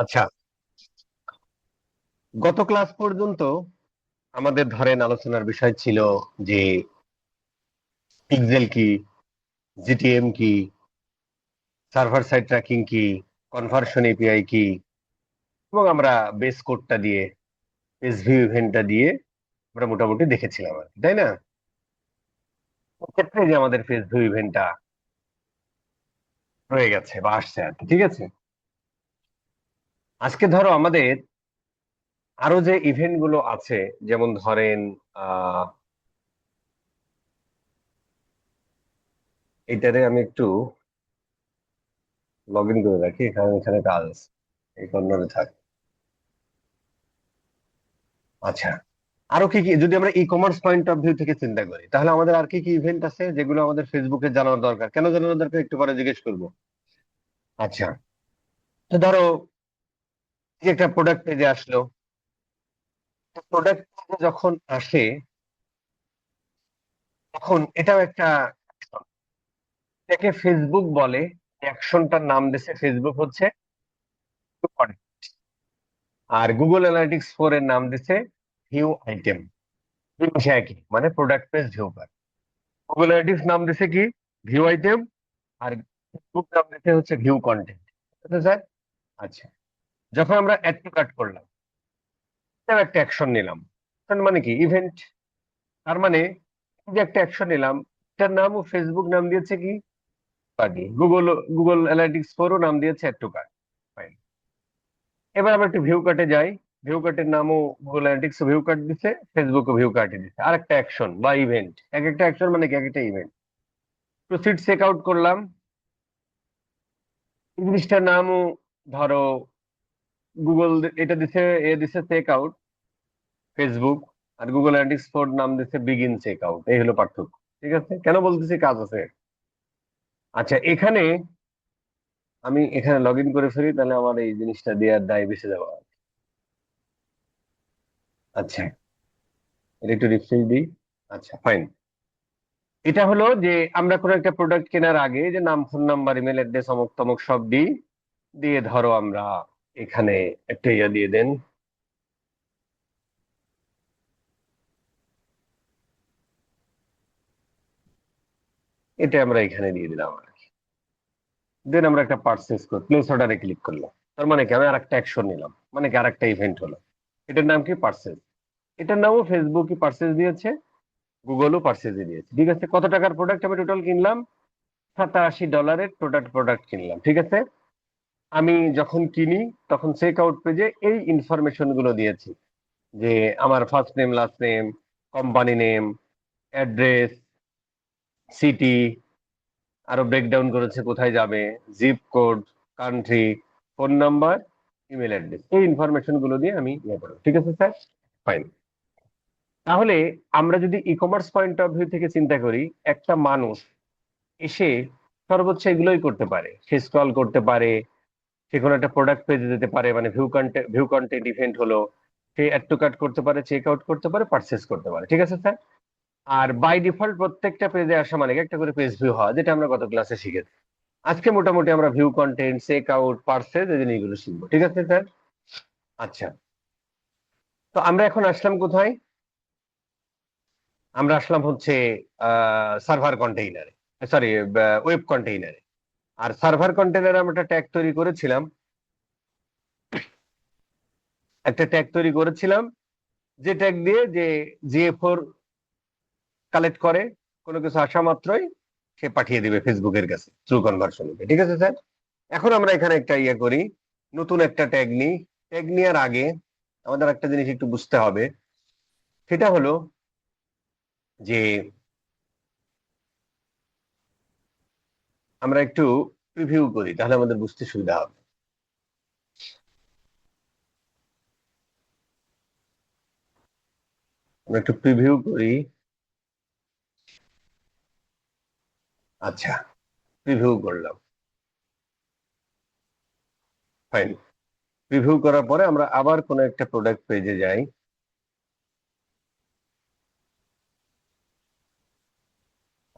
আচ্ছা, গত ক্লাস পর্যন্ত আমাদের ধরেন আলোচনার বিষয় ছিল যে পিক্সেল কি, জিটিএম কি, সার্ভার সাইড ট্র্যাকিং কি, কনভার্সন এপিআই কি, এবং আমরা বেস কোডটা দিয়ে, পেজ ভিউ ইভেন্টটা দিয়ে আমরা মোটামুটি দেখেছিলাম আর কি, তাই না? ক্ষেত্রে যে আমাদের পেজ ভিউ ইভেন্টটা রয়ে গেছে বা আসছে আর কি, ঠিক আছে। আজকে ধরো আমাদের আরো যে ইভেন্ট গুলো আছে, যেমন ধরেন আহ এইটারে আমি একটু লগ ইন করে রাখি, এখানে এখানে কাজ আছে, এই কর্নারে থাক। আচ্ছা, আরো কি কি যদি আমরা e commerce point of view থেকে চিন্তা করি, তাহলে আমাদের আর কি কি ইভেন্ট আছে যেগুলো আমাদের ফেসবুকে জানানো দরকার? কেন জানানো দরকার একটু পরে জিজ্ঞেস করবো। আচ্ছা, তো ধরো এই যে একটা প্রোডাক্ট পেজে আসলো, প্রোডাক্ট যখন আসে তখন এটাও একটা action। এটাকে ফেসবুক বলে, অ্যাকশনটার নাম দিয়েছে ফেসবুক হচ্ছে করে। আর গুগল অ্যানালিটিক্স 4 এর নাম দিছে ভিউ আইটেম। দুই মাসে একই, মানে প্রোডাক্ট পেজ ভিউ পার। গুগল অ্যানালিটিক্স নাম দিছে কি ভিউ আইটেম, আর ফেসবুক নাম দিতে হচ্ছে ভিউ কন্টেন্ট। স্যার, আচ্ছা, যখন আমরা অ্যাড টু কার্ট করলাম, এটাও একটা অ্যাকশন নিলাম। তার মানে কি ইভেন্ট। তার মানে এই যে একটা অ্যাকশন নিলাম, এটার নামও ফেসবুক নাম দিয়েছে কি পার্টি, গুগল গুগল অ্যানালিটিক্স 4ও নাম দিয়েছে অ্যাড টু কার্ট। ফাইন। এবার আমরা একটু ভিউ কার্টে যাই। ভিউ কার্টের নামও গুগল অ্যানালিটিক্স ভিউ কার্ট দিচ্ছে, ফেসবুকও ভিউ কার্টে দিচ্ছে। আর একটা অ্যাকশন বা ইভেন্ট, এক একটা অ্যাকশন মানে কি এক একটা ইভেন্ট। প্রসিড চেক আউট করলাম, এই জিনিসটার নামও ধরো গুগল এটা দিছে, এ দিছে চেক আউট ফেসবুক, আর গুগল অ্যানালিটিক্স 4 নাম দিচ্ছে বিগিন চেক আউট। এই হলো পার্থক্য। ঠিক আছে, কেন বলতেছি? কাজ আছে। আচ্ছা, এখানে আমি এখানে লগ ইন করে ফেলি, তাহলে আমার এই জিনিসটা দেওয়ার দায় বেঁচে যাওয়া। আচ্ছা, এটা একটু রিফ্রেশ দিই। আচ্ছা, ফাইন। এটা হলো যে আমরা কোনো একটা প্রোডাক্ট কেনার আগে যে নাম, ফোন নাম্বার, ইমেল অ্যাড্রেস, অমুক তমুক সব দিই। দিয়ে ধরো আমরা এখানে একটা ইয়ে দিয়ে দেন, এটা আমরা এখানে দিয়ে দিলাম আর কি। দেন আমরা একটা পারচেস করি, প্লেস অর্ডারে ক্লিক করলাম। তার মানে কি আমি আর একটা অ্যাকশন নিলাম, মানে কি আর একটা ইভেন্ট হলো। এটার নাম কি পারচেস। এটার নামও ফেসবুকই পারচেস দিয়েছে, গুগলও পারচেসই দিয়েছে। ঠিক আছে, কত টাকার প্রোডাক্ট আমি টোটাল কিনলাম? $87 প্রোডাক্ট প্রোডাক্ট কিনলাম। ঠিক আছে, আমি যখন কিনি তখন চেক আউট পেজে এই ইনফরমেশন গুলো দিয়েছি, যে আমার first name, last name, company name, address, city, আরো ব্রেকডাউন করেছে কোথায় যাবে, zip code, country, phone number, email address. এই ইনফরমেশন গুলো দিয়ে আমি ইয়ে করবো। ঠিক আছে স্যার, ফাইন। তাহলে আমরা যদি e commerce point of view থেকে চিন্তা করি, একটা মানুষ এসে সর্বোচ্চ এগুলোই করতে পারে। সে স্ক্রল করতে পারে, সে কোনো একটা প্রোডাক্ট পেজে যেতে পারে, মানে ভিউ কন্টেন্ট ইভেন্ট হলো, সে অ্যাড টু কার্ট করতে পারে, চেক আউট করতে পারে, পারচেস করতে পারে। ঠিক আছে স্যার। আর বাই ডিফল্ট প্রত্যেকটা পেজে আসা মানে কি একটা করে পেজ ভিউ হওয়া, যেটা আমরা গত ক্লাসে শিখেছি। আজকে মোটামুটি আমরা view content, check out, purchase এই জিনিসগুলো শিখবো। ঠিক আছে স্যার। আচ্ছা, তো আমরা এখন আসলাম কোথায়? আমরা আসলাম হচ্ছে সার্ভার কন্টেইনারে, সরি, ওয়েব কন্টেইনারে। আর সার্ভার কন্টেইনারে আমরা একটা ট্যাগ তৈরি করেছিলাম, যে ট্যাগ দিয়ে যে জিএ4 কালেক্ট করে, কোনো কিছু আসা মাত্রই সে পাঠিয়ে দিবে ফেসবুকের কাছে থ্রু কনভার্সন। ঠিক আছে স্যার। এখন আমরা এখানে একটা ইয়ে করি, নতুন একটা ট্যাগ নিই। ট্যাগ নেওয়ার আগে আমাদের একটা জিনিস একটু বুঝতে হবে, সেটা হলো যে আমরা একটু প্রিভিউ করি, তাহলে আমাদের বুঝতে সুবিধা হবে। আমরা একটু প্রিভিউ করি। আচ্ছা, প্রিভিউ করলাম, ফাইন। প্রিভিউ করার পরে আমরা আবার কোনো একটা প্রোডাক্ট পেজে যাই।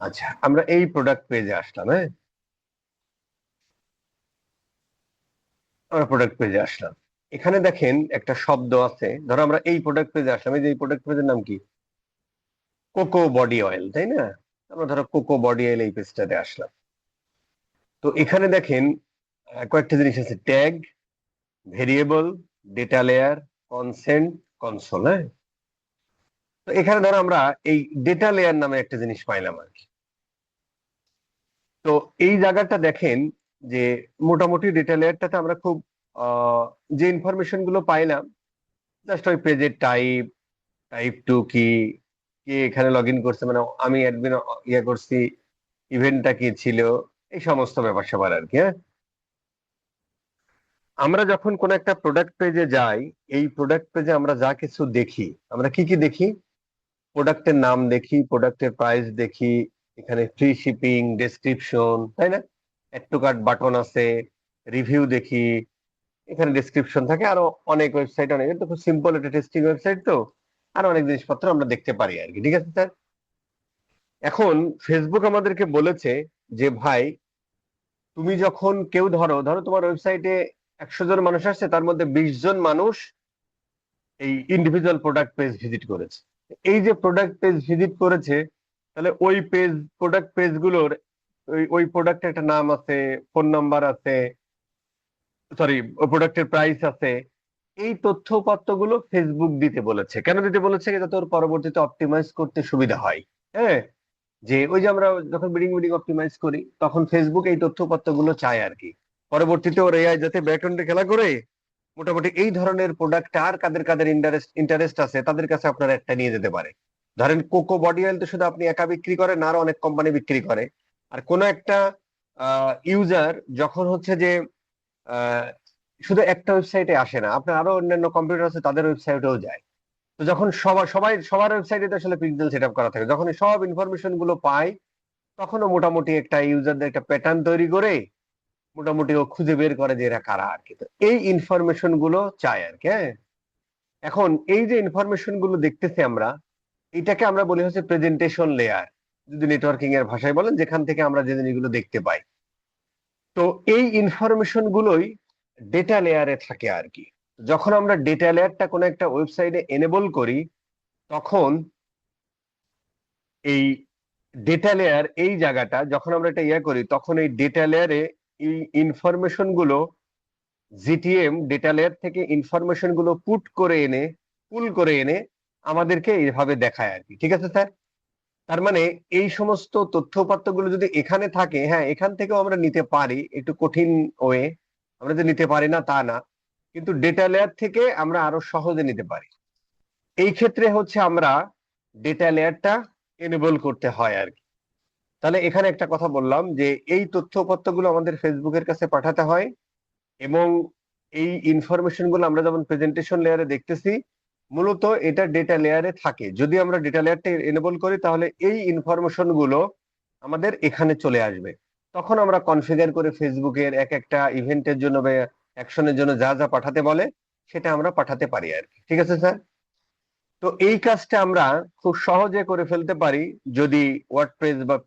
আচ্ছা, আমরা এই প্রোডাক্ট পেজে আসলাম, হ্যাঁ। আমরা প্রোডাক্ট পেজে আসলাম। এখানে দেখেন একটা শব্দ আছে, ধরো আমরা এই প্রোডাক্ট পেজে আসলাম, এই যে এই প্রোডাক্ট পেজের নাম কি, কোকো বডি অয়েল, তাই না? আমরা ধরো কোকো বডি অয়েল এই পেজটাতে আসলাম। তো এখানে দেখেন কয়েকটা জিনিস আছে, tag, variable, data layer, consent, console. হ্যাঁ, তো এখানে ধরো আমরা এই ডেটা লেয়ার নামে একটা জিনিস পাইলাম আর কি। তো এই জায়গাটা দেখেন যে মোটামুটি ডেটা লেয়ারটাতে আমরা খুব যে ইনফরমেশন গুলো পাইলাম, জাস্ট ওই পেজের টাইপ, টাইপ টু কি, কে এখানে লগ ইন করছে, মানে আমি অ্যাডমিন ইয়ে করছি, ইভেন্টটা কি ছিল, এই সমস্ত ব্যাপার স্যাপার আর কি। হ্যাঁ, আমরা যখন কোন একটা প্রোডাক্ট পেজে যাই, এই প্রোডাক্ট পেজে আমরা যা কিছু দেখি, আমরা কি কি দেখি? প্রোডাক্টের নাম দেখি, প্রোডাক্টের প্রাইস দেখি, এখানে ফ্রি শিপিং, ডেসক্রিপশন, তাই না? অ্যাড টু কার্ট বাটন আছে, রিভিউ দেখি, এখানে ডেসক্রিপশন থাকে, আরো অনেক ওয়েবসাইট, অনেক, এটা তো খুব সিম্পল, এটা টেস্টিং ওয়েবসাইট, তো আরো অনেক জিনিসপত্র আমরা দেখতে পারি আর কি। ঠিক আছে স্যার? এখন ফেসবুক আমাদেরকে বলেছে যে ভাই, তুমি যখন কেউ ধরো ধরো তোমার ওয়েবসাইটে 100 জন মানুষ আসছে, তার মধ্যে 20 জন মানুষ এই ইন্ডিভিজুয়াল প্রোডাক্ট পেজ ভিজিট করেছে। এই যে প্রোডাক্ট পেজ ভিজিট করেছে, তাহলে ওই পেজ, প্রোডাক্ট পেজ গুলোর ওই প্রোডাক্টের একটা নাম আছে, ফোন নাম্বার আছে, সরি, প্রোডাক্টের প্রাইস আছে। এই তথ্য উপাত্তগুলো ফেসবুক দিতে বলেছে। কেন দিতে বলেছে? যাতে ওর পরবর্তীতে অপটিমাইজ করতে সুবিধা হয়। হ্যাঁ, যে ওই যে আমরা যখন বিডিং বিডিং অপটিমাইজ করি, তখন ফেসবুক এই তথ্য উপাত্তগুলো চায় আর কি। পরবর্তীতে ওর এআই যাতে ব্যাকএন্ডে খেলা করে, মোটামুটি এই ধরনের প্রোডাক্ট আর কাদের কাদের ইন্টারেস্ট আছে তাদের কাছে আপনারা একটা নিয়ে যেতে পারে। ধরেন কোকো বডি অয়েল তো শুধু আপনি একা বিক্রি করেন না, আরো অনেক কোম্পানি বিক্রি করে। আর কোন একটা ইউজার যখন হচ্ছে যে আহ, শুধু একটা ওয়েবসাইটে আসে না, আপনার আরো অন্যান্য কম্পিউটার আছে, তাদের ওয়েবসাইটেও যায়। তো যখন সবার ওয়েবসাইটে তো আসলে পিক্সেল সেট আপ করা থাকে, যখন এই সব ইনফরমেশন গুলো পায়, তখনও মোটামুটি একটা ইউজারদের একটা প্যাটার্ন তৈরি করে মোটামুটি ও খুঁজে বের করে যে এরা কারা আর কি। তো এই ইনফরমেশন গুলো চায় আর কি। হ্যাঁ, এখন এই যে ইনফরমেশন গুলো দেখতেছি আমরা, এটাকে আমরা বলি হচ্ছে প্রেজেন্টেশন লেয়ার, যদি নেটওয়ার্কিং এর ভাষায় বলেন, যেখান থেকে আমরা যে জিনিসগুলো দেখতে পাই। তো এই ইনফরমেশন গুলোই ডেটা লেয়ারে থাকে আর কি। যখন আমরা ডেটা লেয়ারটা কোনো একটা ওয়েবসাইটে এনেবল করি, তখন এই ডেটা লেয়ার, এই জায়গাটা যখন আমরা এটা ইয়ে করি, তখন এই ডেটা লেয়ারে এই ইনফরমেশন গুলো, জিটিএম ডেটা লেয়ার থেকে ইনফরমেশন গুলো পুল করে এনে আমাদেরকে এইভাবে দেখায় আর কি। ঠিক আছে স্যার? তার মানে এই সমস্ত তথ্য উপাত্তগুলো যদি এখানে থাকে, হ্যাঁ, এখান থেকেও আমরা নিতে পারি, একটু কঠিন ওয়ে, আমরা যে নিতে পারি না তা না, কিন্তু ডেটা লেয়ার থেকে আমরা আরো সহজে নিতে পারি। এই ক্ষেত্রে হচ্ছে আমরা ডেটা লেয়ারটা এনেবল করতে হয় আর কি। তাহলে এখানে একটা কথা বললাম যে এই তথ্য উপাত্তগুলো আমাদের ফেসবুকের কাছে পাঠাতে হয়, এবং এই ইনফরমেশন গুলো আমরা যেমন প্রেজেন্টেশন লেয়ারে দেখতেছি, মূলত এটা ডেটা লেয়ারে থাকে। যদি আমরা ডেটা লেয়ারটা এনেবল করি, তাহলে এই ইনফরমেশন গুলো আমাদের এখানে চলে আসবে। তখন আমরা কনফিগার করে ফেসবুকের এক একটা ইভেন্টের জন্য বা অ্যাকশনের জন্য যা যা পাঠাতে বলে, সেটা আমরা পাঠাতে পারি আর কি। ঠিক আছে স্যার? তো এই কাজটা আমরা খুব সহজে করে ফেলতে পারি যদি ওয়ার্ডপ্রেস বা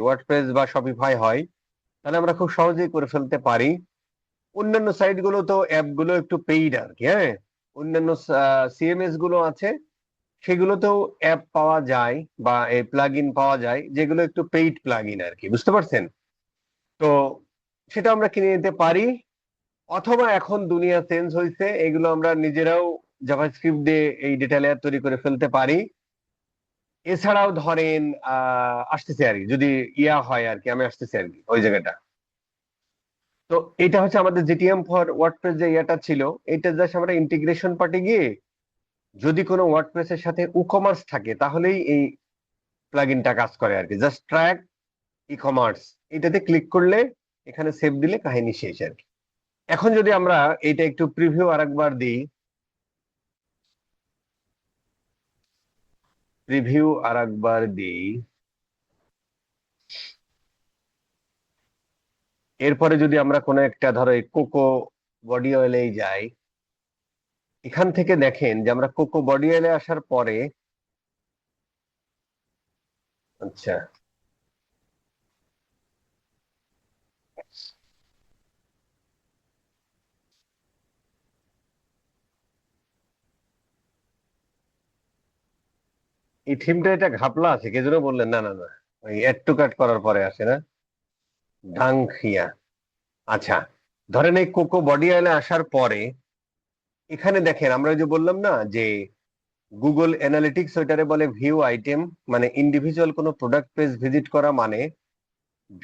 ওয়ার্ডপ্রেস বা শপিফাই হয়, তাহলে আমরা খুব সহজেই করে ফেলতে পারি। অন্যান্য সাইট গুলো তো, অ্যাপ গুলো একটু পেইড আর কি। হ্যাঁ, অন্যান্য সিএমএস গুলো আছে, সেগুলোতেও অ্যাপ পাওয়া যায় বা এই প্লাগ ইন পাওয়া যায়, যেগুলো একটু পেইড প্লাগ ইন আর কি। বুঝতে পারছেন? তো সেটা আমরা কিনে নিতে পারি, অথবা এখন দুনিয়া চেঞ্জ হয়েছে, এগুলো আমরা নিজেরাও জাভাস্ক্রিপ্ট দিয়ে এই ডেটা লেয়ার তৈরি করে ফেলতে পারি। এছাড়াও ধরেন আসতেছে আর কি, যদি ইয়া হয় আর কি, আমি আসতেছি আর কি ওই জায়গাটা। তো এটা হচ্ছে আমাদের জিটিএম ফর ওয়ার্ডপ্রেস যে ইয়াটা ছিল, এটা জাস্ট আমরা ইন্টিগ্রেশন পার্টে গিয়ে যদি কোনো ওয়ার্ডপ্রেসের সাথে উকমার্স থাকে, তাহলেই এই প্লাগইনটা কাজ করে আর কি। জাস্ট ট্র্যাক ই কমার্স, এটাতে ক্লিক করলে, এখানে সেভ দিলে কাহিনী শেষ আর কি। এখন যদি আমরা এটা একটু প্রিভিউ আরেকবার দিই, প্রিভিউ আরেকবার দিই, এরপরে যদি আমরা কোনো একটা ধরো এই কোকো বডি অয়েলেই যাই, এখান থেকে দেখেন যে আমরা কোকো বডি অয়েলে আসার পরে, আচ্ছা, এই থিমটা এটা ঘাপলা আছে, কে যেন বললেন, না না না, ওই অ্যাড টু কার্ট করার পরে আসে না, ডাংখিয়া। আচ্ছা, ধরেন এই কোকো বডি অয়েলে আসার পরে এখানে দেখেন আমরা ওই যে বললাম না যে গুগল অ্যানালিটিক্স ওইটারে বলে ভিউ আইটেম, মানে ইন্ডিভিজুয়াল কোনো প্রোডাক্ট পেজ ভিজিট করা মানে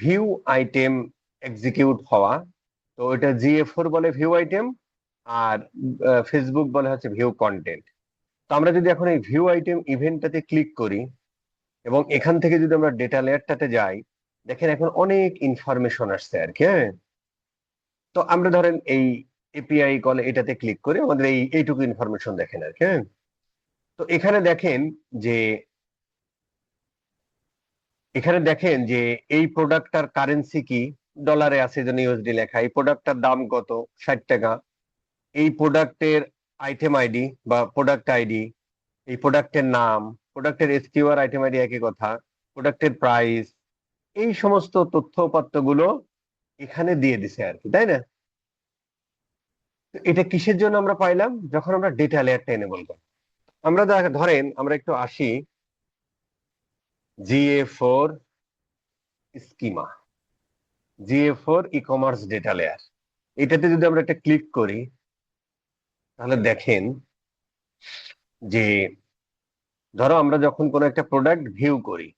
ভিউ আইটেম এক্সিকিউট হওয়া। তো এটা জিএ4 বলে ভিউ আইটেম, আর ফেসবুক বলে হচ্ছে ভিউ কন্টেন্ট। তো আমরা যদি এখন এই ভিউ আইটেম ইভেন্টটাতে ক্লিক করি এবং এখান থেকে যদি আমরা ডেটা লেয়ারটাতে যাই, দেখেন এখন অনেক ইনফরমেশন আসছে আর কি, হ্যাঁ। তো আমরা ধরেন এই এপিআই কলে এটাতে ক্লিক করে আমাদের এইটুকু ইনফরমেশন দেখেন আর কি, হ্যাঁ। তো এখানে দেখেন যে এই প্রোডাক্টটার কারেন্সি কি, ডলারে আছে, যেন ইউএসডি লেখা। এই প্রোডাক্টটার দাম কত, 60 টাকা। এই প্রোডাক্টের আইটেম আইডি বা প্রোডাক্ট আইডি, এই প্রোডাক্টের নাম, প্রোডাক্টের এসকিউআর আইটেম আইডি একই কথা, প্রোডাক্টের প্রাইস, এই সমস্ত তথ্যপত্রগুলো এখানে দিয়ে দিছে আর কি, তাই না? তো এটা কিসের জন্য আমরা পাইলাম, যখন আমরা ডেটা লেয়ারটা এনেবল করি। আমরা ধরেন আমরা একটু আসি জিএ4 স্কিমা, জিএ4 ই কমার্স ডেটা লেয়ার, এটাতে যদি আমরা একটা ক্লিক করি, তাহলে দেখেন যে ধরো আমরা যখন কোনো একটা প্রোডাক্ট ভিউ করি,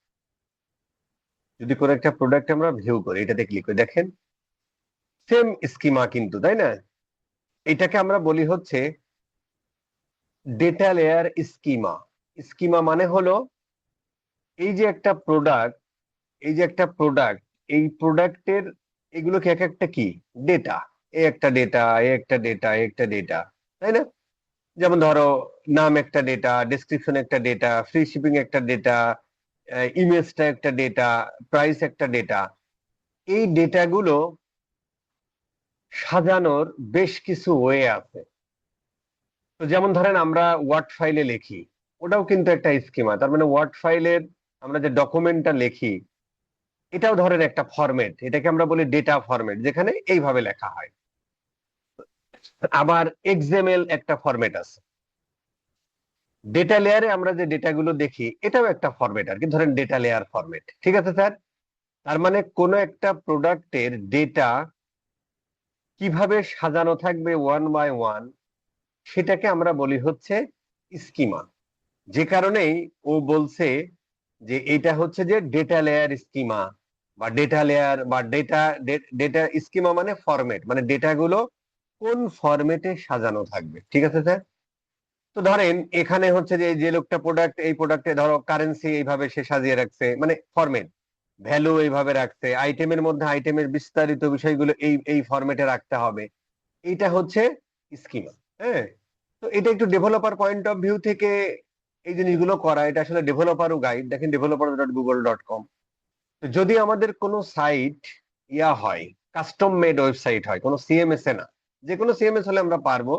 যদি কোনো একটা প্রোডাক্ট আমরা ভিউ করি, এটাতে ক্লিক করি, দেখেন সেম স্কিমা কিন্তু, তাই না? এটাকে আমরা বলি হচ্ছে ডেটা লেয়ার স্কিমা। স্কিমা মানে হলো এই যে একটা প্রোডাক্ট, এই যে একটা প্রোডাক্ট, এই প্রোডাক্টের এগুলোকে এক একটা কি ডেটা, এ একটা ডেটা, এ একটা ডেটা, এ একটা ডেটা, তাই না? যেমন ধরো নাম একটা ডেটা, ডেসক্রিপশন একটা ডেটা, ফ্রি শিপিং একটা ডেটা, ইমেজটা একটা ডেটা, প্রাইস একটা ডেটা। এই ডেটাগুলো সাজানোর বেশ কিছু ওয়ে আছে। তো যেমন ধরেন আমরা ওয়ার্ড ফাইলে লিখি, ওটাও কিন্তু একটা স্কিমা। তার মানে ওয়ার্ড ফাইলের আমরা যে ডকুমেন্টটা লিখি, এটাও ধরেন একটা ফরম্যাট, এটাকে আমরা বলি ডেটা ফরম্যাট, যেখানে এইভাবে লেখা হয়। আবার এক্সএমএল একটা ফরম্যাট আছে। ডেটা লেয়ারে আমরা যে ডেটাগুলো দেখি, এটাও একটা ফরম্যাট আর কি, ধরেন ডেটা লেয়ার ফরম্যাট, ঠিক আছে স্যার? তার মানে কোনো একটা প্রোডাক্টের ডেটা কিভাবে সাজানো থাকবে ওয়ান বাই ওয়ান, সেটাকে আমরা বলি হচ্ছে স্কিমা। যে কারণেই ও বলছে যে এটা হচ্ছে যে ডেটা লেয়ার স্কিমা, বা ডেটা লেয়ার বা ডেটা ডেটা স্কিমা মানে ফরম্যাট, মানে ডেটাগুলো কোন ফরম্যাটে সাজানো থাকবে, ঠিক আছে স্যার? তো ধরেন এখানে হচ্ছে যে যে লোকটা প্রোডাক্ট, এই প্রোডাক্টে ধরো কারেন্সি এইভাবে সে সাজিয়ে রাখছে, মানে ফরম্যাট, ভ্যালু এইভাবে রাখছে, আইটেমের মধ্যে আইটেমের বিস্তারিত বিষয়গুলো এই এই ফরম্যাটে রাখতে হবে। এইটা হচ্ছে স্কিমা, হ্যাঁ। তো এটা একটু ডেভেলপার পয়েন্ট অফ ভিউ থেকে এই জিনিসগুলো করা, এটা আসলে ডেভেলপারও গাইড, দেখেন developer.google.com। যদি আমাদের কোনো সাইট হয়, কাস্টম মেড ওয়েবসাইট হয়, কোনো সিএমএস এ না, যে কোনো সিএমএস হলে আমরা পারবো,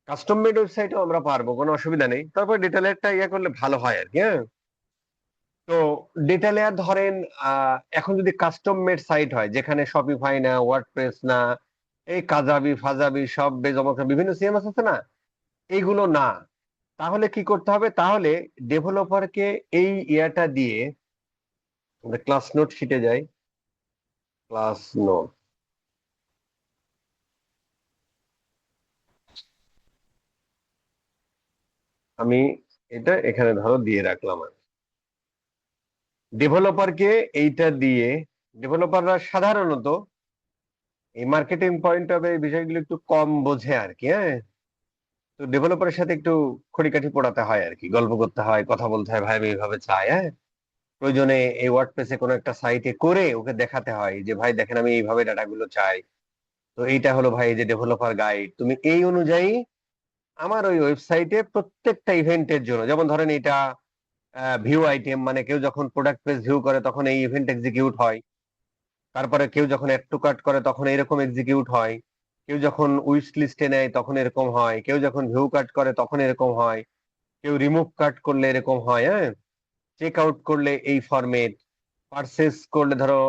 কাস্টম মেড ওয়েবসাইটও আমরা পারবো, কোনো অসুবিধা নেই। তারপর ডেটা লেয়ারটা করলে ভালো হয় আর কি, হ্যাঁ। তো ডেটা লেয়ার ধরেন এখন যদি কাস্টম মেড সাইট হয়, যেখানে শপিফাই না, ওয়ার্ডপ্রেস না, এই কাজাবি ফাজাবি সব বেজমকা বিভিন্ন সিএমএস আছে না, এইগুলো না, তাহলে কি করতে হবে, তাহলে ডেভেলপারকে এই ইয়াটা দিয়ে, আমরা ক্লাস নোট শিটে যাই, ক্লাস নোট, আমি এটা এখানে ধরো দিয়ে রাখলাম। ডেভেলপারকে এইটা দিয়ে, ডেভেলপাররা সাধারণত এই মার্কেটিং পয়েন্ট অফ এই বিষয়গুলো একটু কম বোঝে আর কি, হ্যাঁ। তো ডেভেলপারের সাথে একটু খড়িকাঠি পোড়াতে হয় আর কি, গল্প করতে হয়, কথা বলতে হয়, ভাই আমি এইভাবে চাই, হ্যাঁ। প্রয়োজনে এই ওয়ার্ডপ্রেসে কোনো একটা সাইটে করে ওকে দেখাতে হয় যে ভাই দেখেন আমি এইভাবে ডাটাগুলো চাই। তো এইটা হলো ভাই এই যে ডেভেলপার গাইড, তুমি এই অনুযায়ী আমার ওই ওয়েবসাইটে প্রত্যেকটা ইভেন্টের জন্য, যেমন ধরেন এটা ভিউ আইটেম, মানে কেউ যখন প্রোডাক্ট পেজ ভিউ করে তখন এই ইভেন্ট এক্সিকিউট হয়। তারপরে কেউ যখন অ্যাড টু কার্ট করে তখন এরকম এক্সিকিউট হয়। কেউ যখন উইশ লিস্টে নেয় তখন এরকম হয়। কেউ যখন ভিউ কাট করে তখন এরকম হয়। কেউ রিমুভ কাট করলে এরকম হয়, হ্যাঁ। চেক আউট করলে এই ফরম্যাট, পারচেস করলে ধরো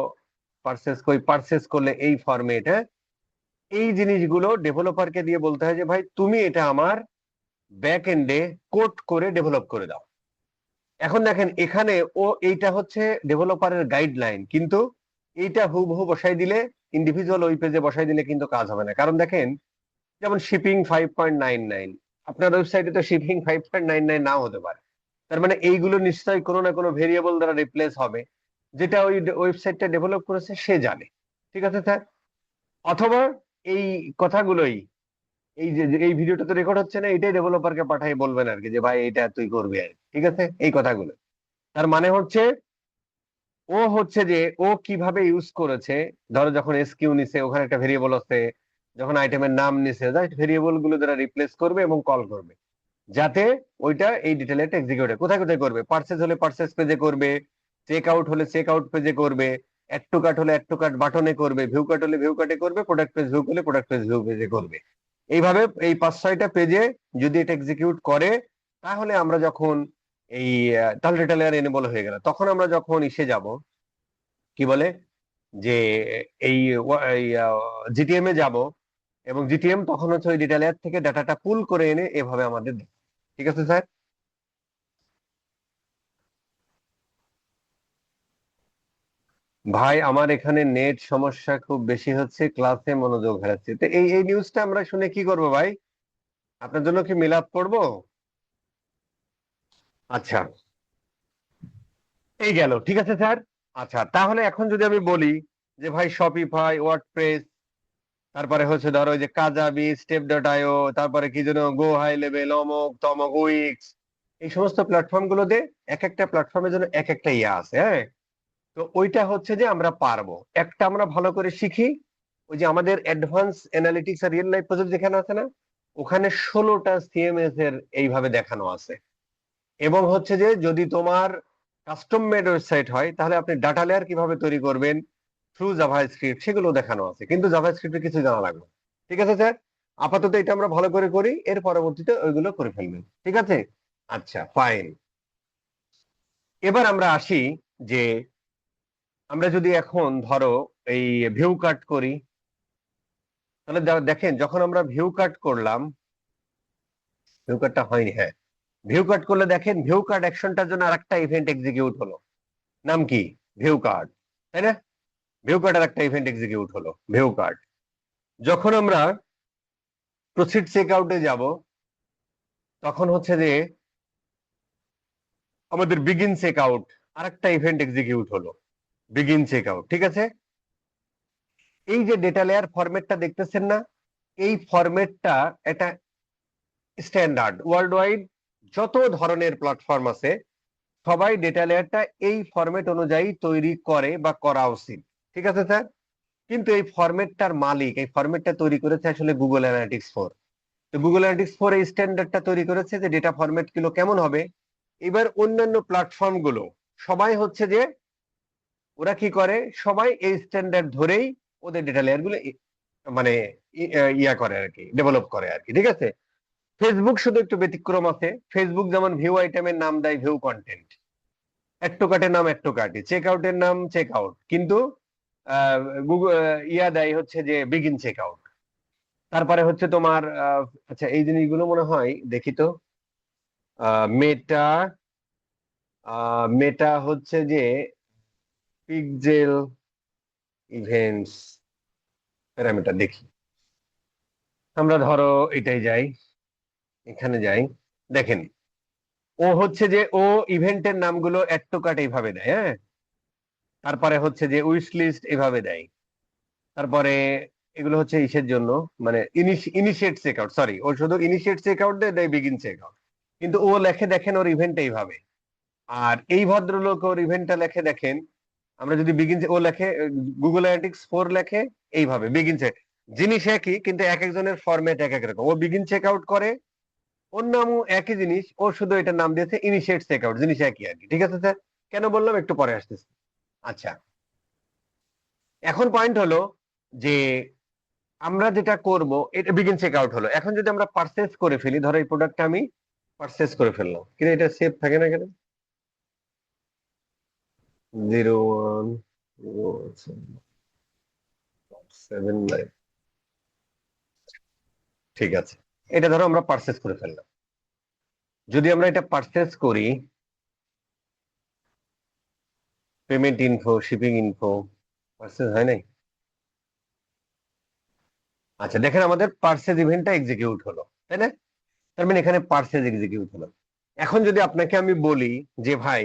পারচেস করলে এই ফরম্যাট, হ্যাঁ। এই জিনিসগুলো ডেভেলপারকে দিয়ে বলতে হয় যে ভাই তুমি এটা আমার ব্যাক এন্ডে কোড করে ডেভেলপ করে দাও। এখন দেখেন এখানে ও এইটা হচ্ছে ডেভেলপারের গাইডলাইন, কিন্তু এইটা হুবহু বসাই দিলে, ইন্ডিভিজুয়াল ওই পেজে বসাই দিলে কিন্তু কাজ হবে না। কারণ দেখেন, যেমন শিপিং 5.99, আপনার ওয়েবসাইটে তো শিপিং 5.99 নাও হতে পারে। তার মানে এইগুলো নিশ্চয়ই কোনো না কোনো ভেরিয়েবল দ্বারা রিপ্লেস হবে, যেটা ওই ওয়েবসাইটটা ডেভেলপ করেছে সে জানে। ঠিক আছে স্যার? অথবা এই কথাগুলোই, এই যে যে এই ভিডিওটা তো রেকর্ড হচ্ছে না, এটাই ডেভেলপারকে পাঠিয়ে বলবেন আর কি, যে ভাই এটা তুই করবি আর কি। ঠিক আছে, এই কথাগুলো। তার মানে হচ্ছে ও হচ্ছে যে ও কিভাবে ইউজ করেছে। ধরো যখন এসকিউ নিছে, ওখানে একটা ভেরিয়েবল আছে, যখন আইটেমের নাম নিছে, জাস্ট ভেরিয়েবল গুলো দ্বারা রিপ্লেস করবে এবং কল করবে, যাতে ওইটা এই ডিটেলটা এক্সিকিউট হয়। কোথায় কোথায় করবে? পার্সেস হলে পার্সেস পেজে করবে, চেক আউট হলে চেক আউট পেজে করবে, অ্যাড টু কার্ট হলে অ্যাড টু কার্ট বাটনে করবে, ভিউ কার্ট হলে ভিউ কার্টে করবে, প্রোডাক্ট পেজ ভিউ করলে প্রোডাক্ট পেজ ভিউ পেজে করবে। এইভাবে এই 5-6টা পেজে যদি এটা এক্সিকিউট করে, তাহলে আমরা যখন এই তাহলে এটা লেয়ার এনেবল হয়ে গেল। তখন আমরা যখন ইসে যাব, কি বলে, যে এই জিটিএম এ যাব, এবং জিটিএম তখন হচ্ছে ওই ডেটা লেয়ার থেকে ডাটাটা পুল করে এনে এভাবে আমাদের দেয়। ঠিক আছে স্যার? ভাই আমার এখানে নেট সমস্যা খুব বেশি হচ্ছে, ক্লাসে মনোযোগ হারাচ্ছে। তো এই এই নিউজটা আমরা শুনে কি করব ভাই? আপনার জন্য কি মিলাদ পড়বো? আচ্ছা, এই গেল। ঠিক আছে স্যার। আচ্ছা, তাহলে এখন যদি আমি বলি যে ভাই শপিফাই, ওয়ার্ডপ্রেস, তারপরে হচ্ছে ধরো ওই যে কাজাবি, স্টেপ ডট আইও, তারপরে কি যেন গো হাই লেভেল, অমক তমক, উইক্স, এই সমস্ত প্ল্যাটফর্ম গুলোতে এক একটা প্ল্যাটফর্মের জন্য এক একটা ইয়ে আছে, হ্যাঁ। তো ওইটা হচ্ছে যে আমরা পারবো, একটা আমরা ভালো করে শিখি। ওই যে আমাদের অ্যাডভান্স অ্যানালিটিক্স আর রিয়েল লাইফ প্রজেক্ট যেখানে আছে না, ওখানে 16টা সিএমএস এর এইভাবে দেখানো আছে। এবং হচ্ছে যে যদি তোমার কাস্টম মেড ওয়েবসাইট হয়, তাহলে আপনি ডাটা লেয়ার কিভাবে তৈরি করবেন থ্রু জাভাস্ক্রিপ্ট, সেগুলো দেখানো আছে। কিন্তু জাভাস্ক্রিপ্টে কিছু জানা লাগবে। ঠিক আছে স্যার? আপাতত এটা আমরা ভালো করে করি, এর পরবর্তীতে ওইগুলো করে ফেলবেন। ঠিক আছে? আচ্ছা, ফাইন। এবার আমরা আসি যে আমরা যদি এখন ধরো এই ভিউ কাট করি, তাহলে দেখেন যখন আমরা ভিউ কাট করলাম, ভিউ কাটটা হয়নি, হ্যাঁ, ভিউ কাট করলে দেখেন ভিউ কাট অ্যাকশনটার জন্য আরেকটা ইভেন্ট এক্সিকিউট হলো। নাম কি? ভিউ কার্ড, তাই না? ভিউ কার্ডের একটা ইভেন্ট এক্সিকিউট হলো, ভিউ কার্ড। যখন আমরা প্রসিড চেক আউটে যাব, তখন হচ্ছে যে আমাদের বিগিন চেক আউট, আরেকটা ইভেন্ট এক্সিকিউট হলো, বিগিন চেক আউট। ঠিক আছে? এই যে ডেটা লেয়ার ফরম্যাটটা দেখতেছেন না, এই ফরম্যাটটা এটা স্ট্যান্ডার্ড ওয়ার্ল্ড ওয়াইড, যত ধরনের প্ল্যাটফর্ম আছে সবাই ডেটা লেয়ারটা এই ফরম্যাট অনুযায়ী তৈরি করে বা করা উচিত। ঠিক আছে স্যার? কিন্তু এই ফরম্যাটটার মালিক, এই ফরম্যাটটা তৈরি করেছে আসলে গুগল অ্যানালিটিক্স 4। তো গুগল অ্যানালিটিক্স 4 এই স্ট্যান্ডার্ডটা তৈরি করেছে যে ডেটা ফরম্যাট গুলো কেমন হবে। এবার অন্যান্য প্ল্যাটফর্ম গুলো সবাই হচ্ছে যে ওরা কি করে, সবাই এই স্ট্যান্ডার্ড ধরেই ওদের ডেটা লেয়ার গুলো মানে ইয়া করে আর কি, ডেভেলপ করে আর কি। ঠিক আছে? ফেসবুক শুধু একটু ব্যতিক্রম আছে। ফেসবুক যেমন ভিউ আইটেমের নাম দেয় ভিউ কন্টেন্ট, অ্যাড টু কার্টের নাম অ্যাড টু কার্ট, চেক আউটের নাম চেক আউট, কিন্তু গুগল ইয়া দেয় হচ্ছে যে বিগিন চেক আউট। তারপরে হচ্ছে তোমার আচ্ছা, এই জিনিসগুলো মনে হয় দেখি তো, মেটা, মেটা হচ্ছে যে পিক্সেল ইভেন্টস প্যারামিটার, দেখি আমরা ধরো এটাই যাই, এখানে যাই, দেখেন ও হচ্ছে যে ও ইভেন্টের নামগুলো অ্যাড টু কার্ট এইভাবে দেয়, হ্যাঁ। তারপরে হচ্ছে যে উইশ লিস্ট এইভাবে দেয়। তারপরে এগুলো হচ্ছে ইসের জন্য, মানে ইনিশিয়েট চেক আউট, সরি, ও শুধু ইনিশিয়েট চেক আউট দেয়, দেয় বিগিন চেক আউট। কিন্তু ও লেখে দেখেন ওর ইভেন্ট এইভাবে। আর এই ভদ্রলোক ওর ইভেন্টটা লেখে দেখেন, আমরা যদি বিগিন, ও লেখে গুগল অ্যানালিটিক্স 4 লেখে এইভাবে বিগিন চেক। জিনিস একই, কিন্তু এক একজনের ফরম্যাট এক এক রকম। ও বিগিন চেক আউট করে, ওর নামও একই জিনিস, ও শুধু এটার নাম দিয়েছে ইনিশিয়েট চেক আউট, জিনিস একই আর কি। ঠিক আছে স্যার? কেন বললাম একটু পরে আসতেছি। আচ্ছা, এখন পয়েন্ট হলো যে আমরা যেটা করব, এটা বিগিন চেক আউট হলো। এখন যদি আমরা পারচেস করে ফেলি, ধরো এই প্রোডাক্টটা আমি পারচেস করে ফেললাম, কিন্তু এটা সেভ থাকে না কেন? 010779, ঠিক আছে। এটা ধরো আমরা পারচেস করে ফেললাম। যদি আমরা এটা পারচেস করি, payment info, shipping info, purchase হয় নাই? আচ্ছা দেখেন আমাদের পার্সেস ইভেন্টটা এক্সিকিউট হলো, তাই না? তার মানে এখানে পার্সেস এক্সিকিউট হলো। এখন যদি আপনাকে আমি বলি যে ভাই,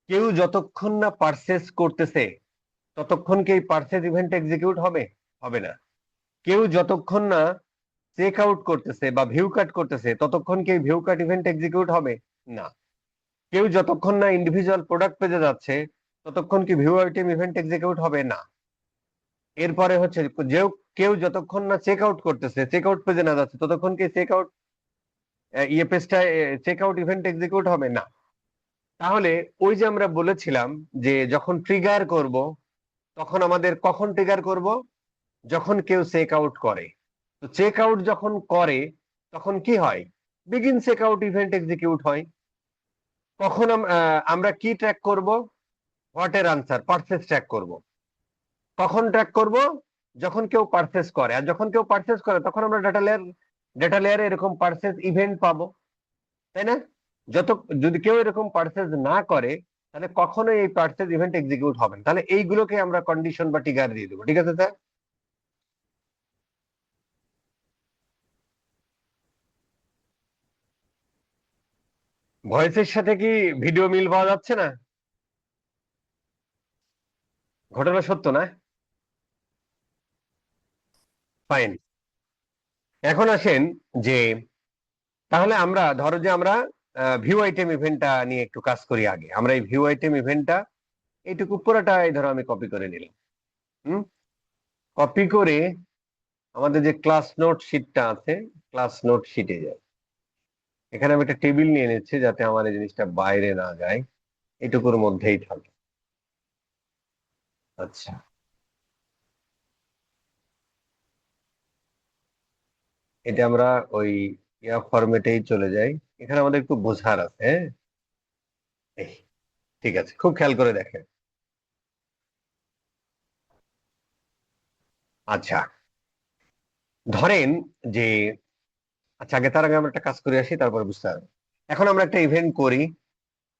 কেউ যতক্ষণ না পার্সেস করতেছে ততক্ষণ কি এই পার্সেস ইভেন্ট এক্সিকিউট হবে? হবে না। কেউ যতক্ষণ না চেক আউট করতেছে বা ভিউ কাট করতেছে ততক্ষণ কি ভিউ কাট ইভেন্ট এক্সিকিউট হবে? না। কেউ যতক্ষণ না ইন্ডিভিজুয়াল প্রোডাক্ট পেজে যাচ্ছে ততক্ষণ কি ভিউ আইটেম ইভেন্ট এক্সিকিউট হবে? না। এরপরে হচ্ছে যে কেউ যতক্ষণ না চেক আউট করতেছে, চেক আউট পেজে না যাচ্ছে ততক্ষণ কি চেক আউট ইয়ে পেজটা চেক আউট ইভেন্ট এক্সিকিউট হবে? না। তাহলে ওই যে আমরা বলেছিলাম যে যখন ট্রিগার করব তখন আমাদের কখন ট্রিগার করব? যখন কেউ চেক আউট করে। তো চেক আউট যখন করে তখন কি হয়? Begin check out event execute হয়। কখন আমরা কি ট্র্যাক করব? হোয়াট এর আনসার, পারচেজ ট্র্যাক করব। কখন ট্র্যাক করব? যখন কেউ পারচেজ করে। আর যখন কেউ পারচেজ করে তখন আমরা ডেটা লেয়ারে এরকম পারচেজ ইভেন্ট পাবো, তাই না? যত যদি কেউ এরকম পারচেজ না করে তাহলে কখনোই এই পারচেজ ইভেন্ট এক্সিকিউট হবে না। তাহলে এইগুলোকে আমরা কন্ডিশন বা ট্রিগার দিয়ে দেবো, ঠিক আছে স্যার? ভয়েসের সাথে কি ভিডিও মিল পাওয়া যাচ্ছে না? ঘটনা সত্য না? ফাইন। এখন আসেন যে তাহলে আমরা ধরো যে আমরা ভিউ আইটেম ইভেন্টটা নিয়ে একটু কাজ করি আগে। আমরা এই ভিউ আইটেম ইভেন্টটা এইটুকু পুরোটাই ধরো আমি কপি করে নিলাম। হুম। কপি করে আমাদের যে ক্লাস নোট শিটটা আছে, ক্লাস নোট শিটে যায়। এখানে আমি একটা টেবিল নিয়ে নিচ্ছি যাতে আমার এই জিনিসটা বাইরে না যায়, এটুকুর মধ্যেই থাকে। আচ্ছা, এটা আমরা ওই ফরম্যাটেই চলে যাই। এখানে আমাদের একটু বোঝার আছে, হ্যাঁ? এই, ঠিক আছে, খুব খেয়াল করে দেখেন। আচ্ছা, ধরেন যে, আচ্ছা আগে তার আগে আমরা একটা কাজ করে আসি তারপর বুঝতে হবে। এখন আমরা একটা ইভেন্ট করি,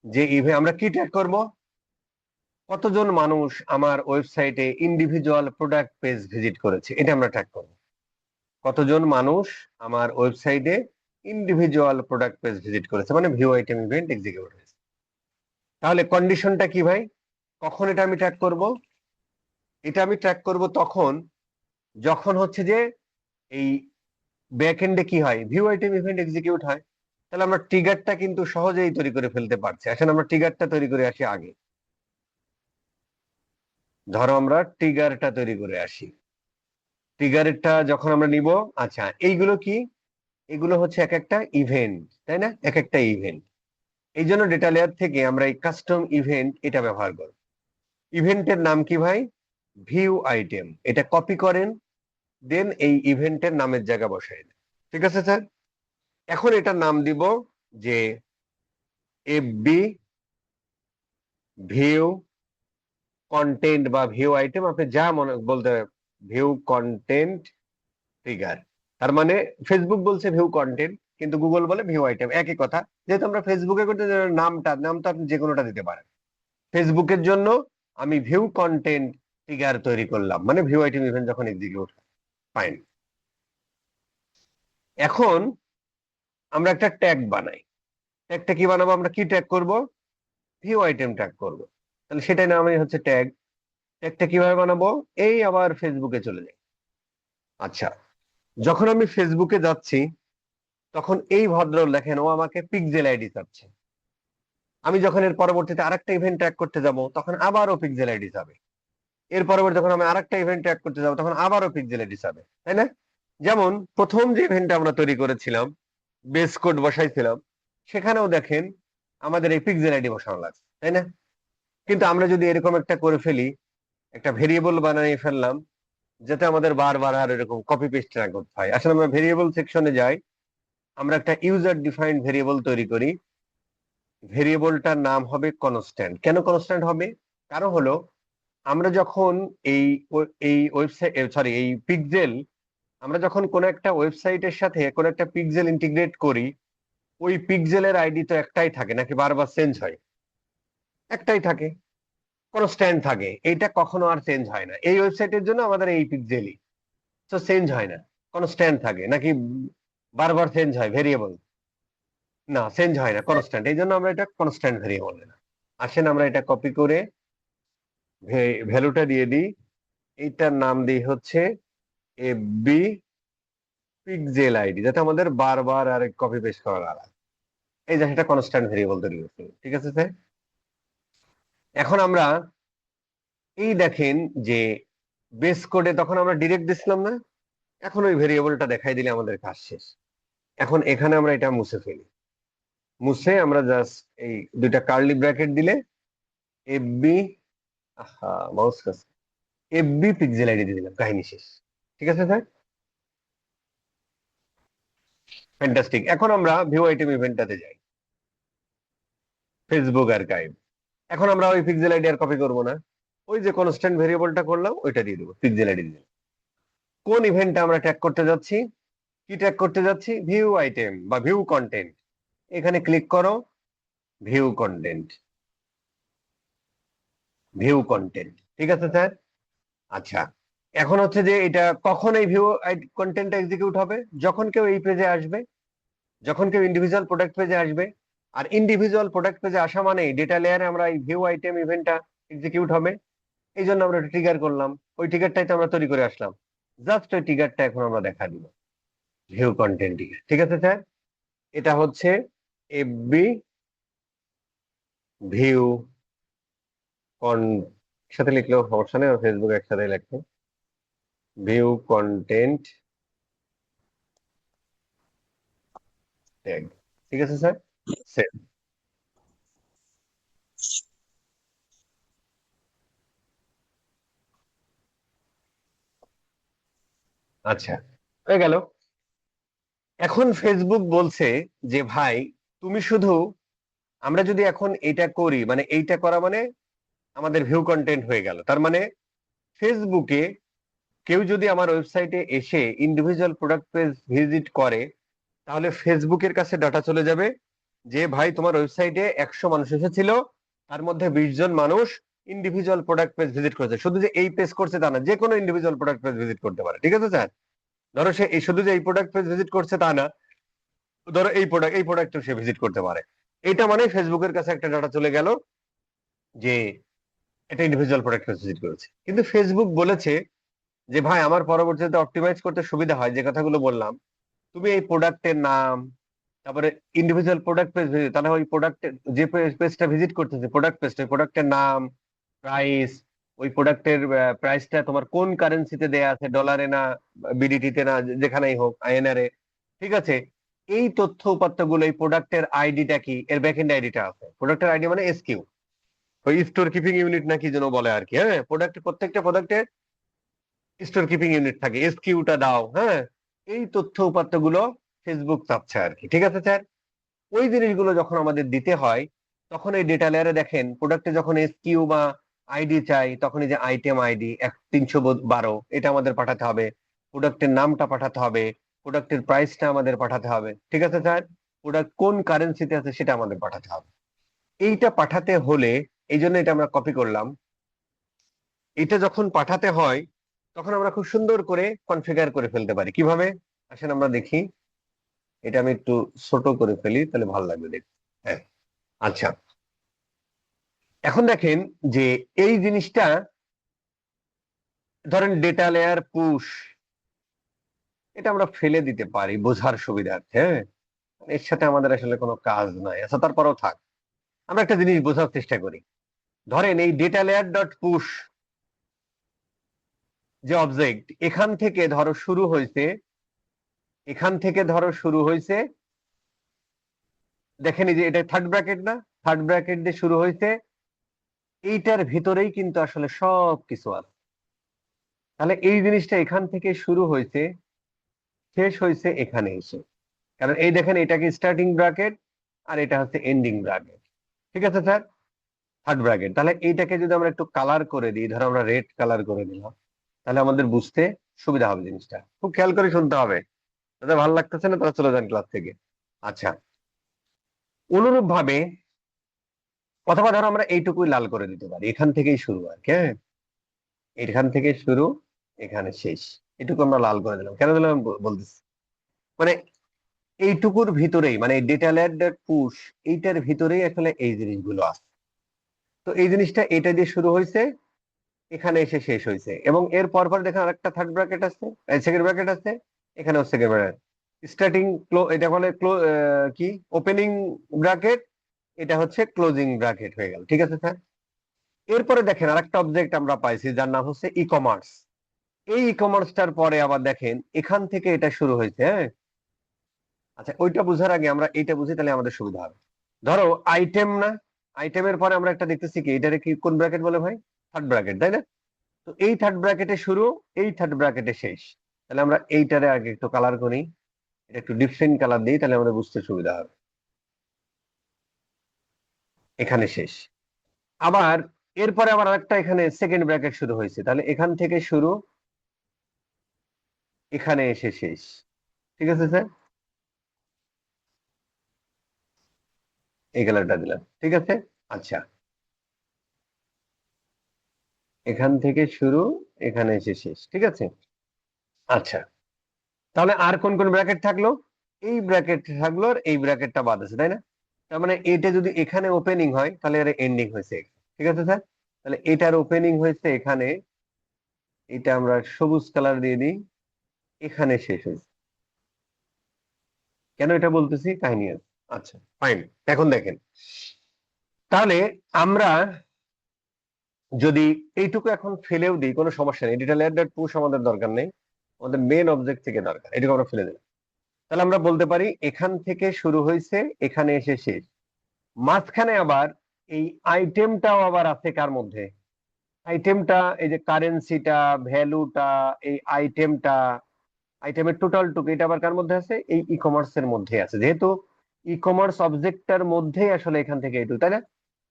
যে ইভেন্ট আমরা কি ট্র্যাক করব? কতজন মানুষ আমার ওয়েবসাইটে ইন্ডিভিজুয়াল প্রোডাক্ট পেজ ভিজিট করেছে, এটা আমরা ট্র্যাক করব। কতজন মানুষ আমার ওয়েবসাইটে ইন্ডিভিজুয়াল প্রোডাক্ট পেজ ভিজিট করেছে, মানে ভিউ আইটেম ইভেন্ট এক্সিকিউট হয়েছে। তাহলে কন্ডিশনটা কি ভাই? কখন এটা আমি ট্র্যাক করব? এটা আমি ট্র্যাক করব তখন যখন হচ্ছে যে এই ব্যাকএন্ডে কি হয়, ভিউ আইটেম ইভেন্ট এক্সিকিউট হয়। তাহলে আমরা ট্রিগারটা কিন্তু সহজেই তৈরি করে ফেলতে পারছি। আসেন আমরা ট্রিগারটা তৈরি করে আসি আগে। ধরো আমরা ট্রিগারটা তৈরি করে আসি। ট্রিগারটা যখন আমরা নিব, আচ্ছা এইগুলো কি? এগুলো হচ্ছে এক একটা ইভেন্ট, তাই না? এক একটা ইভেন্ট। এই জন্য ডেটা লেয়ার থেকে আমরা এই কাস্টম ইভেন্ট এটা ব্যবহার করব। ইভেন্টের নাম কি ভাই? View item. এটা কপি করেন, দেন এই ইভেন্টের নামের জায়গা বসাই দেন। ঠিক আছে স্যার? এখন এটার নাম দিব যে এফবি ভিউ কন্টেন্ট বা ভিউ আইটেম, আপনি যা মনে বলতে, ভিউ কন্টেন্ট ট্রিগার। তার মানে ফেসবুক বলছে ভিউ কন্টেন্ট, কিন্তু গুগল বলে ভিউ আইটেম, একই কথা। যেহেতু আমরা ফেসবুকে করতে, নামটা আপনি যে কোনোটা দিতে পারেন। ফেসবুকের জন্য আমি ভিউ কন্টেন্ট ট্রিগার তৈরি করলাম, মানে ভিউ আইটেম ইভেন্ট যখন এক্সিকিউট। ফাইন। এখন আমরা একটা ট্যাগ বানাই। ট্যাগটা কি বানাবো? আমরা কি ট্যাগ করব? ভিউ আইটেম ট্যাগ করব। তাহলে সেটাই নামে হচ্ছে ট্যাগ। ট্যাগটা কিভাবে বানাবো? এই আবার ফেসবুকে চলে যাই। আচ্ছা, যখন আমি ফেসবুকে যাচ্ছি তখন এই ভদ্র লেখেন ও আমাকে পিক্সেল আইডি চাচ্ছে। আমি যখন এর পরবর্তীতে আরেকটা ইভেন্ট ট্র্যাক করতে যাব তখন আবারও পিক্সেল আইডি যাবে। এর পরবর্তী যখন আমি আরেকটা ইভেন্ট ট্র্যাক করতে যাব তখন আবারও পিক্সেল আইডি যাবে, তাই না? যেমন প্রথম যে ইভেন্টটা আমরা তৈরি করেছিলাম, বেস কোড বসাইছিলাম, সেখানেও দেখেন আমাদের এই পিক্সেল আইডি বসানো লাগছে, তাই না? কিন্তু আমরা যদি এরকম একটা করে ফেলি, একটা ভেরিয়েবল বানিয়ে ফেললাম যাতে আমাদের বারবার আর এরকম কপি পেস্ট না করতে হয়। আসলে আমরা ভেরিয়েবল সেকশনে যাই, আমরা একটা ইউজার ডিফাইন্ড ভেরিয়েবল তৈরি করি। ভেরিয়েবলটার নাম হবে কনস্ট্যান্ট। কেন কনস্ট্যান্ট হবে? কারণ হলো আমরা যখন এই এই ওয়েবসাইট, সরি, এই পিক্সেল, আমরা যখন কোন একটা ওয়েবসাইটের সাথে কোন একটা পিক্সেল ইন্টিগ্রেট করি, ওই পিক্সেলের আইডি তো একটাই থাকে নাকি বারবার চেঞ্জ হয়? একটাই থাকে। কনস্ট্যান্ট থাকে, এইটা কখনো আর চেঞ্জ হয় না। এই ওয়েবসাইটের জন্য আমাদের এই পিক্সেলই তো চেঞ্জ হয় না, কনস্ট্যান্ট থাকে। নাকি বারবার চেঞ্জ হয় ভেরিয়েবল? না, চেঞ্জ হয় না, কনস্ট্যান্ট। এই জন্য আমরা এটা কনস্ট্যান্ট ভেরিয়েবল না। আসেন আমরা এটা কপি করে ভ্যালুটা দিয়ে দিই। এইটার নাম দিই হচ্ছে এফবি পিক্সেল আইডি, যাতে আমাদের বারবার আর কপি পেস্ট করা না লাগে। এই যে সেটা কনস্ট্যান্ট ভেরিয়েবল তৈরি করছে, ঠিক আছে স্যার। এখন আমরা এই দেখেন যে বেস কোডে তখন আমরা ডিরেক্ট দিছিলাম না, এখন ওই ভেরিয়েবলটা দেখাই দিলে আমাদের কাজ শেষ। এখন এখানে আমরা এটা মুছে ফেলি, মুছে আমরা জাস্ট এই দুইটা কার্লি ব্র্যাকেট দিলে এফবি, মাউস কাছে, এফবি পিক্সেল আইডি দিয়ে দিলাম, কাহিনী শেষ। ঠিক আছে স্যার, ফ্যান্টাস্টিক। এখন আমরা ভিউ আইটেম ইভেন্টটাতে যাই, ফেসবুক আর্কাইভ। এখন আমরা ওই পিক্সেল আইডি আর কপি করবো না, ওই যে কনস্ট্যান্ট ভেরিয়েবলটা করলাম ওইটা দিয়ে দেবো, পিক্সেল আইডি দিয়ে দেবো। কোন ইভেন্টটা আমরা ট্যাগ করতে যাচ্ছি? কি ট্যাগ করতে যাচ্ছি? ভিউ আইটেম বা ভিউ কন্টেন্ট। এখানে ক্লিক করো, ভিউ কন্টেন্ট, ভিউ কন্টেন্ট। ঠিক আছে স্যার। আচ্ছা, এখন হচ্ছে যে এটা কখন এই ভিউ কন্টেন্ট এক্সিকিউট হবে? যখন কেউ এই পেজে আসবে, যখন কেউ ইন্ডিভিজুয়াল প্রোডাক্ট পেজে আসবে। আর ইন্ডিভিজুয়াল প্রোডাক্ট পেজে আসা মানে ডেটা লেয়ারে আমরা এই ভিউ আইটেম ইভেন্টটা এক্সিকিউট হবে। এই জন্য আমরা ট্রিগার করলাম, ওই ট্রিগারটাই তো আমরা তৈরি করে আসলাম। জাস্ট ওই ট্রিগারটা এখন আমরা দেখা দিব, ভিউ কন্টেন্ট ট্রিগার। ঠিক আছে স্যার, এটা হচ্ছে এফবি ভিউ কন, একসাথে লিখলেও সমস্যা নেই, ফেসবুক একসাথে লেখে, ভিউ কন্টেন্ট ট্যাগ। ঠিক আছে স্যার, সেভ। আচ্ছা, হয়ে গেল। এখন ফেসবুক বলছে যে ভাই তুমি শুধু, আমরা যদি এখন এটা করি, মানে এইটা করা মানে আমাদের ভিউ কন্টেন্ট হয়ে গেল। তার মানে ফেসবুকে কেউ যদি আমার ওয়েবসাইটে এসে ইন্ডিভিজুয়াল প্রোডাক্ট পেজ ভিজিট করে, তাহলে ফেসবুকের কাছে ডাটা চলে যাবে যে ভাই তোমার ওয়েবসাইটে 100 মানুষ এসেছিল, তার মধ্যে 20 জন মানুষ ইন্ডিভিজুয়াল প্রোডাক্ট পেজ ভিজিট করেছে। শুধু যে এই পেজ করছে তা না, যে কোনো ইন্ডিভিজুয়াল প্রোডাক্ট পেজ ভিজিট করতে পারে। ঠিক আছে স্যার, ধরো সে এই শুধু যে এই প্রোডাক্ট পেজ ভিজিট করছে তা না, ধরো এই প্রোডাক্ট সে ভিজিট করতে পারে। এটা মানে ফেসবুকের কাছে একটা ডাটা চলে গেল যে এটা ইন্ডিভিজুয়াল প্রোডাক্ট পেজ ভিজিট করেছে। কিন্তু ফেসবুক বলেছে যে ভাই আমার পরবর্তীতে অপটিমাইজ করতে সুবিধা হয় যে কথাগুলো বললাম, তুমি এই প্রোডাক্টের নাম, তারপরে ইন্ডিভিজুয়াল প্রোডাক্ট পেজ ভিজিট, তাহলে ওই প্রোডাক্টের যে পেজটা ভিজিট করতেছে প্রোডাক্ট পেজটা, প্রোডাক্টের নাম, প্রাইস, ওই প্রোডাক্টের প্রাইসটা তোমার কোন কারেন্সিতে দেয়া আছে, ডলারে না বিডিটিতে না, যেখানেই হোক, আইএনআর এ। ঠিক আছে, এই তথ্য উপাত্তগুলো, এই প্রোডাক্টের আইডিটা কি, এর ব্যাকএন্ড আইডিটা আছে। প্রোডাক্টের আইডি মানে এসকিউ, ওই স্টোর কিপিং ইউনিট না কি যেন বলে আর কি। হ্যাঁ, প্রত্যেকটা প্রোডাক্টের স্টোর কিপিং ইউনিট থাকে, এসকিউটা দাও। হ্যাঁ, এই তথ্য উপাত্তগুলো ফেসবুক চাচ্ছে আর কি। ঠিক আছে স্যার, ওই জিনিসগুলো যখন আমাদের দিতে হয়, তখন এই ডেটা লেয়ারে দেখেন প্রোডাক্টে যখন এসকিউ বা আইডি চাই, তখন এই যে আইটেম আইডি 312 এটা আমাদের পাঠাতে হবে, প্রোডাক্টের নামটা পাঠাতে হবে, প্রোডাক্টের প্রাইসটা আমাদের পাঠাতে হবে। ঠিক আছে স্যার, প্রোডাক্ট কোন কারেন্সিতে আছে সেটা আমাদের পাঠাতে হবে। এইটা পাঠাতে হলে, এই জন্য এটা আমরা কপি করলাম। এটা যখন পাঠাতে হয় তখন আমরা খুব সুন্দর করে কনফিগার করে ফেলতে পারি। কিভাবে? আসেন আমরা দেখি। এটা আমি একটু ছোট করে ফেলি, তাহলে ভালো লাগবে দেখতে। হ্যাঁ, আচ্ছা, এখন দেখেন যে এই জিনিসটা, ধরেন ডেটা লেয়ার পুশ, এটা আমরা ফেলে দিতে পারি বোঝার সুবিধার্থে। হ্যাঁ, এর সাথে আমাদের আসলে কোনো কাজ নাই। আচ্ছা, তারপরেও থাক, আমরা একটা জিনিস বোঝার চেষ্টা করি। ধরেন এই ডেটা লেয়ার ডট পুশ যে অবজেক্ট, এখান থেকে ধরো শুরু হয়েছে, এখান থেকে ধরো শুরু হয়েছে, দেখেন এই যে এটা থার্ড ব্র্যাকেট না, থার্ড ব্র্যাকেট দিয়ে শুরু হয়েছে, এইটার ভিতরেই কিন্তু আসলে সব কিছু আছে। তাহলে এই জিনিসটা এখান থেকে শুরু হয়েছে, শেষ হয়েছে এখানে এসে। কারণ এই দেখেন এটা কি স্টার্টিং ব্র্যাকেট, আর এটা হচ্ছে এন্ডিং ব্র্যাকেট। ঠিক আছে স্যার, থার্ড ব্র্যাকেট। তাহলে এইটাকে যদি আমরা একটু কালার করে দিই, ধরো আমরা রেড কালার করে দিলাম, তাহলে আমাদের বুঝতে সুবিধা হবে। জিনিসটা খুব খেয়াল করে শুনতে হবে, তাদের ভালো লাগতেছে না তারা চলে যান ক্লাস থেকে। আচ্ছা, অনুরূপ ভাবে অথবা ধরো আমরা এইটুকুই লাল করে দিতে পারি, এখান থেকেই শুরু আর কি, হ্যাঁ, এখান থেকে শুরু, এখানে শেষ, এটুকু আমরা লাল করে দিলাম। কেন দিলাম বলতেছি, মানে এইটুকুর ভিতরেই, মানে ডেটা লেয়ার ডট পুশ, এইটার ভিতরেই আসলে এই জিনিসগুলো আছে। তো এই জিনিসটা এটা দিয়ে শুরু হয়েছে, এখানে এসে শেষ হয়েছে, এবং এর পর পর দেখেন আরেকটা থার্ড ব্র্যাকেট আছে, সেকেন্ড ব্র্যাকেট আছে, এখানেও সেকেন্ড ব্র্যাকেট, স্টার্টিং এটা বলে কি ওপেনিং ব্র্যাকেট, এটা হচ্ছে ক্লোজিং ব্র্যাকেট হয়ে গেল, ঠিক আছে স্যার। এরপরে দেখেন আরেকটা অবজেক্ট আমরা পাইছি যার নাম হচ্ছে ই কমার্স। এই ই কমার্সটার পরে আবার দেখেন এখান থেকে এটা শুরু হয়েছে, হ্যাঁ। আচ্ছা, ওইটা বুঝার আগে আমরা এইটা বুঝি, তাহলে আমাদের সুবিধা হবে। ধরো আইটেম না, আইটেমের পরে আমরা একটা দেখতেছি কি, এটারে কি কোন ব্র্যাকেট বলে ভাই? থার্ড ব্র্যাকেট, তাই না? তো এই থার্ড ব্র্যাকেটে শুরু, এই থার্ড ব্র্যাকেটে শেষ। তাহলে আমরা এইটারে আগে একটু কালার করি, এটা একটু ডিফারেন্ট কালার দিই, তাহলে আমাদের বুঝতে সুবিধা হবে। এখানে শেষ। আবার এরপরে আবার আরেকটা এখানে সেকেন্ড ব্র্যাকেট শুরু হয়েছে, তাহলে এখান থেকে শুরু, এখানে এসে শেষ, ঠিক আছে স্যার। এই কালারটা দিলাম, ঠিক আছে। আচ্ছা, এখান থেকে শুরু, এখানে এসে শেষ, ঠিক আছে। আচ্ছা, তাহলে আর কোন কোন ব্র্যাকেট থাকলো? এই ব্র্যাকেট থাকলো, আর এই ব্র্যাকেটটা বাদ আছে, তাই না? তার মানে এটা যদি এখানে ওপেনিং হয় তাহলে এর এন্ডিং হয়েছে এখানে। ঠিক আছে স্যার, তাহলে এটার ওপেনিং হয়েছে এখানে, এটা আমরা সবুজ কালার দিয়ে দিই, এখানে শেষ হয়েছে। কেন এটা বলতেছি, কাহিনী আছে। আচ্ছা, ফাইন। এখন দেখেন, তাহলে আমরা যদি এইটুকু এখন ফেলেও দিই, কোনো সমস্যা নেই, ডিটেল লেয়ার ডট পুশ আমাদের দরকার নেই, আমাদের মেন অবজেক্ট থেকে দরকার, এটুকু আমরা ফেলে দিলাম। তাহলে আমরা বলতে পারি এখান থেকে শুরু হয়েছে, এখানে এসে শেষ। মাঝখানে আবার এই আইটেমটাও আবার আছে কার মধ্যে? আইটেমটা এই যে কারেন্সিটা, ভ্যালুটা, এই আইটেমটা, আইটেমের টোটাল টুকু, এটা আবার কার মধ্যে আছে? এই ই কমার্সের মধ্যে আছে, যেহেতু ই কমার্স অবজেক্টটার মধ্যেই আসলে এখান থেকে এইটু, তাই না?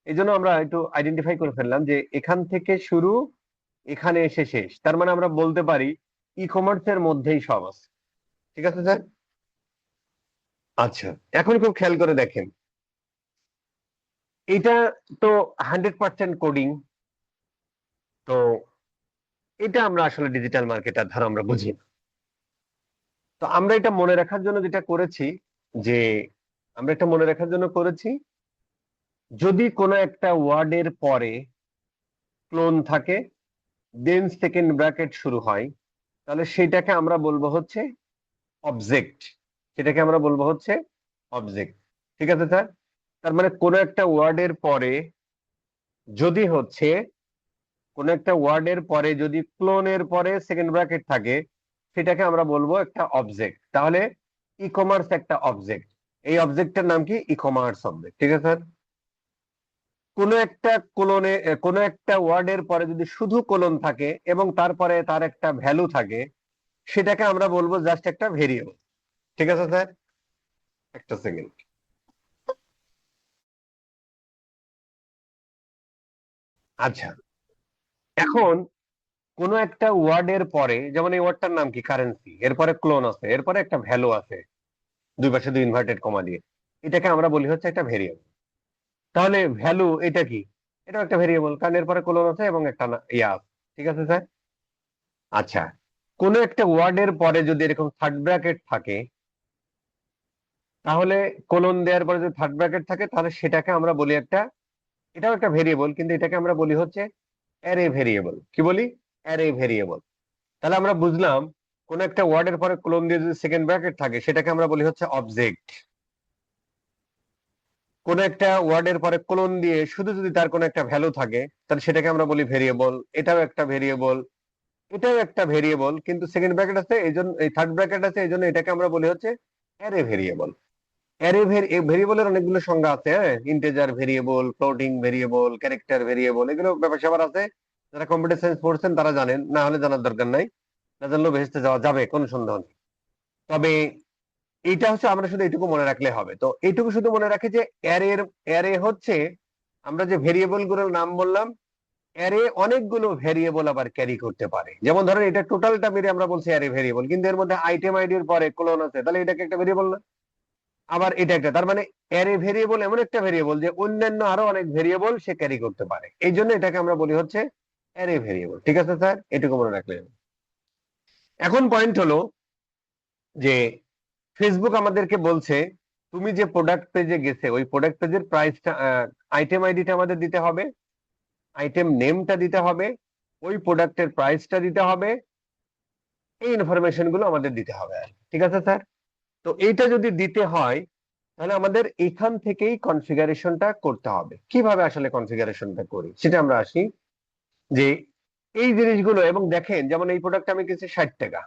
এই জন্য আমরা একটু আইডেন্টিফাই করে ফেললাম যে এখান থেকে শুরু, এখানে এসে শেষ, তার মানে আমরা বলতে পারি ই কমার্সের মধ্যেই সব আছে। ঠিক আছে স্যার। আচ্ছা, এখন খুব খেয়াল করে দেখেন, এটা তো 100% কোডিং, তো এটা আমরা আসলে ডিজিটাল মার্কেটার ধারা আমরা বুঝি না। তো আমরা এটা মনে রাখার জন্য যেটা করেছি, যে আমরা এটা মনে রাখার জন্য করেছি, যদি কোনো একটা ওয়ার্ডের পরে ক্লোন থাকে, দেন সেকেন্ড ব্র্যাকেট শুরু হয়, তাহলে সেটাকে আমরা বলবো হচ্ছে অবজেক্ট, সেটাকে আমরা বলবো হচ্ছে অবজেক্ট। ঠিক আছে স্যার। তার মানে কোনো একটা ওয়ার্ডের পরে যদি হচ্ছে, কোন একটা ওয়ার্ডের পরে যদি ক্লোনের পরে সেকেন্ড ব্র্যাকেট থাকে, সেটাকে আমরা বলবো একটা অবজেক্ট। তাহলে ই কমার্স একটা অবজেক্ট, এই অবজেক্টের নাম কি? E commerce object. ঠিক আছে স্যার। কোন একটা কোলনে, কোন একটা ওয়ার্ডের পরে যদি শুধু কোলন থাকে এবং তারপরে তার একটা ভ্যালু থাকে, সেটাকে আমরা বলবো জাস্ট একটা ভেরিয়েবল। ঠিক আছে স্যার, একটা সেকেন্ড। আচ্ছা, এখন কোন একটা ওয়ার্ডের পরে, যেমন এই ওয়ার্ডটার নাম কি? কারেন্সি, এরপরে ক্লোন আছে, এরপরে একটা ভ্যালু আছে, দুই পাশে দুই ইনভার্টেড কমা দিয়ে, এটাকে আমরা বলি হচ্ছে একটা ভেরিয়েবল। তাহলে ভ্যালু এটা কি? এটাও একটা ভেরিয়েবল, কারণ এরপরে কোলন আছে এবং একটা ইয়া আছে। ঠিক আছে স্যার। আচ্ছা, কোন একটা ওয়ার্ডের পরে যদি এরকম থার্ড ব্র্যাকেট থাকে, তাহলে কোলন দেওয়ার পরে যদি থার্ড ব্র্যাকেট থাকে, তাহলে সেটাকে আমরা বলি একটা, এটাও একটা ভেরিয়েবল, কিন্তু এটাকে আমরা বলি হচ্ছে অ্যারে ভেরিয়েবল। কি বলি? Array variable. তাহলে আমরা বুঝলাম, কোন একটা ওয়ার্ডের পরে কোলন দিয়ে যদি সেকেন্ড ব্র্যাকেট থাকে, সেটাকে আমরা বলি হচ্ছে অবজেক্ট। কোন একটা ওয়ার্ডের পরে কোলন দিয়ে শুধু যদি তার কোন একটা ভ্যালু থাকে, তাহলে সেটাকে আমরা বলি ভেরিয়েবল। এটাও একটা ভেরিয়েবল, এটাও একটা ভেরিয়েবল, কিন্তু সেকেন্ড ব্র্যাকেট আছে এই জন্য, এই থার্ড ব্র্যাকেট আছে এই জন্য এটাকে আমরা বলি হচ্ছে অ্যারে ভেরিয়েবল। অ্যারে ভেরিয়েবলের অনেকগুলো সংজ্ঞা আছে, হ্যাঁ, integer variable, floating variable, character variable, এগুলো ব্যাপার স্যাপার আছে। যারা কম্পিউটার সায়েন্স পড়ছেন তারা জানেন, না হলে জানার দরকার নাই, না জানলেও ভেস্তে যাওয়া যাবে, কোনো সন্দেহ নেই। তবে এইটা হচ্ছে আমরা শুধু এইটুকু মনে রাখলে হবে। তো এইটুকু শুধু মনে রাখি যে অ্যারের, অ্যারে হচ্ছে, আমরা যে ভেরিয়েবল গুলোর নাম বললাম, অ্যারে অনেকগুলো ভেরিয়েবল আবার ক্যারি করতে পারে। যেমন ধরেন এটা টোটালটা মিলে আমরা বলছি অ্যারে ভেরিয়েবল, কিন্তু এর মধ্যে আইটেম আইডির পরে কোলন আছে, তাহলে এটাকে একটা ভেরিয়েবল না? আবার এটা একটা, তার মানে অ্যারে ভেরিয়েবল এমন একটা ভেরিয়েবল যে অন্যান্য আরো অনেক ভেরিয়েবল সে ক্যারি করতে পারে, এই জন্য এটাকে আমরা বলি হচ্ছে অ্যারে ভেরিয়েবল। ঠিক আছে স্যার, এটুকু মনে রাখলেন। এখন পয়েন্ট হলো যে ফেসবুক আমাদেরকে বলছে তুমি যে প্রোডাক্ট পেজে গেছে ওই প্রোডাক্ট পেজের প্রাইসটা, আইটেম আইডিটা আমাদের দিতে হবে, আইটেম নেমটা দিতে হবে, ওই প্রোডাক্টের প্রাইসটা দিতে হবে, এই ইনফরমেশন গুলো আমাদের দিতে হবে। ঠিক আছে স্যার, তো এইটা যদি দিতে হয় তাহলে আমাদের এখান থেকেই কনফিগারেশনটা করতে হবে। কিভাবে আসলে কনফিগারেশনটা করি সেটা আমরা আসি, যে এই জিনিসগুলো, এবং দেখেন যেমন এই প্রোডাক্ট আমি কিনছি 60 টাকা,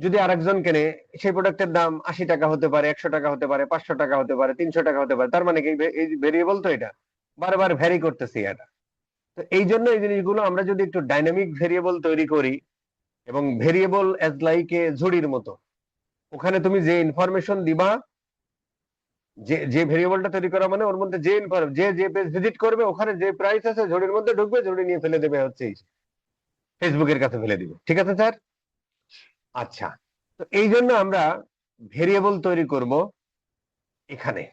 যদি আরেকজন কেনে সেই প্রোডাক্টের দাম 80 টাকা হতে পারে, 100 টাকা হতে পারে, 500 টাকা হতে পারে, 300 টাকা হতে পারে, তার মানে কি এই ভেরিয়েবল তো এটা বারবার ভ্যারি করতেছি এটা। তো এই জন্য এই জিনিসগুলো আমরা যদি একটু ডাইনামিক ভেরিয়েবল তৈরি করি, এবং ভেরিয়েবল অ্যাজ লাইক এ ঝুড়ির মতো, ওখানে তুমি যে ইনফরমেশন দিবা, যে যে ভেরিয়েবলটা তৈরি করা মানে ওর মধ্যে যে যে যে পেজ ভিজিট করবে ওখানে যে প্রাইস আছে ঝুড়ির মধ্যে ঢুকবে, ঝুড়ি নিয়ে ফেলে দেবে হচ্ছে ফেসবুকের কাছে ফেলে দিবে। ঠিক আছে স্যার, আচ্ছা। তো এই জন্য আমরা ভেরিয়েবল তৈরি করব এখানে,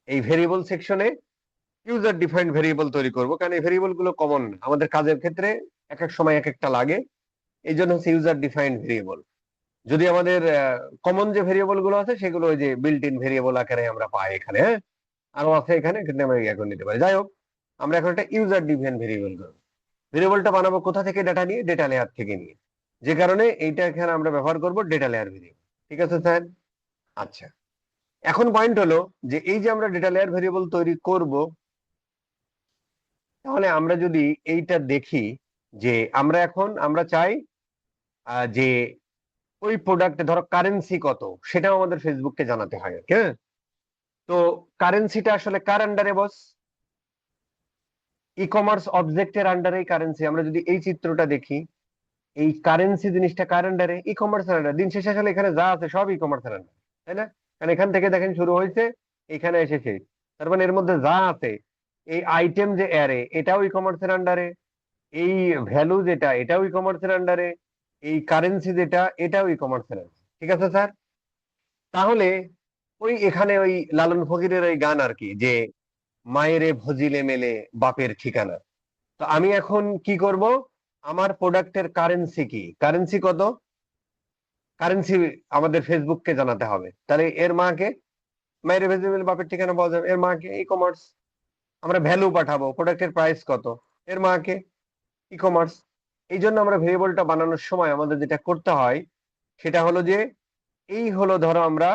এই ভেরিয়েবল সেকশনে ইউজার ডিফাইন্ড ভেরিয়েবল তৈরি করব, কারণ এই ভেরিয়েবল গুলো কমন আমাদের কাজের ক্ষেত্রে এক এক সময় এক একটা লাগে, এই জন্য হচ্ছে ইউজার ডিফাইন্ড ভেরিয়েবল। যদি আমাদের কমন যে ভেরিয়েবল গুলো আছে সেগুলো ওই যে বিল্ট ইন ভেরিয়েবল আকারে আমরা পাই এখানে, হ্যাঁ, আরো আছে এখানে, কিন্তু আমরা এখন নিতে পারি। যাই হোক, আমরা এখন একটা ইউজার ডিফাইন্ড ভেরিয়েবল করবো। ভেরিয়েবলটা বানাবো কোথা থেকে? ডাটা নিয়ে, ডেটা লেয়ার থেকে নিয়ে, যে কারণে এইটা এখানে আমরা ব্যবহার করব ডেটা লেয়ার ভেরিয়েবল। ঠিক আছে স্যার, আচ্ছা। এখন পয়েন্ট হলো যে এই যে আমরা ডেটা লেয়ার ভেরিয়েবল তৈরি করব, তাহলে আমরা যদি এইটা দেখি যে আমরা চাই যে ওই প্রোডাক্টে ধরো কারেন্সি কত সেটাও আমাদের ফেসবুককে জানাতে হয়, হ্যাঁ। তো কারেন্সিটা আসলে কার আন্ডারে বস? ই কমার্স অবজেক্টের আন্ডারে কারেন্সি। আমরা যদি এই চিত্রটা দেখি, এই কারেন্সি জিনিসটা কার আন্ডারে? ই কমার্স আন্ডারে। দিন শেষে আসলে এখানে যা আছে সব ই কমার্স আন্ডারে, তাই না? কারণ এখান থেকে দেখেন শুরু হয়েছে, এখানে এসেছে, তার মানে এর মধ্যে যা আছে, এই আইটেম যে অ্যারে এটাও ই কমার্সের আন্ডারে, এই ভ্যালু যেটা এটাও ই কমার্সের আন্ডারে, এই কারেন্সি যেটা এটাও ই কমার্সের আন্ডারে। ঠিক আছে স্যার, তাহলে ওই এখানে ওই লালন ফকিরের ওই গান আর কি, যে মায়েরে ভজিলে মেলে বাপের ঠিকানা। তো আমি এখন কি করব? আমার প্রোডাক্টের কারেন্সি কি, কারেন্সি কত, কারেন্সি আমাদের ফেসবুককে জানাতে হবে। তাহলে এর মাকে, মায়ের ভেজিটেবল বাপের ঠিকানা পাওয়া যাবে, এর মাকে ই কমার্স। আমরা ভ্যালু পাঠাবো, প্রোডাক্টের প্রাইস কত, এর মাকে ই কমার্স। এই জন্য আমরা ভেরিয়েবলটা বানানোর সময় আমাদের যেটা করতে হয় সেটা হলো যে, এই হলো ধরো আমরা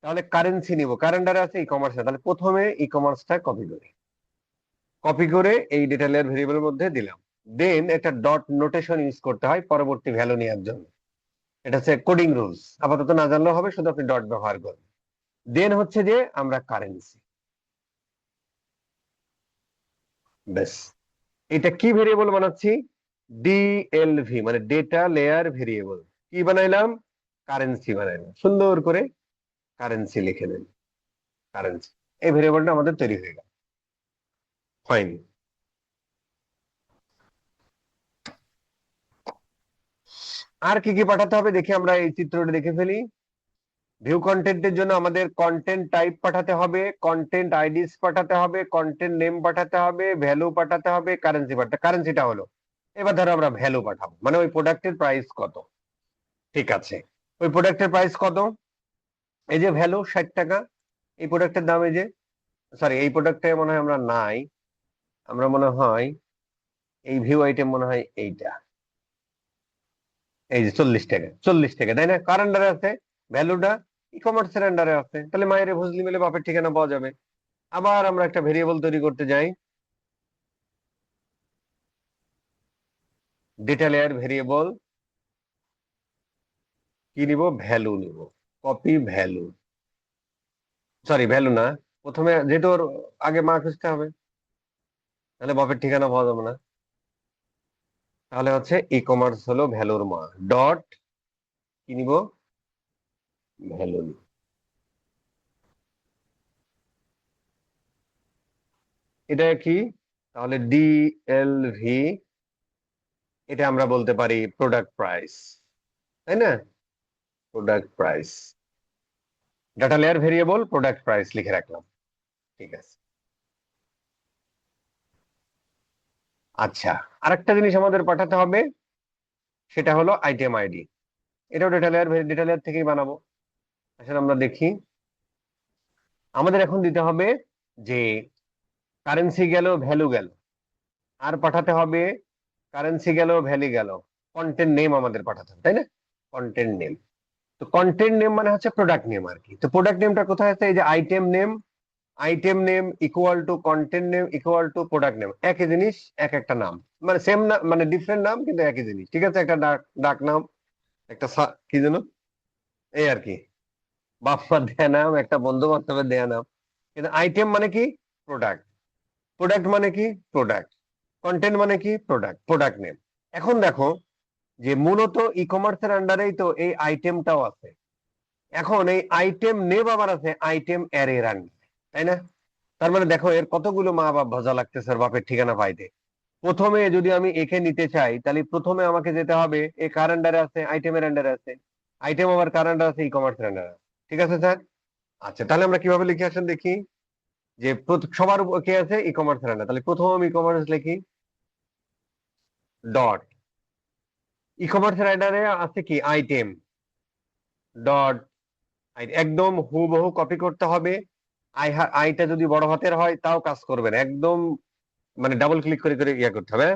তাহলে কারেন্সি নিব, কারেন্ডারে আছে ই কমার্স, তাহলে প্রথমে ই কমার্সটা কপি করে এই ডেটা লেয়ার ভেরিয়েবলের মধ্যে দিলাম। দেন একটা ডট নোটেশন ইউজ করতে হয় পরবর্তী ভ্যালু নেওয়ার জন্য, এটা হচ্ছে কোডিং রুলস, আপাতত না জানলেও হবে, শুধু আপনি ডট ব্যবহার করবেন। দেন হচ্ছে যে আমরা কারেন্সি, ব্যাস। এটা কি ভেরিয়েবল বানাচ্ছি? ডিএলভি মানে ডেটা লেয়ার ভেরিয়েবল। কি বানাইলাম? কারেন্সি বানাইলাম। সুন্দর করে কারেন্সি লিখে দেন, কারেন্সি। এই ভেরিয়েবলটা আমাদের তৈরি হয়ে গেল, হয়নি? আর কি কি পাঠাতে হবে দেখি, আমরা এই চিত্রটা দেখে ফেলি। ভিউ কন্টেন্টের জন্য আমাদের কন্টেন্ট টাইপ পাঠাতে হবে, কন্টেন্ট আইডিস পাঠাতে হবে, কন্টেন্ট নেম পাঠাতে হবে, ভ্যালু পাঠাতে হবে, কারেন্সি পাঠাতে, কারেন্সিটা হলো। এবার ধরো আমরা ভ্যালু পাঠাবো, মানে ওই প্রোডাক্টের প্রাইস কত। ঠিক আছে, ওই প্রোডাক্টের প্রাইস কত? এই যে ভ্যালু 60 টাকা, এই প্রোডাক্টের দাম এই যে, সরি এই প্রোডাক্টে মনে হয় আমরা নাই, আমরা মনে হয় এই ভিউ আইটেম মনে হয় এইটা, এই যে 40 টাকা, 40 টাকা, তাই না? কার আন্ডারে আছে? ভ্যালুটা ই কমার্সের আন্ডারে আছে, তাহলে মায়ের ভুজলি মিলে বাপের ঠিকানা পাওয়া যাবে। আবার আমরা একটা ভেরিয়েবল তৈরি করতে যাই, ডেটা লেয়ার ভেরিয়েবল। কি নিব? ভ্যালু নিব, কপি ভ্যালু, সরি ভ্যালু না, প্রথমে যেহেতু ওর আগে মা খুঁজতে হবে, তাহলে বাপের ঠিকানা পাওয়া যাবে না, তাহলে হচ্ছে ই কমার্স হলো ভ্যালুর মা, ডট কি নিব? ভ্যালু নিব। এটা কি? তাহলে ডিএলভি, এটা আমরা বলতে পারি প্রোডাক্ট প্রাইস, তাই না? Product price. Data layer variable product price লিখে রাখলাম, ঠিক আছে। আচ্ছা, আরেকটা জিনিস আমাদের পাঠাতে হবে, সেটা হলো আইটেম আইডি। এটাও ডেটা লেয়ার থেকেই বানাবো। আসলে আমরা দেখি, আমাদের এখন দিতে হবে যে কারেন্সি গেল, ভ্যালু গেল, আর পাঠাতে হবে কারেন্সি গেল, ভ্যালু গেল, কন্টেন্ট নেম আমাদের পাঠাতে হবে, তাই না? কন্টেন্ট নেম, তো কন্টেন্ট নেম মানে হচ্ছে প্রোডাক্ট নেম আর কি। তো প্রোডাক্ট নেমটা কোথায় আছে? এই যে item name equal to content name equal to product name, একই জিনিস, এক একটা নাম, মানে সেম নাম, মানে ডিফারেন্ট নাম কিন্তু একই জিনিস, ঠিক আছে? একটা ডাক ডাক নাম, একটা কি যেন, এই আর কি, বাপ মার দেয়া নাম, একটা বন্ধু বান্ধবের দেয়া নাম। কিন্তু আইটেম মানে কি? প্রোডাক্ট। প্রোডাক্ট মানে কি? প্রোডাক্ট। কন্টেন্ট মানে কি? Product, product name. এখন দেখো যে মূলত ই কমার্সের আন্ডারেই তো এই আইটেমটাও আছে। এখন এই আইটেম নেম আবার আছে আইটেম অ্যারের আন্ডারে, তাই না? তার মানে দেখো এর কতগুলো মা বাপ ভজা লাগতেছে ওর বাপের ঠিকানা পাইতে। প্রথমে যদি আমি একে নিতে চাই, তাহলে প্রথমে আমাকে যেতে হবে এ কার আন্ডারে আছে? আইটেমের আন্ডারে আছে। আইটেম আবার কার আন্ডারে আছে? ই কমার্সের আন্ডারে আছে, ঠিক আছে স্যার? আচ্ছা, তাহলে আমরা কিভাবে লিখে আসেন দেখি, যে সবার কে আছে? ই কমার্সের আন্ডারে, তাহলে প্রথম ই কমার্স লিখি, ডট ই কমার্সের আন্ডারে আছে কি? আইটেম ডট, একদম হুবহু কপি করতে হবে। আইটা যদি বড় হাতের হয় তাও কাজ করবে না, একদম মানে ডাবল ক্লিক করে করে ইয়া করতে হবে।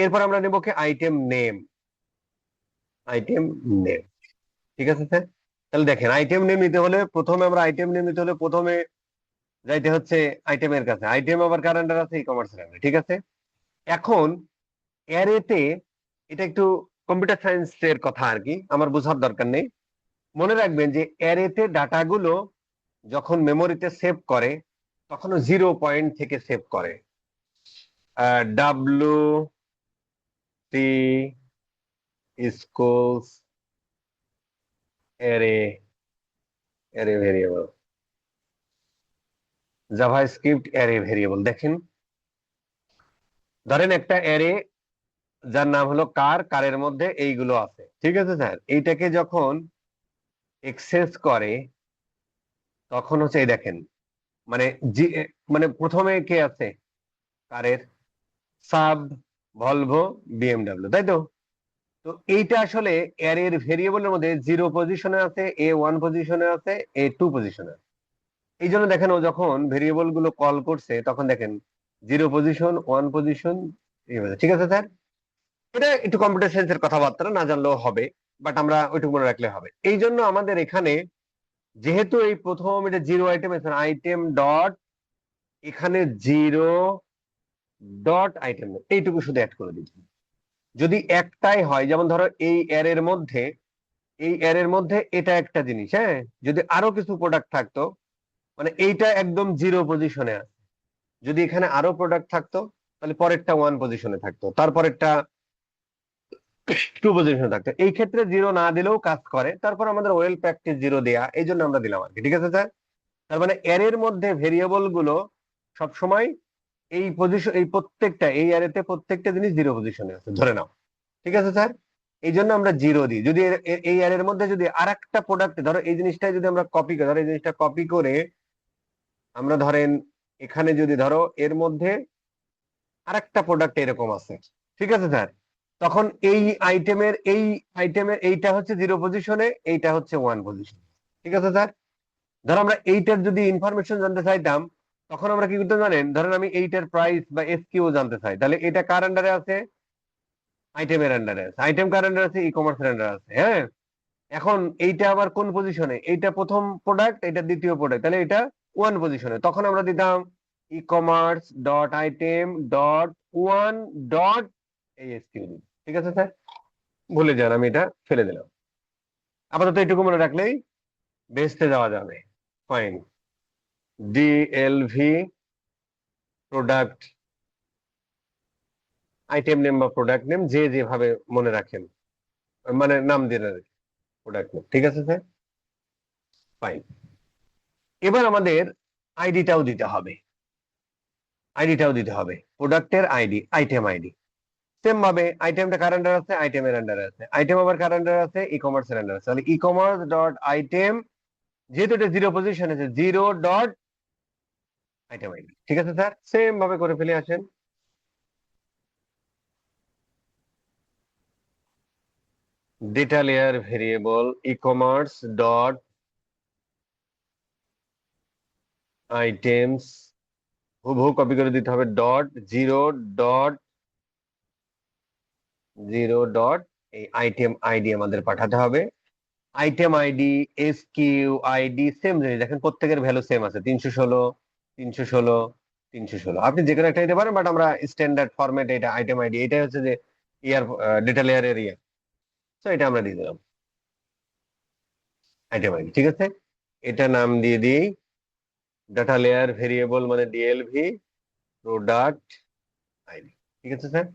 এরপর আমরা নেবো কি? আইটেম নেম, আইটেম নেম, ঠিক আছে স্যার? তাহলে দেখেন আইটেম নেম নিতে হলে প্রথমে আমরা আইটেম নেম নিতে হলে প্রথমে যাইতে হচ্ছে আইটেমের কাছে। আইটেম আবার কার আন্ডার আছে? ই কমার্সের আন্ডার, ঠিক আছে। এখন অ্যারেতে, এটা একটু কম্পিউটার সায়েন্সের কথা আর কি, আমার বোঝার দরকার নেই। মনে রাখবেন যে অ্যারেতে ডাটাগুলো যখন মেমোরিতে সেভ করে তখন 0 পয়েন্ট থেকে সেভ করে। W C schools array, array variable, JavaScript array variable. দেখেন, ধরেন একটা অ্যারে যার নাম হলো কারের মধ্যে এইগুলো আছে, ঠিক আছে স্যার? এইটাকে যখন এক্সেস করে তখন হচ্ছে এই দেখেন, মানে জি, মানে প্রথমে কে আছে কারের? সাব, ভলভো, বিএমডাব্লিউ, তাই তো? তো এইটা আসলে অ্যারের ভেরিয়েবলের মধ্যে 0 পজিশনে আছে, A1 পজিশনে আছে, A2 পজিশনে আছে। এই জন্য দেখেন ও যখন ভেরিয়েবল গুলো কল করছে তখন দেখেন 0 পজিশন, 1 পজিশন, ঠিক আছে স্যার? এটা একটু কম্পিউটার সায়েন্সের কথাবার্তা, না জানলেও হবে, বাট আমরা ওইটুকু মনে রাখলে হবে। এই জন্য আমাদের এখানে যেহেতু এই প্রথম এটা 0 আইটেম আছে, আইটেম ডট, এখানে 0 ডট আইটেম, এইটুকু শুধু অ্যাড করে দিচ্ছি। যদি একটাই হয়, যেমন ধরো এই অ্যারের মধ্যে এটা একটা জিনিস, হ্যাঁ, যদি আরো কিছু প্রোডাক্ট থাকতো, মানে এইটা একদম 0 পজিশনে আছে, যদি এখানে আরো প্রোডাক্ট থাকতো তাহলে পরেরটা 1 পজিশনে থাকতো, তারপরেরটা 2 পজিশনে থাকতো। এই ক্ষেত্রে 0 না দিলেও কাজ করে, তারপর আমাদের ওয়েল প্র্যাকটিস 0 দেয়া, এই জন্য আমরা দিলাম আর কি, ঠিক আছে স্যার? তার মানে অ্যারের মধ্যে ভেরিয়েবল গুলো সবসময় এই পজিশন, এই প্রত্যেকটা এই অ্যারেতে প্রত্যেকটা জিনিস 0 পজিশনে আছে ধরে নাও, ঠিক আছে স্যার? এই জন্য আমরা 0 দিই। যদি এই অ্যারের মধ্যে যদি আর একটা প্রোডাক্ট, ধরো এই জিনিসটা যদি আমরা কপি করি, ধরো এই জিনিসটা কপি করে আমরা ধরেন এখানে যদি ধরো এর মধ্যে আরেকটা প্রোডাক্ট এরকম আছে, ঠিক আছে স্যার? তখন এই আইটেমের এইটা হচ্ছে 0 পজিশনে, এইটা হচ্ছে 1 পজিশন, ঠিক আছে স্যার? ধরো আমরা এইটার যদি ইনফরমেশন জানতে চাইতাম তখন আমরা কি করতে জানেন? ধরেন আমি এইটার প্রাইস বা এসকিউ জানতে চাই, তাহলে এটা কার আন্ডারে আছে? আইটেমের আন্ডারে আছে। আইটেম কার আন্ডারে আছে? ই কমার্সের আন্ডারে আছে, হ্যাঁ। এখন এইটা আবার কোন পজিশনে? এইটা প্রথম প্রোডাক্ট, এটা দ্বিতীয় প্রোডাক্ট, তাহলে এটা 1 পজিশনে। তখন আমরা দিতাম ই commerce dot item dot 1 dot SQ, ঠিক আছে স্যার? ভুলে যান, আমি এটা ফেলে দিলাম। আপাতত এইটুকু মনে রাখলেই বেসতে যাওয়া যাবে। ফাইন, ডিএলভি প্রোডাক্ট আইটেম নেম বা প্রোডাক্ট নেম, যে যেভাবে মনে রাখেন, মানে নাম দিয়ে প্রোডাক্ট নেম, ঠিক আছে স্যার? ফাইন, এবার আমাদের আইডিটাও দিতে হবে, প্রোডাক্টের আইডি, আইটেম আইডি। সেম ভাবে আইটেমটা কার আন্ডার আছে? আইটেমের আন্ডারে আছে। আইটেম আবার কার আন্ডার আছে? ই কমার্সের আন্ডার আছে। তাহলে ই কমার্স ডট আইটেম যেহেতু এটা জিরো পজিশন আছে, জিরো ডট আইটেম আইডি। ঠিক আছে স্যার, সেম ভাবে করে ফেলে আসেন। Data layer variable e commerce dot items, হুবহু কপি করে দিতে হবে, dot zero dot zero dot এই আইটেম আইডি আমাদের পাঠাতে হবে। Item ID, S Q ID same জিনিস, দেখেন প্রত্যেকের ভ্যালু সেম আছে, 316, 316, 316। আপনি যে কোনো একটা দিতে পারেন, বাট আমরা স্ট্যান্ডার্ড ফরম্যাট, এটা আইটেম আইডি, এটাই হচ্ছে যে ইয়ার ডেটা লেয়ারের ইয়ার। তো এটা আমরা দিয়ে দিলাম আইটেম আইডি। ঠিক আছে, এটা নাম দিয়ে দিই ডাটা লেয়ার ভেরিয়েবল মানে ডিএলভি প্রোডাক্ট আইডি। ঠিক আছে স্যার,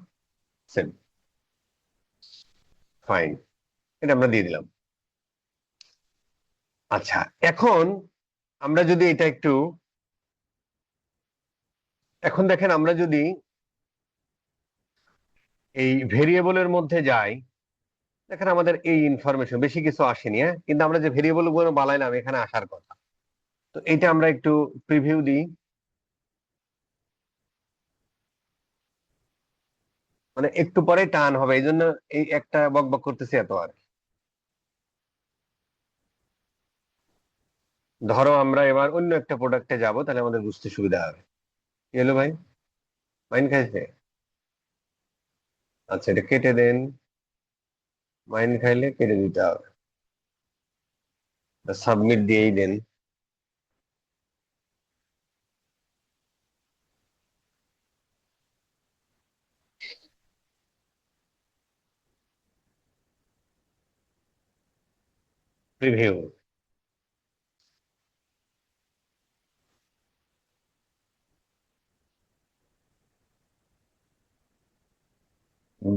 সেম, ফাইন, এটা আমরা দিয়ে দিলাম। আচ্ছা, এখন আমরা যদি এটা একটু, এখন দেখেন আমরা যদি এই ভেরিয়েবলের মধ্যে যাই, দেখেন আমাদের এই ইনফরমেশন বেশি কিছু আসেনি, হ্যাঁ, কিন্তু আমরা যে ভেরিয়েবল গুলো বানাইলাম এখানে আসার কথা। তো এটা আমরা একটু প্রিভিউ দিই, মানে একটু পরে টান হবে, এই জন্য এই একটা বক বক করতেছি এত আর কি। ধরো আমরা এবার অন্য একটা প্রোডাক্টে যাব, তাহলে আমাদের বুঝতে সুবিধা হবে। কি হলো ভাই, মাইন খাইছে? আচ্ছা, এটা কেটে দেন, মাইন খাইলে কেটে দিতে হবে, সাবমিট দিয়েই দেন। প্রিভিউ,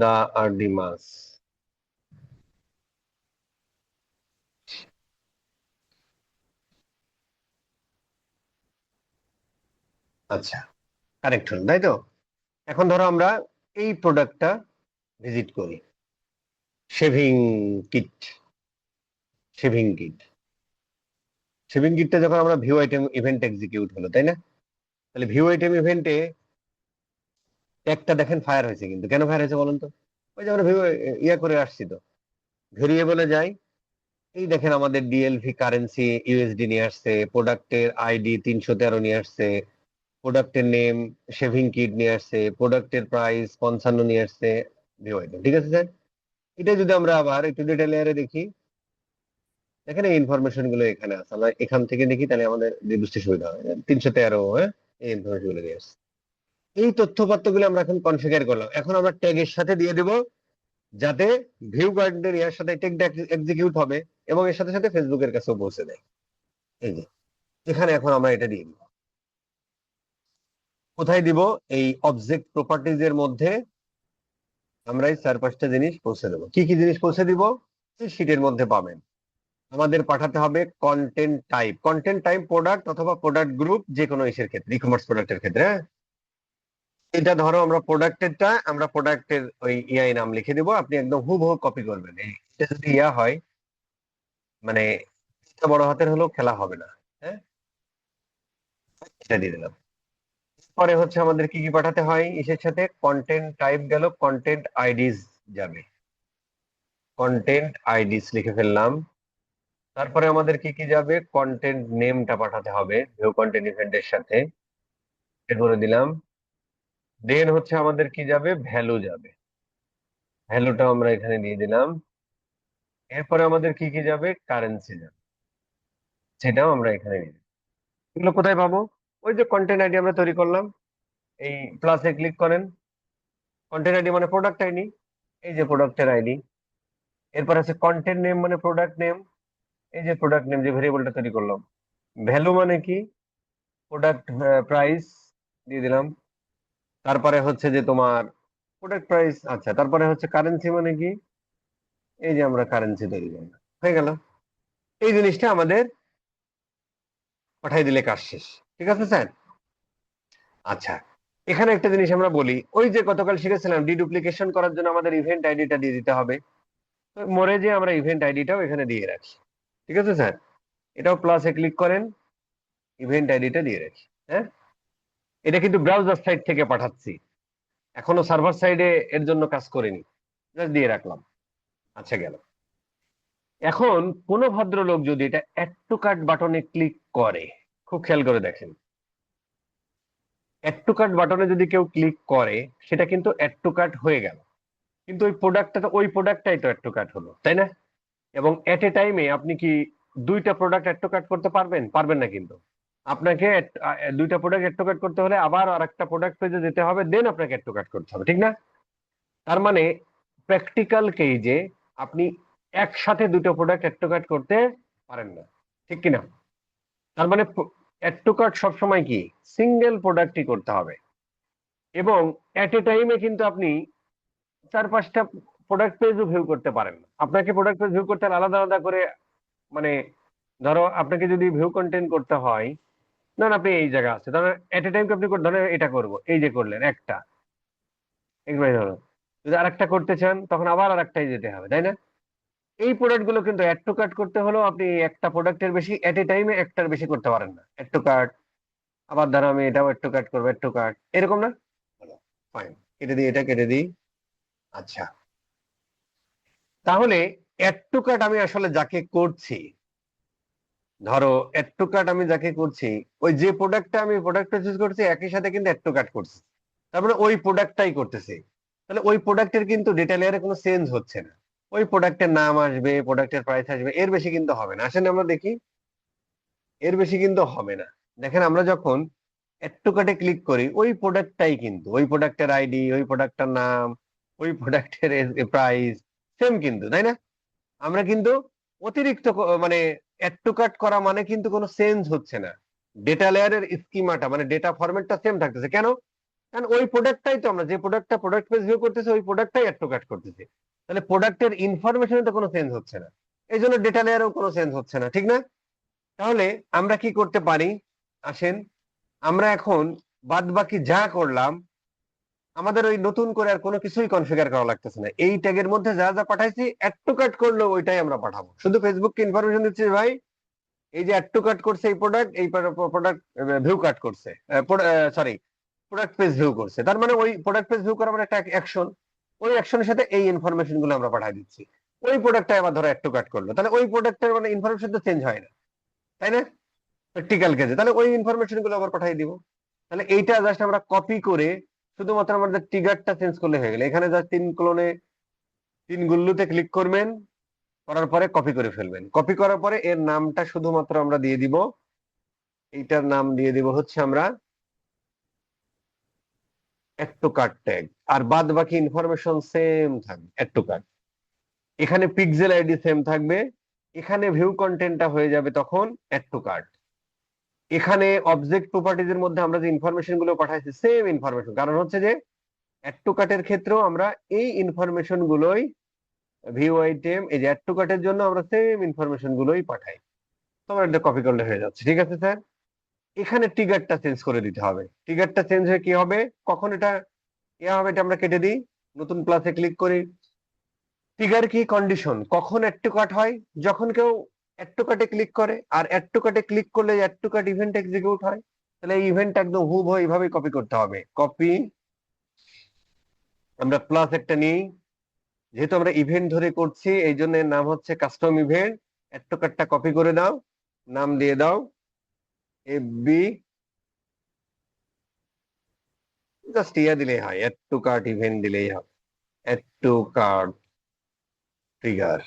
দা আরডি মাস। আচ্ছা, কারেক্ট হল, তাই তো? এখন ধরো আমরা এই প্রোডাক্টটা ভিজিট করি, shaving kit, shaving kit, shaving কিটটা যখন আমরা ভিউ আইটেম ইভেন্ট এক্সিকিউট হলো, তাই না? তাহলে ভিউ আইটেম ইভেন্টে একটা দেখেন ফায়ার হয়েছে, কিন্তু কেন ফায়ার হয়েছে বলুন তো? ওই যে আমরা ভিউ ইয়া করে আসছি তো, ভেরিয়েবলে যাই, এই দেখেন আমাদের ডিএলভি কারেন্সি ইউএসডি নিয়ে আসছে, প্রোডাক্টের আইডি 313 নিয়ে আসছে, প্রোডাক্টের নেম শেভিং কিট নিয়ে আসছে, প্রোডাক্টের প্রাইস 55 নিয়ে আসছে, ভিউ আইটেম। ঠিক আছে স্যার, এটা যদি আমরা আবার একটু ডিটেল লেয়ারে দেখি, এখানে ইনফরমেশন গুলো এখানে আছে, আমরা এখান থেকে দেখি, তাহলে আমাদের বুঝতে সুবিধা হয়। 313, হ্যাঁ, এই ইনফরমেশন গুলো দিয়ে আসছে। এই তথ্যপত্র গুলো আমরা এখন কনফিগার করলাম, এখন আমরা ট্যাগের সাথে দিয়ে দেব, যাতে ভিউ গার্ডের ইয়ার সাথে ট্যাগটা এক্সিকিউট হবে এবং এর সাথে সাথে ফেসবুকের কাছেও পৌঁছে দেয়। এই যে এখানে এখন আমরা এটা দিয়ে দিব, কোথায় দিব? এই অবজেক্ট প্রপার্টিজ এর মধ্যে আমরা এই 4-5টা জিনিস পৌঁছে দেবো। কি কি জিনিস পৌঁছে দিব? এই শীটের মধ্যে পাবেন। আমাদের পাঠাতে হবে content type, content type product অথবা প্রোডাক্ট গ্রুপ, যে কোনো ইসের ক্ষেত্রে, ই কমার্স প্রোডাক্টের ক্ষেত্রে, হ্যাঁ। এটা ধরো আমরা প্রোডাক্টেরটা, আমরা প্রোডাক্টের ওই ইআই নাম লিখে দিব, আপনি একদম হুবহু কপি করবেন। এটা যদি ইয়া হয়, মানে এটা বড় হাতের হলেও খেলা হবে না, হ্যাঁ, এটা দিয়ে দিলাম। পরে হচ্ছে আমাদের কি কি পাঠাতে হয়, ইসের সাথে কন্টেন্ট টাইপ গেল, কন্টেন্ট আইডিস যাবে, কন্টেন্ট আইডিস লিখে ফেললাম। তারপরে আমাদের কি কি যাবে, কন্টেন্ট নেমটা পাঠাতে হবে ভিউ কন্টেন্ট ইভেন্টের সাথে, এটা করে দিলাম। দেন হচ্ছে আমাদের কি যাবে, ভ্যালু যাবে, ভ্যালুটা আমরা এখানে দিয়ে দিলাম। এরপরে আমাদের কি কি যাবে, কারেন্সি যাবে, সেটাও আমরা এখানে দিয়ে দিলাম। এগুলো কোথায় পাবো? ওই যে কন্টেন্ট আইডি আমরা তৈরি করলাম, এই প্লাসে ক্লিক করেন, কন্টেন্ট আইডি মানে প্রোডাক্ট আইডি, এই যে প্রোডাক্টের আইডি। এরপর আছে কন্টেন্ট নেম মানে প্রোডাক্ট নেম, এই যে প্রোডাক্ট নেম যে ভেরিয়েবলটা তৈরি করলাম। ভ্যালু মানে কি, প্রোডাক্ট প্রাইস দিয়ে দিলাম। তারপরে হচ্ছে যে তোমার প্রোডাক্ট প্রাইস, আচ্ছা, তারপরে হচ্ছে কারেন্সি মানে কি, এই যে আমরা কারেন্সি তৈরি করলাম, হয়ে গেল। এই জিনিসটা আমাদের পাঠাই দিলে কাজ শেষ। ঠিক আছে স্যার? আচ্ছা, এখানে একটা জিনিস আমরা বলি, ওই যে গতকাল শিখেছিলাম ডিডুপ্লিকেশন করার জন্য আমাদের ইভেন্ট আইডিটা দিয়ে দিতে হবে। তো মরে যে আমরা ইভেন্ট আইডিটাও এখানে দিয়ে রাখি। ঠিক আছে স্যার? এটাও প্লাসে ক্লিক করেন, ইভেন্ট আইডিটা দিয়ে রাখি। হ্যাঁ, এটা কিন্তু ব্রাউজার সাইড থেকে পাঠাচ্ছি, এখনো সার্ভার সাইডে এর জন্য কাজ করিনি, জাস্ট দিয়ে রাখলাম। আচ্ছা, গেল। এখন কোনো ভদ্রলোক যদি এটা অ্যাড টু কার্ট বাটনে ক্লিক করে, খুব খেয়াল করে দেখেন, অ্যাড টু কার্ট বাটনে যদি কেউ ক্লিক করে সেটা কিন্তু অ্যাড টু কার্ট হয়ে গেল, কিন্তু ওই প্রোডাক্টটা তো ওই প্রোডাক্টটাই তো অ্যাড টু কার্ট হলো, তাই না? এবং এট এ টাইমে আপনি কি দুইটা প্রোডাক্ট অ্যাড টু কার্ট করতে পারবেন? পারবেন না কিন্তু। আপনাকে দুইটা প্রোডাক্ট অ্যাড টু কার্ট করতে হলে আবার আরেকটা প্রোডাক্ট পেজে যেতে হবে, দেন আপনাকে অ্যাড টু কার্ট করতে হবে, ঠিক না? তার মানে প্র্যাকটিক্যাল কেজে আপনি একসাথে দুটো প্রোডাক্ট অ্যাড টু কার্ট করতে পারেন না, ঠিক কিনা? তার মানে অ্যাড টু কার্ট সবসময় কি সিঙ্গেল প্রোডাক্টই করতে হবে, এবং এট এ টাইমে কিন্তু আপনি 4-5টা প্রোডাক্ট পেজও ভিউ করতে পারেন না। আপনাকে প্রোডাক্ট পেজ ভিউ করতে হলে আলাদা আলাদা করে, মানে ধরো আপনাকে যদি ভিউ কন্টেন্ট করতে হয়, ধরেন আপনি এই জায়গা আছে, ধরেন এট এ টাইম আপনি ধরেন এটা করবো, এই যে করলেন একটা, একবারে ধরো যদি আরেকটা করতে চান তখন আবার আরেকটাই যেতে হবে, তাই না? এই প্রোডাক্ট গুলো কিন্তু অ্যাড টু কার্ট করতে হলেও আপনি একটা প্রোডাক্টের বেশি এট এ টাইমে একটার বেশি করতে পারেন না। অ্যাড টু কার্ট, আবার ধরো আমি এটাও অ্যাড টু কার্ট করবো, অ্যাড টু কার্ট, এরকম না? ফাইন, কেটে দিই, এটা কেটে দিই। আচ্ছা, তাহলে অ্যাড টু কার্ট আমি আসলে যাকে করছি, ধরো অ্যাড টু কার্ট আমি যাকে করছি, ওই যে প্রোডাক্টটা আমি প্রোডাক্ট চুজ করছি একই সাথে কিন্তু অ্যাড টু কার্ট করছি, তারপরে ওই প্রোডাক্টটাই করতেছি। তাহলে ওই প্রোডাক্টের কিন্তু ডেটা লেয়ারে কোনো চেঞ্জ হচ্ছে না, ওই প্রোডাক্টের নাম আসবে, প্রোডাক্টের প্রাইস আসবে, এর বেশি কিন্তু হবে না। আসেন আমরা দেখি, এর বেশি কিন্তু হবে না। দেখেন আমরা যখন অ্যাড টু কার্টে ক্লিক করি, ওই প্রোডাক্টটাই কিন্তু, ওই প্রোডাক্টের আইডি, ওই প্রোডাক্টের নাম, ওই প্রোডাক্টের প্রাইস সেম কিন্তু, তাই না? আমরা কিন্তু অতিরিক্ত মানে অ্যাড টু কার্ট করা মানে কিন্তু কোনো চেঞ্জ হচ্ছে না, ডেটা লেয়ারের স্কিমাটা মানে ডেটা ফরম্যাটটা সেম থাকতেছে। কেন? কারণ ওই প্রোডাক্টটাই তো আমরা যে প্রোডাক্টটা প্রোডাক্ট পেজ ভিউ করতেছি, ওই প্রোডাক্টটাই অ্যাড টু কার্ট করতেছি। তাহলে প্রোডাক্টের ইনফরমেশনে তো কোনো চেঞ্জ হচ্ছে না, এই জন্য ডেটা লেয়ারেও কোনো চেঞ্জ হচ্ছে না, ঠিক না? তাহলে আমরা কি করতে পারি? আসেন আমরা এখন বাদ বাকি যা করলাম, আমাদের ওই নতুন করে আর কোনো কিছুই কনফিগার করা লাগতেছে না, এই ট্যাগের মধ্যে যা যা পাঠাইছি অ্যাড টু কার্ট করলো ওইটাই আমরা পাঠাবো। শুধু ফেসবুককে ইনফরমেশন দিচ্ছি, ভাই এই যে অ্যাড টু কার্ট করছে এই প্রোডাক্ট, এই প্রোডাক্ট ভিউ কাট করছে, সরি প্রোডাক্ট পেজ ভিউ করছে, তার মানে ওই প্রোডাক্ট পেজ ভিউ করার মানে একটা অ্যাকশন, ওই অ্যাকশনের সাথে এই ইনফরমেশন গুলো আমরা পাঠাই দিচ্ছি। ওই প্রোডাক্টটা আবার ধরো অ্যাড টু কার্ট করলো, তাহলে ওই প্রোডাক্টের মানে ইনফরমেশন তো চেঞ্জ হয় না, তাই না? প্র্যাকটিক্যাল কেসে তাহলে ওই ইনফরমেশন গুলো আবার পাঠিয়ে দিব। তাহলে এইটা জাস্ট আমরা কপি করে শুধুমাত্র আমাদের ট্রিগারটা চেঞ্জ করলে হয়ে গেল। এখানে জাস্ট তিন গুল্লুতে ক্লিক করবেন, করার পরে কপি করে ফেলবেন। কপি করার পরে এর নামটা শুধুমাত্র আমরা দিয়ে দিব, এইটার নাম দিয়ে দিব হচ্ছে আমরা অ্যাড টু কার্ট ট্যাগ, আর বাদ বাকি ইনফরমেশন সেম থাকবে অ্যাড টু কার্ট। এখানে পিক্সেল আইডি সেম থাকবে, এখানে ভিউ কন্টেন্টটা হয়ে যাবে তখন অ্যাড টু কার্ট। এখানে অবজেক্ট প্রপার্টিজ এর মধ্যে আমরা যে ইনফরমেশন গুলো পাঠাইছি সেম ইনফরমেশন, কারণ হচ্ছে যে অ্যাড টু কার্টের ক্ষেত্রেও আমরা এই ইনফরমেশন গুলোই, ভিউ আইটেম, এই যে অ্যাড টু কার্টের জন্য আমরা সেম ইনফরমেশন গুলোই পাঠাই। তোমার এটা কপি করলে হয়ে যাচ্ছে, ঠিক আছে স্যার? এখানে ট্রিগারটা চেঞ্জ করে দিতে হবে। ট্রিগারটা চেঞ্জ হয়ে কি হবে, কখন এটা ইয়া হবে, এটা আমরা কেটে দিই, নতুন প্লাসে ক্লিক করি। ট্রিগার কি কন্ডিশন, কখন অ্যাড টু কার্ট হয়? যখন কেউ অ্যাড টু কার্টে ক্লিক করে, আর অ্যাড টু কার্টে ক্লিক করলে add to cart event execute হয়। তাহলে এই ইভেন্ট একদম হুবহু এইভাবেই কপি করতে হবে। কপি, আমরা প্লাস একটা নিই, যেহেতু আমরা ইভেন্ট ধরে করছি এই জন্য এর নাম হচ্ছে কাস্টম ইভেন্ট। অ্যাড টু কার্টটা কপি করে দাও, নাম দিয়ে দাও এফবি, জাস্ট ইয়া দিলেই হয়, অ্যাড টু কার্ট ইভেন্ট দিলেই হবে, অ্যাড টু কার্ট ট্রিগার।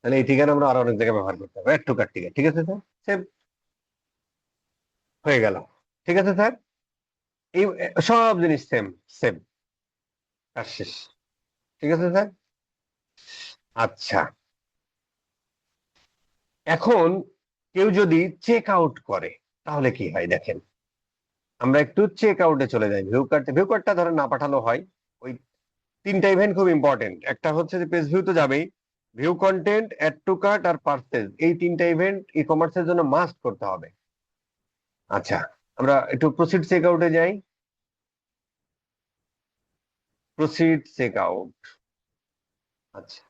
তাহলে এই ট্রিগার আমরা আরো অনেক জায়গায় ব্যবহার করতে হবে, অ্যাড টু কার্ট ট্রিগার, ঠিক আছে স্যার? সেভ হয়ে গেল, ঠিক আছে স্যার? এই সব জিনিস সেম, সেম, কাজ শেষ, ঠিক আছে স্যার? আচ্ছা, এখন কেউ যদি চেক আউট করে তাহলে কি হয় দেখেন, আমরা একটু চেক আউটে চলে যাই। ভিউ কার্ডটা ধরেন না পাঠানো হয়, ওই তিনটা ইভেন্ট খুব ইম্পর্টেন্ট। একটা হচ্ছে যে পেজ ভিউ তো যাবেই, view content, add to cart আর পারচেজ, এই তিনটা ইভেন্ট ই কমার্সের জন্য মাস্ট করতে হবে। আচ্ছা, আমরা একটু প্রসিড চেক আউটে যাই। Proceed check out. আচ্ছা,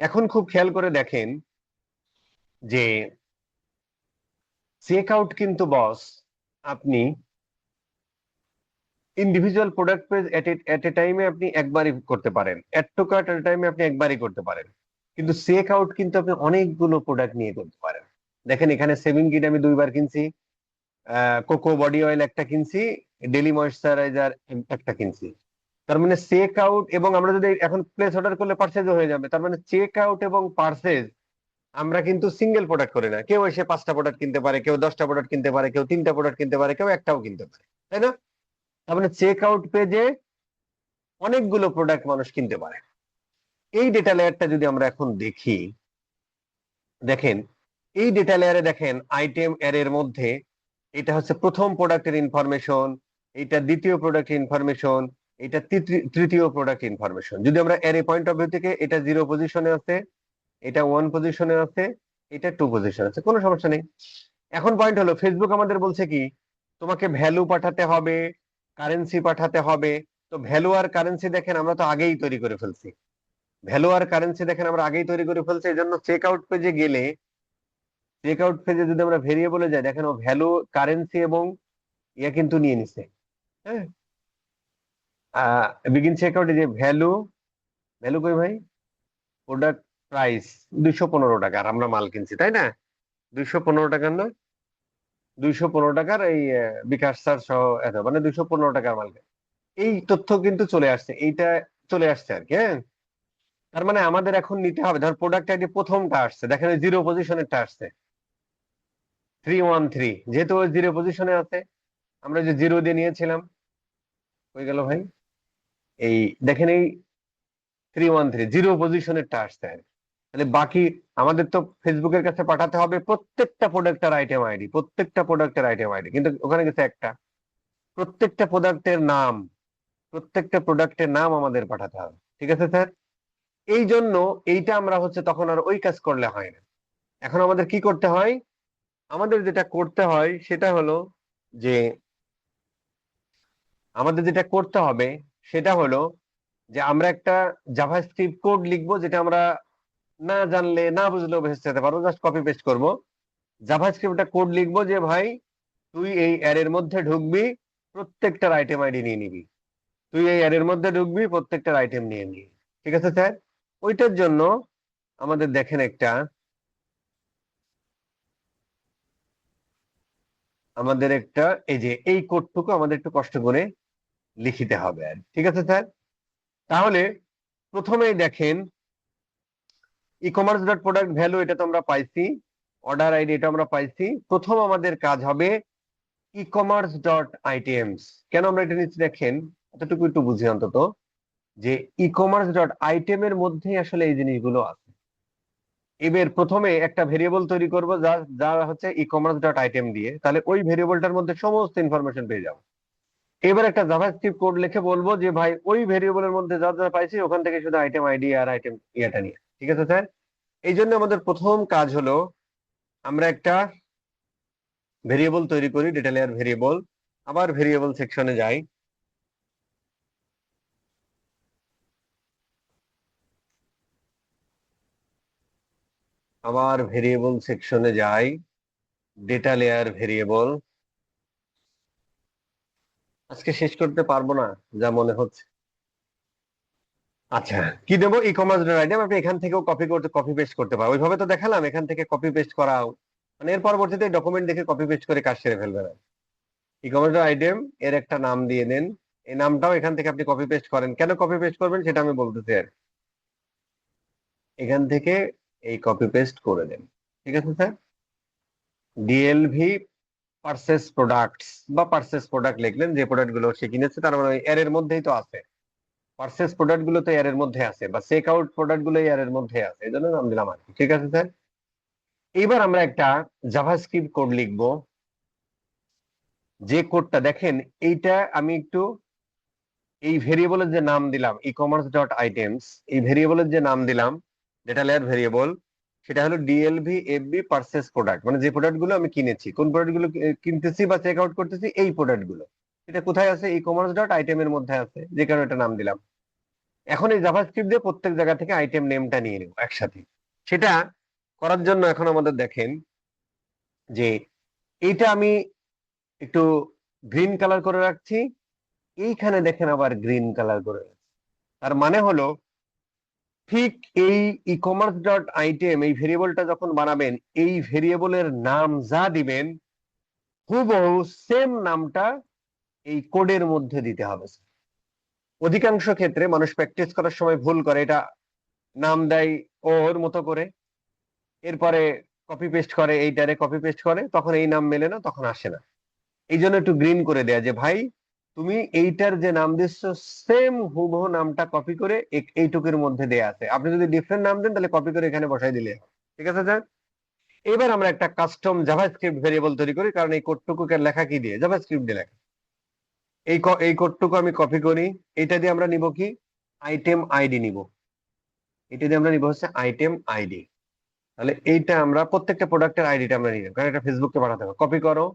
এখন খুব খেয়াল করে দেখেন, যে চেক আউট কিন্তু বস আপনি ইন্ডিভিজুয়াল প্রোডাক্ট পেজ এট এ টাইমে আপনি একবারই করতে পারেন, অ্যাড টু কার্ট এট এ টাইমে আপনি একবারই করতে পারেন, কিন্তু চেক আউট কিন্তু আপনি অনেকগুলো প্রোডাক্ট নিয়ে করতে পারেন। দেখেন এখানে সেভিং কিট আমি 2বার কিনছি, কোকো বডি অয়েল একটা কিনছি, ডেলি ময়েশ্চারাইজার একটা কিনছি। তার মানে চেক আউট, এবং আমরা যদি এখন প্লেস অর্ডার করলে পার্সেজও হয়ে যাবে। তার মানে চেক আউট এবং পার্সেজ আমরা কিন্তু সিঙ্গেল প্রোডাক্ট করি না। কেউ এসে 5টা প্রোডাক্ট কিনতে পারে, কেউ 10টা প্রোডাক্ট কিনতে পারে, কেউ 3টা প্রোডাক্ট কিনতে পারে, কেউ একটাও কিনতে পারে, তাই না? তার মানে চেক আউট পেজে অনেকগুলো প্রোডাক্ট মানুষ কিনতে পারে। এই ডেটা লেয়ারটা যদি আমরা এখন দেখি, দেখেন এই ডেটা লেয়ারে দেখেন আইটেম এর মধ্যে এটা হচ্ছে প্রথম প্রোডাক্টের ইনফরমেশন, এটা দ্বিতীয় প্রোডাক্টের ইনফরমেশন, এটা তৃতীয় প্রোডাক্ট ইনফরমেশন। যদি আমরা এর পয়েন্ট অফ ভিউ থেকে, এটা 0 পজিশনে আছে, এটা 1 পজিশনে আছে, এটা 2 পজিশনে আছে, কোনো সমস্যা নেই। এখন পয়েন্ট হলো ফেসবুক আমাদের বলছে কি, তোমাকে ভ্যালু পাঠাতে হবে, কারেন্সি পাঠাতে হবে। তো ভ্যালু আর কারেন্সি দেখেন আমরা তো আগেই তৈরি করে ফেলছি, ভ্যালু আর কারেন্সি দেখেন আমরা আগেই তৈরি করে ফেলছি। এই জন্য চেক আউট পেজে গেলে, চেক আউট পেজে যদি আমরা ভেরিয়েবলে যাই, দেখেন ও ভ্যালু, কারেন্সি এবং ইয়া কিন্তু নিয়ে নিছে। হ্যাঁ, বিগিন চেক আউটে যে ভ্যালু, ভ্যালু কই ভাই, প্রোডাক্ট প্রাইস 215 টাকা, আর আমরা মাল কিনছি, তাই না? 215 টাকার না, 215 টাকার এই বিকাশ চার্জ সহ এত, মানে 215 টাকার মাল। এই তথ্য কিন্তু চলে আসছে, এইটা চলে আসছে আর কি। হ্যাঁ, তার মানে আমাদের এখন নিতে হবে, ধর প্রোডাক্ট আইডি প্রথমটা আসছে, দেখেন ওই 0 পজিশনেরটা আসছে 313, যেহেতু ওই 0 পজিশনে আছে, আমরা যে 0 দিয়ে নিয়েছিলাম, হয়ে গেল ভাই। এই দেখেন এই 313 0 পজিশনেরটা আসছে আর কি। তাহলে বাকি আমাদের তো ফেসবুকের কাছে পাঠাতে হবে প্রত্যেকটা প্রোডাক্টের আইটেম আইডি, প্রত্যেকটা প্রোডাক্টের আইটেম আইডি, কিন্তু ওখানে গেছে একটা, প্রত্যেকটা প্রোডাক্টের নাম, প্রত্যেকটা প্রোডাক্টের নাম আমাদের পাঠাতে হবে। ঠিক আছে স্যার? এই জন্য এইটা আমরা হচ্ছে তখন আর ওই কাজ করলে হয় না। এখন আমাদের কি করতে হয়, আমাদের যেটা করতে হয় সেটা হলো যে, আমাদের যেটা করতে হবে সেটা হলো যে আমরা একটা জাভাস্ক্রিপ্ট কোড লিখবো, যেটা আমরা না জানলে, না বুঝলেও ভেসে যেতে পারবো, জাস্ট কপি পেস্ট করবো। জাভাস্ক্রিপ্টটা কোড লিখবো যে ভাই তুই এই অ্যারের মধ্যে ঢুকবি, প্রত্যেকটার আইটেম আইডি নিয়ে নিবি, তুই এই অ্যারের মধ্যে ঢুকবি, প্রত্যেকটার আইটেম নিয়ে নিবি। ঠিক আছে স্যার? ওইটার জন্য আমাদের দেখেন একটা, আমাদের একটা, এই যে এই কোডটুকু আমাদের একটু কষ্ট করে লিখিতে হবে আর, ঠিক আছে স্যার? তাহলে প্রথমেই দেখেন ই কমার্স ডট প্রোডাক্ট ভ্যালু, এটা তো আমরা পাইছি, অর্ডার আইডি এটা আমরা পাইছি। প্রথম আমাদের কাজ হবে ই কমার্স ডট আইটেমস। কেন আমরা এটা নিচ্ছি দেখেন, এতটুকু একটু বুঝি অন্তত, যে ই কমার্স ডট আইটেমের মধ্যেই আসলে এই জিনিসগুলো আছে। এবার প্রথমে একটা ভেরিয়েবল তৈরি করব, যা যা হচ্ছে ই কমার্স ডট আইটেম দিয়ে, তাহলে ওই ভেরিয়েবলটার মধ্যে সমস্ত ইনফরমেশন পেয়ে যাবো। এবার একটা জাভাস্ক্রিপ্ট কোড লিখে বলবো যে ভাই ওই ভেরিয়েবলের মধ্যে যা যা পাইছি ওখান থেকে শুধু আইটেম আইডি আর আইটেম ইয়াটা নিয়ে। ঠিক আছে স্যার? এই জন্য আমাদের প্রথম কাজ হলো আমরা একটা ভেরিয়েবল তৈরি করি, ডেটা লেয়ার ভেরিয়েবল। আবার ভেরিয়েবল সেকশনে যাই, আবার ভেরিয়েবল সেকশনে যাই, ডেটা লেয়ার ভেরিয়েবল। আজকে শেষ করতে পারবো না যা মনে হচ্ছে। আচ্ছা, কি দেবো, ই কমার্স ডট আইটেম। আপনি এখান থেকেও কপি পেস্ট করতে পারো, ওইভাবে তো দেখালাম, এখান থেকে কপি পেস্ট করাও, মানে এর পরবর্তীতে ডকুমেন্ট দেখে কপি পেস্ট করে কাজ সেরে ফেলবে না। ই কমার্স ডট আইটেম এর একটা নাম দিয়ে দেন, এই নামটাও এখান থেকে আপনি কপি পেস্ট করেন। কেন কপি পেস্ট করবেন সেটা আমি বলতেছি আর, এখান থেকে এই কপি পেস্ট করে দেন। ঠিক আছে স্যার? ডিএলভি পারচেস প্রোডাক্টস, বা পারচেস প্রোডাক্ট লিখলেন, যে প্রোডাক্ট গুলো সে কিনেছে, তার মানে এর এর মধ্যেই তো আছে, পারচেস প্রোডাক্ট গুলো তো এর এর মধ্যে আছে, বা চেক আউট প্রোডাক্ট গুলো এর এর মধ্যে আছে, এই জন্য নাম দিলাম আর কি। ঠিক আছে স্যার? এইবার আমরা একটা জাভাস্ক্রিপ্ট কোড লিখবো, যে কোডটা দেখেন, এইটা আমি একটু, এই ভেরিয়েবলের যে নাম দিলাম ই কমার্স ডট আইটেমস, এই ভেরিয়েবলের যে নাম দিলাম ডেটা লেয়ার ভেরিয়েবল, সেটা হলো ডিএলভি এফবি পারচেস প্রোডাক্ট, মানে যে প্রোডাক্ট গুলো আমি কিনেছি, কোন প্রোডাক্ট গুলো কিনতেছি বা চেক আউট করতেছি, এই প্রোডাক্ট গুলো। এটা কোথায় আছে, ই কমার্স ডট আইটেমের মধ্যে আছে, যে কারণে এটা নাম দিলাম। এখন এই জাভাস্ক্রিপ্ট দিয়ে প্রত্যেক জায়গা থেকে আইটেম নেমটা নিয়ে নেব একসাথে। সেটা করার জন্য এখন আমাদের দেখেন যে এইটা আমি একটু গ্রিন কালার করে রাখছি, এইখানে দেখেন আবার গ্রিন কালার করে রাখছি। তার মানে হলো ঠিক এই ই কমার্স ডট আইটেম এই ভেরিয়েবলটা যখন বানাবেন, এই ভেরিয়েবলের নাম যা দিবেন হুবহু সেম নামটা এই কোডের মধ্যে দিতে হবে। অধিকাংশ ক্ষেত্রে মানুষ প্র্যাকটিস করার সময় ভুল করে, এটা নাম দেয় ওর মতো করে, এরপরে কপি পেস্ট করে, এইটারে কপি পেস্ট করে, তখন এই নাম মেলে না, তখন আসে না। এই জন্য একটু গ্রিন করে দেয়া যে ভাই তুমি এইটার যে নাম দিচ্ছ সেম হুবহু নামটা কপি করে এইটুকুর মধ্যে দেয়া আছে, আপনি যদি ডিফারেন্ট নাম দেন তাহলে কপি করে এখানে বসাই দিলে। ঠিক আছে স্যার? এবার আমরা একটা কাস্টম জাভাস্ক্রিপ্ট ভেরিয়েবল তৈরি করি, কারণ এই কোডটুকুকে লেখা কি দিয়ে? জাভাস্ক্রিপ্ট দিয়ে লেখা। এই কোডটুকু আমি কপি করি, এটা দিয়ে আমরা নিব কি? আইটেম আইডি নিব। এটা দিয়ে আমরা নিব হচ্ছে আইটেম আইডি। তাহলে এইটা আমরা প্রত্যেকটা প্রোডাক্টের আইডিটা আমরা নিলাম, কারণ এটা ফেসবুককে পাঠাতে হবে। কপি করো,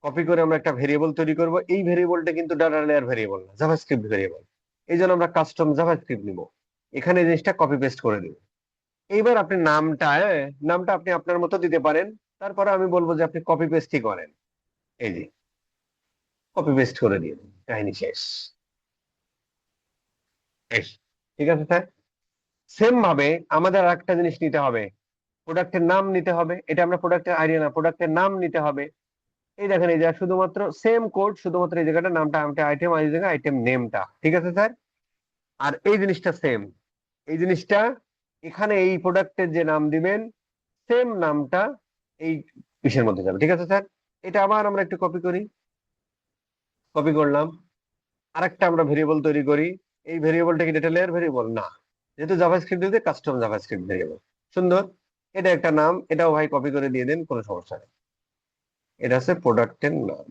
কপি করে আমরা একটা ভেরিয়েবল তৈরি করব। এই ভেরিয়েবলটা কিন্তু ডাটা লেয়ার ভেরিয়েবল না, জাভাস্ক্রিপ্ট ভেরিয়েবল। এই জন্য আমরা কাস্টম জাভাস্ক্রিপ্ট নিব, এখানে এই জিনিসটা কপি পেস্ট করে দিব। এইবার আপনি নামটা আপনি আপনার মতো দিতে পারেন। তারপরে আমি বলবো যে আপনি কপি পেস্টই করেন। এই যে কপি পেস্ট করে দিয়ে দিন, কাহিনী শেষ। এই, ঠিক আছে স্যার? সেম ভাবে আমাদের আরেকটা জিনিস নিতে হবে, প্রোডাক্টের নাম নিতে হবে। এটা আমরা প্রোডাক্টের আইডিয়া না, প্রোডাক্টের নাম নিতে হবে। এই দেখেন, এই যে শুধুমাত্র সেম কোড, শুধুমাত্র এই জায়গাটা নামটা আমাকে আইটেম, এই জায়গায় আইটেম নেমটা। ঠিক আছে স্যার? আর এই জিনিসটা সেম, এই জিনিসটা এখানে এই প্রোডাক্টের যে নাম দিবেন সেম নামটা এই পিসের মধ্যে যাবে। ঠিক আছে স্যার? এটা আবার আমরা একটু কপি করি, কপি করলাম। আরেকটা আমরা ভেরিয়েবল তৈরি করি। এই ভেরিয়েবলটা কি ডেটা লেয়ার ভেরিয়েবল না, যেহেতু জাভাস্ক্রিপ্ট দিতে কাস্টম জাভাস্ক্রিপ্ট ভেরিয়েবল। সুন্দর, এটা একটা নাম, এটাও ভাই কপি করে দিয়ে দেন, কোনো সমস্যা নেই। এটা হচ্ছে প্রোডাক্টের নাম,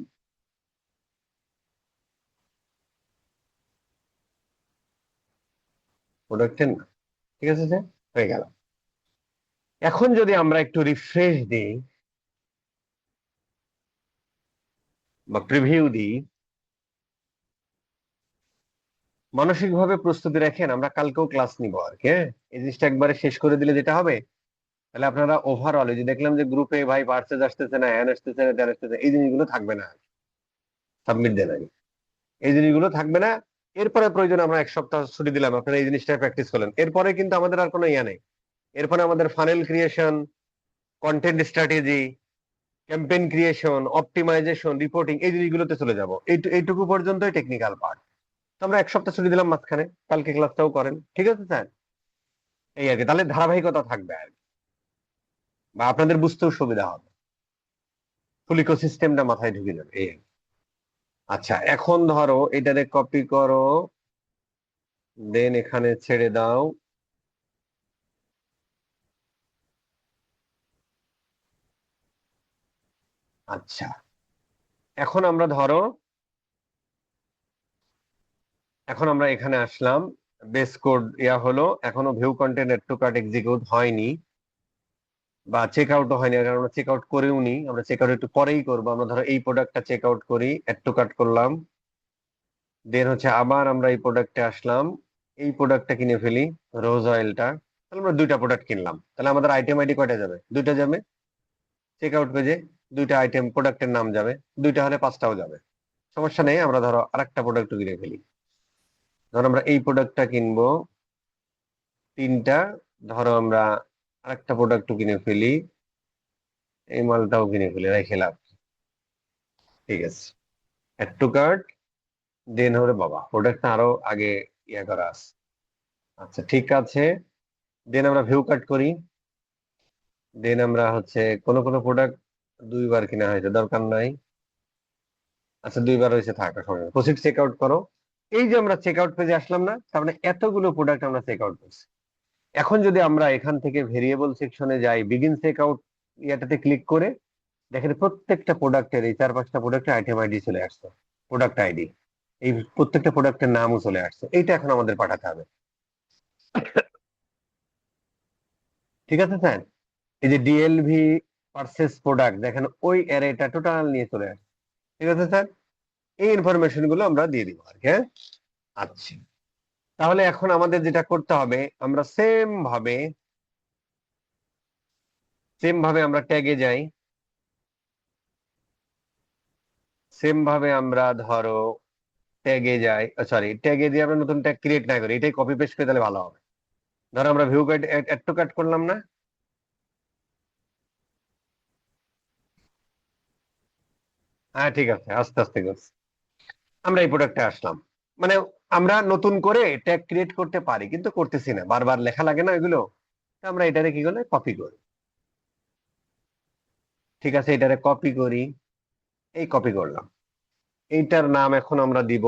প্রোডাক্টের নাম। ঠিক আছে স্যার? হয়ে গেল। এখন যদি আমরা একটু রিফ্রেশ দিই বা প্রিভিউ দিই, মানসিক ভাবে প্রস্তুতি রাখেন, আমরা কালকেও ক্লাস নিব আর কি। হ্যাঁ, এই জিনিসটা একবারে শেষ করে দিলে যেটা হবে, তাহলে আপনারা ওভারঅল যে দেখলাম যে গ্রুপে ভাই পার্সেজ আসতেছে না, হ্যান আসতেছে না, ত্যান আসতেছে, এই জিনিসগুলো থাকবে না। সাবমিট দেন আগে, এই জিনিসগুলো থাকবে না। এরপরে প্রয়োজন আমরা এক সপ্তাহ ছুটি দিলাম, আপনারা এই জিনিসটা প্র্যাকটিস করলেন, এরপরে কিন্তু আমাদের আর কোনো ইয়া নেই। এরপরে আমাদের funnel creation, content strategy, campaign creation, optimisation, reporting, এই জিনিসগুলোতে চলে যাবো। এইটুকু পর্যন্তই টেকনিক্যাল পার্ট। তো আমরা এক সপ্তাহ ছুটি দিলাম মাঝখানে, কালকে ক্লাসটাও করেন। ঠিক আছে স্যার? এই আর কি, তাহলে ধারাবাহিকতা থাকবে আর কি, বা আপনাদের বুঝতেও সুবিধা হবে, ফুল ইকোসিস্টেমটা মাথায় ঢুকে যাবে এই আর কি। আচ্ছা, এখন ধরো এটারে কপি করো, দেন এখানে ছেড়ে দাও। আচ্ছা, এখন আমরা ধরো, এখন আমরা এখানে আসলাম, বেস কোড ইয়া হলো, এখনো view content add to cart execute হয়নি, বা চেক আউটও হয়নি, কারণ আমরা চেক আউট করেও নি, আমরা চেক আউট একটু পরেই করবো। আমরা ধরো এই প্রোডাক্টটা চেক আউট করি, এড টু কার্ট করলাম, দেন হচ্ছে আবার আমরা এই প্রোডাক্টে আসলাম, এই প্রোডাক্টটা কিনে ফেলি, রোজ অয়েলটা। তাহলে আমরা দুইটা প্রোডাক্ট কিনলাম, তাহলে আমাদের আইটেম আইডি কয়টা যাবে? দুইটা যাবে। চেক আউট পেজে দুইটা আইটেম প্রোডাক্টের নাম যাবে, দুইটা হলে পাঁচটাও যাবে, সমস্যা নেই। আমরা ধরো আরেকটা প্রোডাক্ট কিনে ফেলি, ধরো আমরা এই প্রোডাক্টটা কিনবো তিনটা, ধরো আমরা আরেকটা প্রোডাক্ট কিনে ফেলি, এই মালটাও কিনে ফেলি, রেখে লাভ কি? ঠিক আছে, অ্যাড টু কার্ট, দেন হলে বাবা প্রোডাক্টটা আরো আগে ইয়ে করা আছে। আচ্ছা ঠিক আছে, দেন আমরা ভিউ কাট করি, দেন আমরা হচ্ছে কোনো কোনো প্রোডাক্ট দুইবার কিনা হয়েছে, দরকার নাই। আচ্ছা দুইবার হয়েছে, থাকা সময় প্রসিড চেক আউট করো। এই যে আমরা চেক আউট পেজে আসলাম না, তার মানে এতগুলো প্রোডাক্ট আমরা চেক আউট করছি। এখন যদি আমরা এখান থেকে ভেরিয়েবল সেকশনে যাই, বিগিন চেক আউট ইয়াটাতে ক্লিক করে দেখেন প্রত্যেকটা প্রোডাক্টের এই চার পাঁচটা প্রোডাক্টের আইটেম আইডি চলে আসছে, প্রোডাক্ট আইডি, এই প্রত্যেকটা প্রোডাক্টের নামও চলে আসছে। এইটা এখন আমাদের পাঠাতে হবে। ঠিক আছে স্যার? এই যে ডিএলভি পারচেস প্রোডাক্ট, দেখেন ওই অ্যারেটা টোটাল নিয়ে চলে আসছে। ঠিক আছে স্যার? এই ইনফরমেশন গুলো আমরা দিয়ে দিব আর কি। হ্যাঁ, আচ্ছা, তাহলে এখন আমাদের যেটা করতে হবে, আমরা সেম ভাবে সেম ভাবে আমরা ট্যাগে যাই, সেম ভাবে আমরা ধরো ট্যাগে যাই, সরি ট্যাগে দিয়ে আমরা নতুন ট্যাগ ক্রিয়েট না করি, এটাই কপি পেস্ট করে তাহলে ভালো হবে। ধরো আমরা view guide add to cart করলাম না, হ্যাঁ ঠিক আছে, আস্তে আস্তে করছি। আমরা এই প্রোডাক্টে আসলাম, মানে আমরা নতুন করে ট্যাগ ক্রিয়েট করতে পারি কিন্তু করতেছি না, বারবার লেখা লাগে না এগুলো। তো আমরা এটারে কি করলে কপি করি, ঠিক আছে এটারে কপি করি, এই কপি করলাম। এইটার নাম এখন আমরা দিব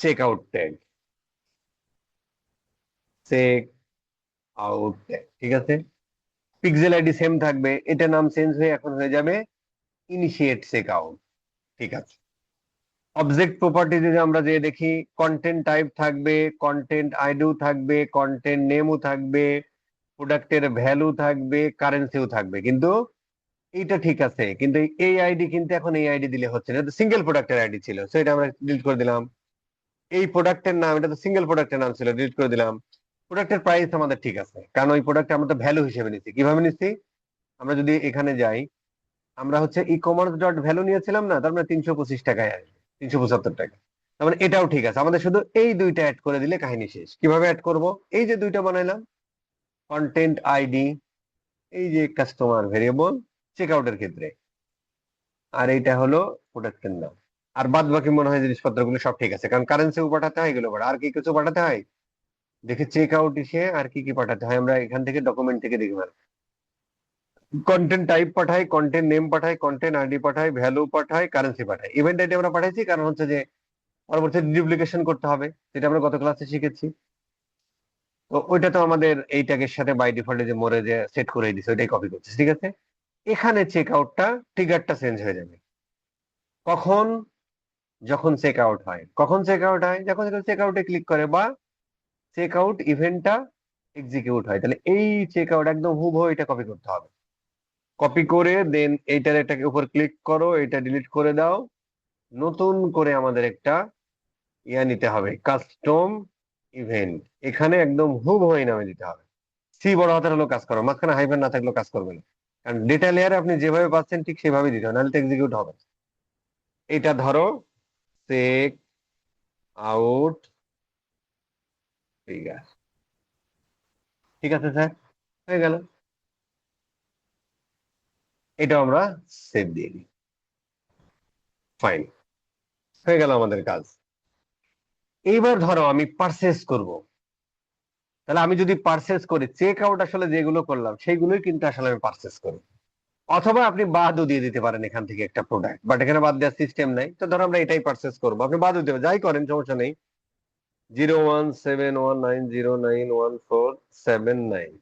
check out tag, check out tag, ঠিক আছে। পিক্সেল আইডি সেম থাকবে, এটা নাম চেঞ্জ হয়ে এখন হয়ে যাবে ইনিশিয়েট চেক আউট, ঠিক আছে। অবজেক্ট প্রপার্টিতে আমরা যে দেখি কন্টেন্ট টাইপ থাকবে, কন্টেন্ট আইডিও থাকবে, কন্টেন্ট নেমও থাকবে, প্রোডাক্টের ভ্যালু থাকবে, কারেন্সিও থাকবে, কিন্তু এইটা ঠিক আছে, কিন্তু এই আইডি কিন্তু এখন এই আইডি দিলে হচ্ছে না, সিঙ্গেল প্রোডাক্টের আইডি ছিল, তো এটা আমরা ডিলিট করে দিলাম। এই প্রোডাক্টের নাম, এটা তো সিঙ্গেল প্রোডাক্টের নাম ছিল, ডিলিট করে দিলাম। প্রোডাক্টের প্রাইস আমাদের ঠিক আছে, কারণ ওই প্রোডাক্ট আমরা তো ভ্যালু হিসেবে নিচ্ছি। কিভাবে নিচ্ছি, আমরা যদি এখানে যাই, আমরা হচ্ছে ই কমার্স ডট ভ্যালু নিয়েছিলাম না, তার মানে 325 টাকায় আসবে, 375 টাকা। তার মানে এটাও ঠিক আছে, আমাদের শুধু এই দুইটা অ্যাড করে দিলে কাহিনী শেষ। কিভাবে অ্যাড করব, এই যে দুইটা বানাইলাম, কন্টেন্ট আইডি, এই যে কাস্টমার ভেরিয়েবল চেক আউটের ক্ষেত্রে, আর এইটা হলো প্রোডাক্টের নাম। আর বাদ বাকি মনে হয় জিনিসপত্রগুলো সব ঠিক আছে, কারণ কারেন্সিও পাঠাতে হয়, এগুলো পাঠাতে, আর কি কিছু পাঠাতে হয় দেখে চেক আউট এসে আর কি কি পাঠাতে হয় আমরা এখান থেকে ডকুমেন্ট থেকে দেখব। কন্টেন্ট টাইপ পাঠাই, কন্টেন্ট নেম পাঠাই, কন্টেন্ট আইডি পাঠাই, ভ্যালু পাঠাই, কারেন্সি পাঠাই। ইভেন্ট আইডি আমরা পাঠাইছি কারণ হচ্ছে যে পরবর্তীতে ডুপ্লিকেশন করতে হবে, যেটা আমরা গত ক্লাসে শিখেছি। তো ওইটা তো আমাদের এই ট্যাগের সাথে বাই ডিফল্টে যে মোরে যে সেট করে দিছে ওইটাই কপি করছে, ঠিক আছে। এখানে চেক আউটটা ট্রিগারটা চেঞ্জ হয়ে যাবে কখন, যখন চেক আউট হয়। কখন চেক আউট হয়, যখন চেক আউটে ক্লিক করে বা চেক আউট ইভেন্টটা এক্সিকিউট হয়, তাহলে এই চেক আউট একদম হুবহু এটা কপি করতে হবে। কপি করে দেন এইটার এটাকে উপর ক্লিক করো, এটা ডিলিট করে দাও, নতুন করে আমাদের একটা ইয়া নিতে হবে, কাস্টম ইভেন্ট, এখানে একদম হুবহু এই নামে দিতে হবে। সি বড় হাতের হলো কাজ করো, মাঝখানে হাইফেন না থাকলেও কাজ করবে না, কারণ ডেটা লেয়ারে আপনি যেভাবে পাচ্ছেন ঠিক সেভাবে দিতে হবে, নাহলে তো এক্সিকিউট হবে না। এটা ধরো চেক আউট ফিগার, ঠিক আছে স্যার, হয়ে গেল। এটা আমরা সেভ দিয়ে দিই, ফাইন, হয়ে গেল আমাদের কাজ। এইবার ধরো আমি পারচেস করব, তাহলে আমি যদি পারচেস করি, চেক আউট আসলে যেগুলো করলাম সেইগুলোই কিন্তু আসলে আমি পারচেস করি। অথবা আপনি বাদও দিয়ে দিতে পারেন এখান থেকে একটা প্রোডাক্ট, বাট এখানে বাদ দেওয়ার সিস্টেম নাই, তো ধরো আমরা এটাই পারচেস করবো, আপনি বাদও দেবেন, যাই করেন সমস্যা নেই। 01719091479,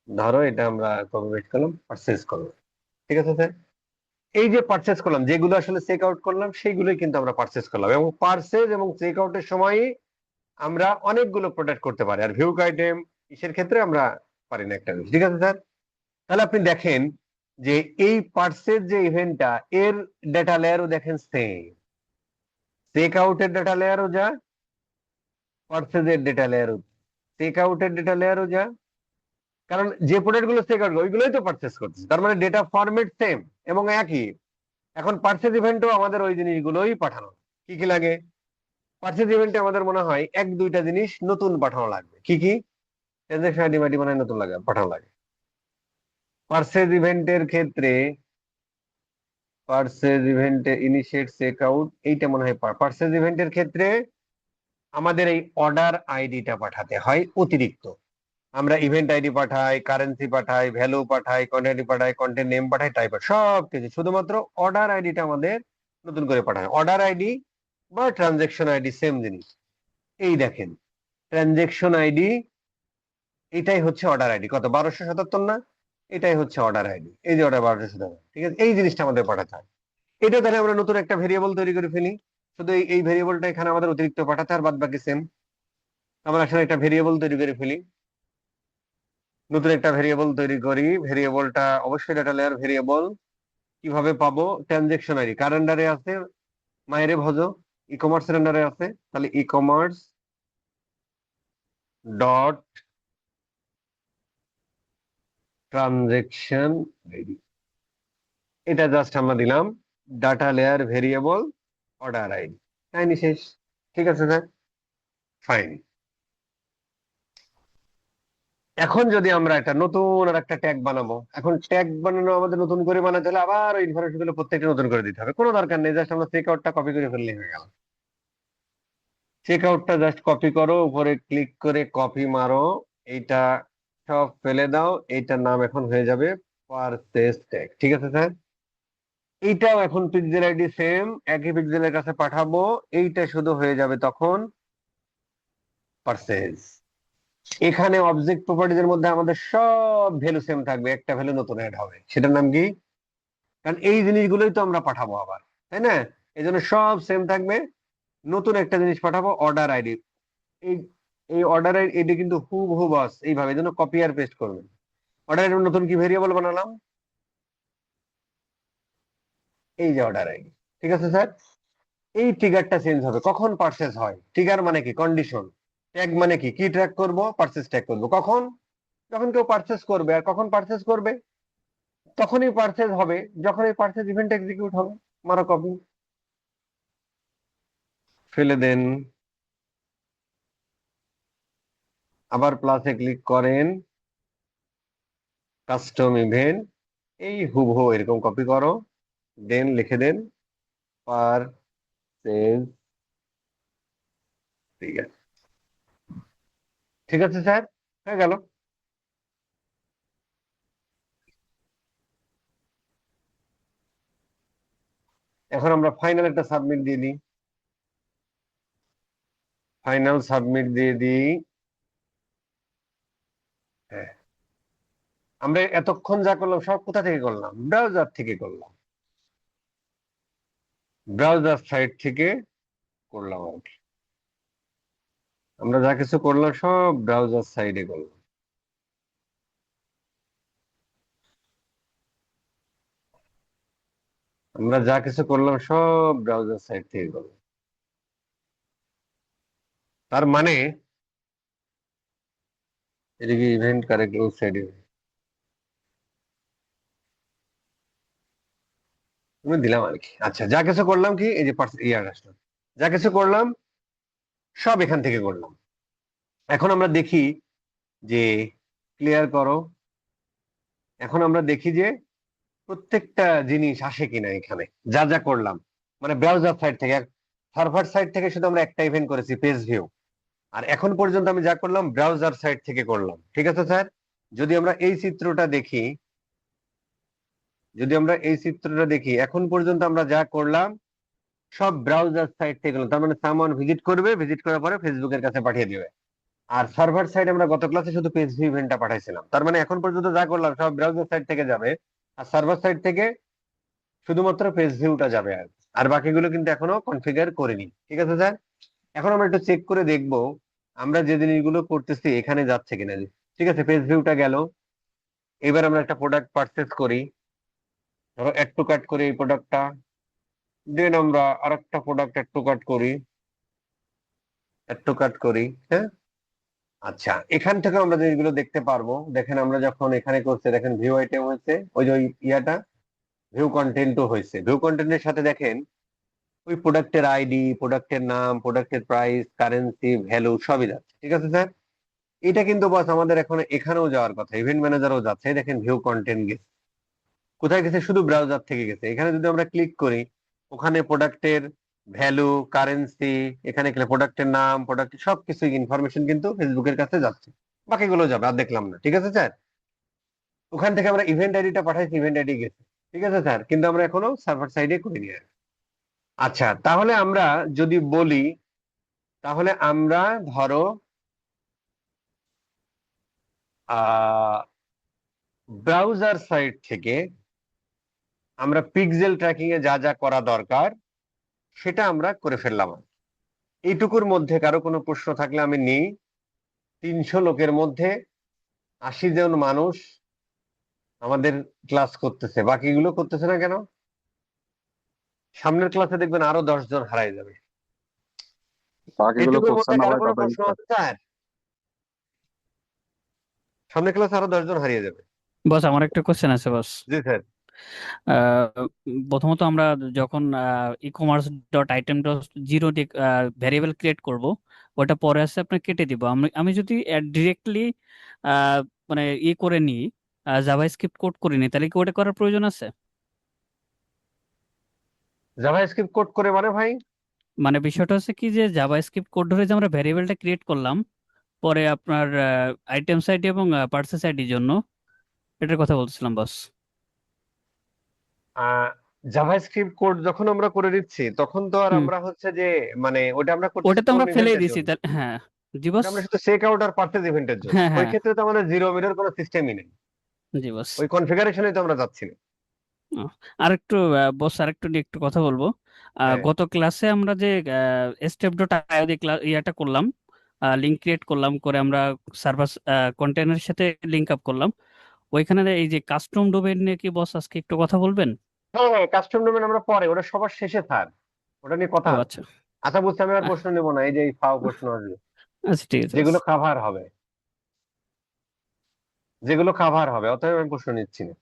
ধরো এটা আমরা কপি পেস্ট করলাম, পারচেস করলাম, ঠিক আছে স্যার। এই যে পারচেস করলাম, যেগুলো আসলে চেক আউট করলাম সেইগুলোই কিন্তু আমরা পারচেস করলাম, এবং পারচেজ এবং চেক আউটের সময় আমরা অনেকগুলো প্রোডাক্ট করতে পারি, আর ভিউ আইটেম ইসের ক্ষেত্রে আমরা পারি না একটা জিনিস, ঠিক আছে স্যার। তাহলে আপনি দেখেন যে এই পার্সের যে ইভেন্টটা, এর ডেটা লেয়ারও দেখেন সেম, চেক আউটের ডেটা লেয়ারও যা, পার্সেজের ডেটা লেয়ারও, চেক আউটের ডেটা লেয়ারও যা, কারণ যে প্রোডাক্ট গুলো চেক আউট ওইগুলোই তো পারচেস করছে, তার মানে ডেটা ফরম্যাট সেম এবং একই। এখন পার্সেজ ইভেন্টও আমাদের ওই জিনিসগুলোই পাঠানো। কি কি লাগে, পার্সেজ ইভেন্টে আমাদের মনে হয় এক দুইটা জিনিস নতুন পাঠানো লাগবে। কি কি, ট্রানজাকশন আইডি মাইডি মনে হয় নতুন লাগে, পাঠানো লাগে পার্সেজ ইভেন্টের ক্ষেত্রে। পার্সেজ ইভেন্টে ইনিশিয়েট চেক আউট, এইটা মনে হয় পার্সেজ ইভেন্টের ক্ষেত্রে আমাদের এই অর্ডার আইডিটা পাঠাতে হয় অতিরিক্ত। আমরা ইভেন্ট আইডি পাঠাই, কারেন্সি পাঠাই, ভ্যালু পাঠাই, কন্টেন্ট পাঠাই, কন্টেন্ট নেম পাঠাই, টাইপ সব কিছু, শুধুমাত্র অর্ডার আইডিটা আমাদের নতুন করে পাঠায়। অর্ডার আইডি বা ট্রানজেকশন আইডি সেম জিনিস। এই দেখেন ট্রানজেকশন আইডি, এটাই হচ্ছে অর্ডার আইডি, কত 1277 না, এটাই হচ্ছে অর্ডার আইডি, এই যে অর্ডার 1277, ঠিক আছে। এই জিনিসটা আমাদের পাঠাতে হয়। এটা তাহলে আমরা নতুন একটা ভেরিয়েবল তৈরি করে ফেলি, শুধু এই ভেরিয়েবলটা এখানে আমাদের অতিরিক্ত পাঠাতে, আর বাদ বাকি সেম। আমরা আসলে একটা ভেরিয়েবল তৈরি করে ফেলি, নতুন একটা ভেরিয়েবল তৈরি করি, ভেরিয়েবলটা অবশ্যই ডেটা লেয়ার ভেরিয়েবল। কিভাবে পাবো, ট্রানজেকশন আইডি কার আন্ডারে আছে, মায়েরে ভজো, ই কমার্স এর আন্ডারে আছে, তাহলে ই কমার্স ডট ট্রানজেকশন আইডি, এটা জাস্ট আমরা দিলাম data layer variable order ID, কাহিনী শেষ। ঠিক আছে স্যার, ফাইন। এখন যদি আমরা একটা নতুন আর একটা ট্যাগ বানাবো, এখন ট্যাগ বানানো আমাদের নতুন করে বানাতে হলে আবার ওই ইনফরমেশন গুলো প্রত্যেকটা নতুন করে দিতে হবে, কোনো দরকার নেই, জাস্ট আমরা চেক আউটটা কপি করে ফেললেই হয়ে গেল। চেক আউটটা জাস্ট কপি করো, উপরে ক্লিক করে কপি মারো, এইটা সব ফেলে দাও, এইটার নাম এখন হয়ে যাবে পারচেজ ট্যাগ। ঠিক আছে স্যার, এইটাও এখন পিক্সেল আইডি সেম, একই পিক্সেলের কাছে পাঠাবো, এইটা শুধু হয়ে যাবে তখন পারচেজ। এখানে অবজেক্ট প্রপার্টিজ এর মধ্যে আমাদের সব ভ্যালু সেম থাকবে, একটা ভ্যালু নতুন অ্যাড হবে, সেটার নাম কি? কারণ এই জিনিসগুলোই তো আমরা পাঠাবো আবার, তাই না? এই জন্য সব সেম থাকবে, নতুন একটা জিনিস পাঠাবো অর্ডার আইডি। এই এই অর্ডার আইডি কিন্তু হুবহু বস এইভাবে, এই জন্য কপি আর পেস্ট করবেন। অর্ডার আইডি নতুন কি ভেরিয়েবল বানালাম, এই যে অর্ডার আইডি। ঠিক আছে স্যার, এই ট্রিগারটা চেঞ্জ হবে কখন পারচেজ হয়। ট্রিগার মানে কি? কন্ডিশন। ট্যাগ মানে কি? কি ট্র্যাক করব? পারচেজ ট্র্যাক করব। কখন? যখন কেউ পারচেজ করবে। আর কখন পারচেজ করবে? তখনই পারচেজ হবে যখন এই পারচেজ ইভেন্ট এক্সিকিউট হবে। মারো কপি, ফেলে দেন, আবার প্লাসে ক্লিক করেন, কাস্টম ইভেন্ট, এই হুবহু এরকম কপি করো, দেন লিখে দেন পারচেজ। ঠিক আছে, ঠিক আছে স্যার, হয়ে গেল। এখন আমরা ফাইনাল একটা সাবমিট দিয়ে দিই, ফাইনাল সাবমিট দিয়ে দিই। হ্যাঁ, আমরা এতক্ষণ যা করলাম সব কোথা থেকে করলাম? ব্রাউজার থেকে করলাম, ব্রাউজার সাইট থেকে করলাম আর কি। আমরা যা কিছু করলাম সব ব্রাউজার সাইডে করলাম। আমরা যা কিছু করলাম সব ব্রাউজার সাইট থেকে করলাম। তার মানে এদিকে ইভেন্ট কারেক্ট ওয়েবসাইট তুমি দিলাম আর কি। আচ্ছা, যা কিছু করলাম কি, এই যে ইয়ার আসলো, যা কিছু করলাম সব এখান থেকে করলাম। এখন আমরা দেখি যে, ক্লিয়ার করো, এখন আমরা দেখি যে প্রত্যেকটা জিনিস আসে কিনা এখানে, যা যা করলাম। মানে ব্রাউজার সাইট থেকে, সার্ভার সাইট থেকে শুধু আমরা একটা ইভেন্ট করেছি পেজ ভিউ, আর এখন পর্যন্ত আমি যা করলাম ব্রাউজার সাইট থেকে করলাম। ঠিক আছে স্যার, যদি আমরা এই চিত্রটা দেখি, যদি আমরা এই চিত্রটা দেখি, এখন পর্যন্ত আমরা যা করলাম সব ব্রাউজার সাইট থেকে করলাম। তার মানে সামওয়ান ভিজিট করবে, ভিজিট করার পরে ফেসবুকের কাছে পাঠিয়ে দিবে। আর সার্ভার সাইড আমরা গত ক্লাসে শুধু পেজ ভিউ ইভেন্টটা পাঠাইছিলাম, তার মানে এখন পর্যন্ত যা করলাম সব ব্রাউজার সাইট থেকে যাবে, আর সার্ভার সাইড থেকে শুধুমাত্র পেজ ভিউটা যাবে। আর আর বাকিগুলো কিন্তু এখনো কনফিগার করিনি। ঠিক আছে স্যার, এখন আমরা একটু চেক করে দেখবো আমরা যে জিনিসগুলো করতেছি এখানে যাচ্ছে কিনা। ঠিক আছে, পেজ ভিউটা গেল। এবার আমরা একটা প্রোডাক্ট পারচেস করি, ধরো অ্যাড টু কার্ট করি এই প্রোডাক্টটা, দেন আমরা আরেকটা প্রোডাক্ট অ্যাড টু কার্ট করি, অ্যাড টু কার্ট করি। হ্যাঁ, আচ্ছা, এখান থেকে আমরা জিনিসগুলো দেখতে পারবো। দেখেন আমরা যখন এখানে করছে, দেখেন ভিউ আইটেম হয়েছে, ওই যে ওই ইয়াটা ভিউ কন্টেন্টও হয়েছে। ভিউ কন্টেন্টের সাথে দেখেন ওই প্রোডাক্টের আইডি, প্রোডাক্টের নাম, প্রোডাক্টের প্রাইস, কারেন্সি, ভ্যালু সবই যাচ্ছে। ঠিক আছে স্যার, এটা কিন্তু বাস আমাদের এখন এখানেও যাওয়ার কথা, ইভেন্ট ম্যানেজারও যাচ্ছে। এই দেখেন ভিউ কন্টেন্ট গেছে, কোথায় গেছে? শুধু ব্রাউজার থেকে গেছে। এখানে যদি আমরা ক্লিক করি, ওখানে প্রোডাক্টের ভ্যালু, কারেন্সি, এখানে প্রোডাক্টের নাম, প্রোডাক্ট সবকিছু ইনফরমেশন কিন্তু ফেসবুকের কাছে যাচ্ছে, বাকিগুলো যাবে আর দেখলাম না। ঠিক আছে স্যার, ওখান থেকে আমরা ইভেন্ট আইডিটা পাঠাইছি, ইভেন্ট আইডি গেছে। ঠিক আছে স্যার, কিন্তু আমরা এখনো সার্ভার সাইডে করিনি। আচ্ছা, তাহলে আমরা যদি বলি, তাহলে আমরা ধরো ব্রাউজার সাইট থেকে আমরা পিক্সেল ট্র্যাকিং এ যা যা করা দরকার সেটা আমরা করে ফেললাম। এইটুকুর মধ্যে কারো কোনো প্রশ্ন থাকলে আমি নিই। 300 লোকের মধ্যে 80 জন মানুষ আমাদের ক্লাস করতেছে, বাকিগুলো করতেছে না কেন? সামনের ক্লাসে দেখবেন আরো 10 জন হারাই যাবে। বাকিগুলো এইটুকুর মধ্যে কোশ্চেন না কারো ভাই, কোনো তাদের প্রশ্ন আছে স্যার? সামনের ক্লাসে আরো 10 জন হারিয়ে যাবে। বস, আমার একটা কোশ্চেন আছে বস। জি স্যার। আহ, প্রথমত আমরা যখন ই commerce dot item dot zero variable create করব, ওটা পরে আছে আপনার কেটে দিব। আমি আমি যদি ডিরেক্টলি মানে করে নিই, জাভাস্ক্রিপ্ট কোড করে নিই, তাহলে কি ওটা করার প্রয়োজন আছে? জাভাস্ক্রিপ্ট কোড করে মানে ভাই? মানে বিষয়টা হচ্ছে কি, যে জাভাস্ক্রিপ্ট কোড ধরে যে আমরা ভ্যারিয়েবলটা ক্রিয়েট করলাম, পরে আপনার আইটেমস আইডি এবং পার্সেস আইডির জন্য, এটার কথা বলছিলাম বস। জাভাস্ক্রিপ্ট কোড যখন আমরা করে দিচ্ছি তখন তো আর হুম। আমরা হচ্ছে যে মানে ওটা আমরা করতেছি ওটা তো কোন আমরা ফেলেই ইভেন্টের দিছি, জন্য? তাহলে হ্যাঁ। জি ওটা বস। আমরা শুধু চেক আউট আর পারচেজ ইভেন্টের জন্য, হ্যাঁ ওই হ্যাঁ। ক্ষেত্রে তো আমাদের জিরো মিলের কোনো সিস্টেমই নেই। জি বস। ওই কনফিগারেশনে তো আমরা যাচ্ছি না। আরেকটু বস, আরেকটু নিয়ে একটু কথা বলবো। হ্যাঁ। গত ক্লাসে আমরা যে স্টেপ ডট আইও দিয়ে ইয়াটা করলাম, লিঙ্ক ক্রিয়েট করলাম, করে আমরা সার্ভার কন্টেনারের সাথে লিঙ্ক আপ করলাম। ওইখানে এই যে কাস্টম ডোমেইন নিয়ে কি বস আজকে একটু কথা বলবেন? হ্যাঁ হ্যাঁ, কাস্টম ডোমেন আমরা পরে, ওটা সবার শেষে স্যার, ওটা নিয়ে কথা ও আছে। আচ্ছা। আচ্ছা বুঝছি, আমি আর আহ, প্রশ্ন নেবো না, এই যে এই ফাও প্রশ্ন আসবে, আচ্ছা ঠিক আছে বস। যেগুলো কাভার হবে, যেগুলো কাভার হবে, অতএব আমি প্রশ্ন নিচ্ছি না।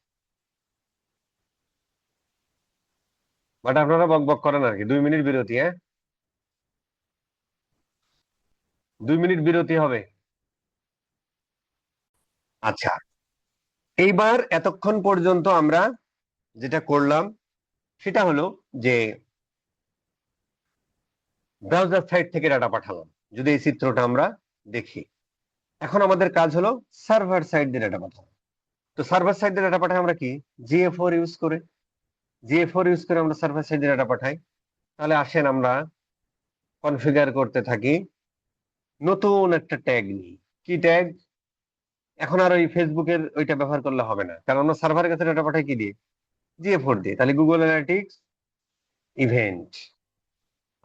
বাট আপনারা বক বক করেন আর কি। 2 মিনিট বিরতি, হ্যাঁ, 2 মিনিট বিরতি হবে। আচ্ছা, এইবার এতক্ষণ পর্যন্ত আমরা যেটা করলাম সেটা হলো যে ব্রাউজার সাইট থেকে ডাটা পাঠালাম, যদি এই চিত্রটা আমরা দেখি। এখন আমাদের কাজ হলো সার্ভার সাইড দিয়ে ডাটা পাঠানো। তো সার্ভার সাইড দিয়ে ডাটা পাঠাই আমরা কি, জিএ4 ইউজ করে। জিএ4 ইউজ করে আমরা সার্ভার সাইড দিয়ে ডাটা পাঠাই। তাহলে আসেন আমরা কনফিগার করতে থাকি নতুন একটা ট্যাগ নিই। কি ট্যাগ? এখন আর ওই ফেসবুকের ওইটা ব্যবহার করলে হবে না, কারণ আমরা সার্ভারের কাছে ডাটা পাঠাই কি দিয়ে, জিএ4 দিয়ে। তাহলে গুগল অ্যানালিটিক্স ইভেন্ট।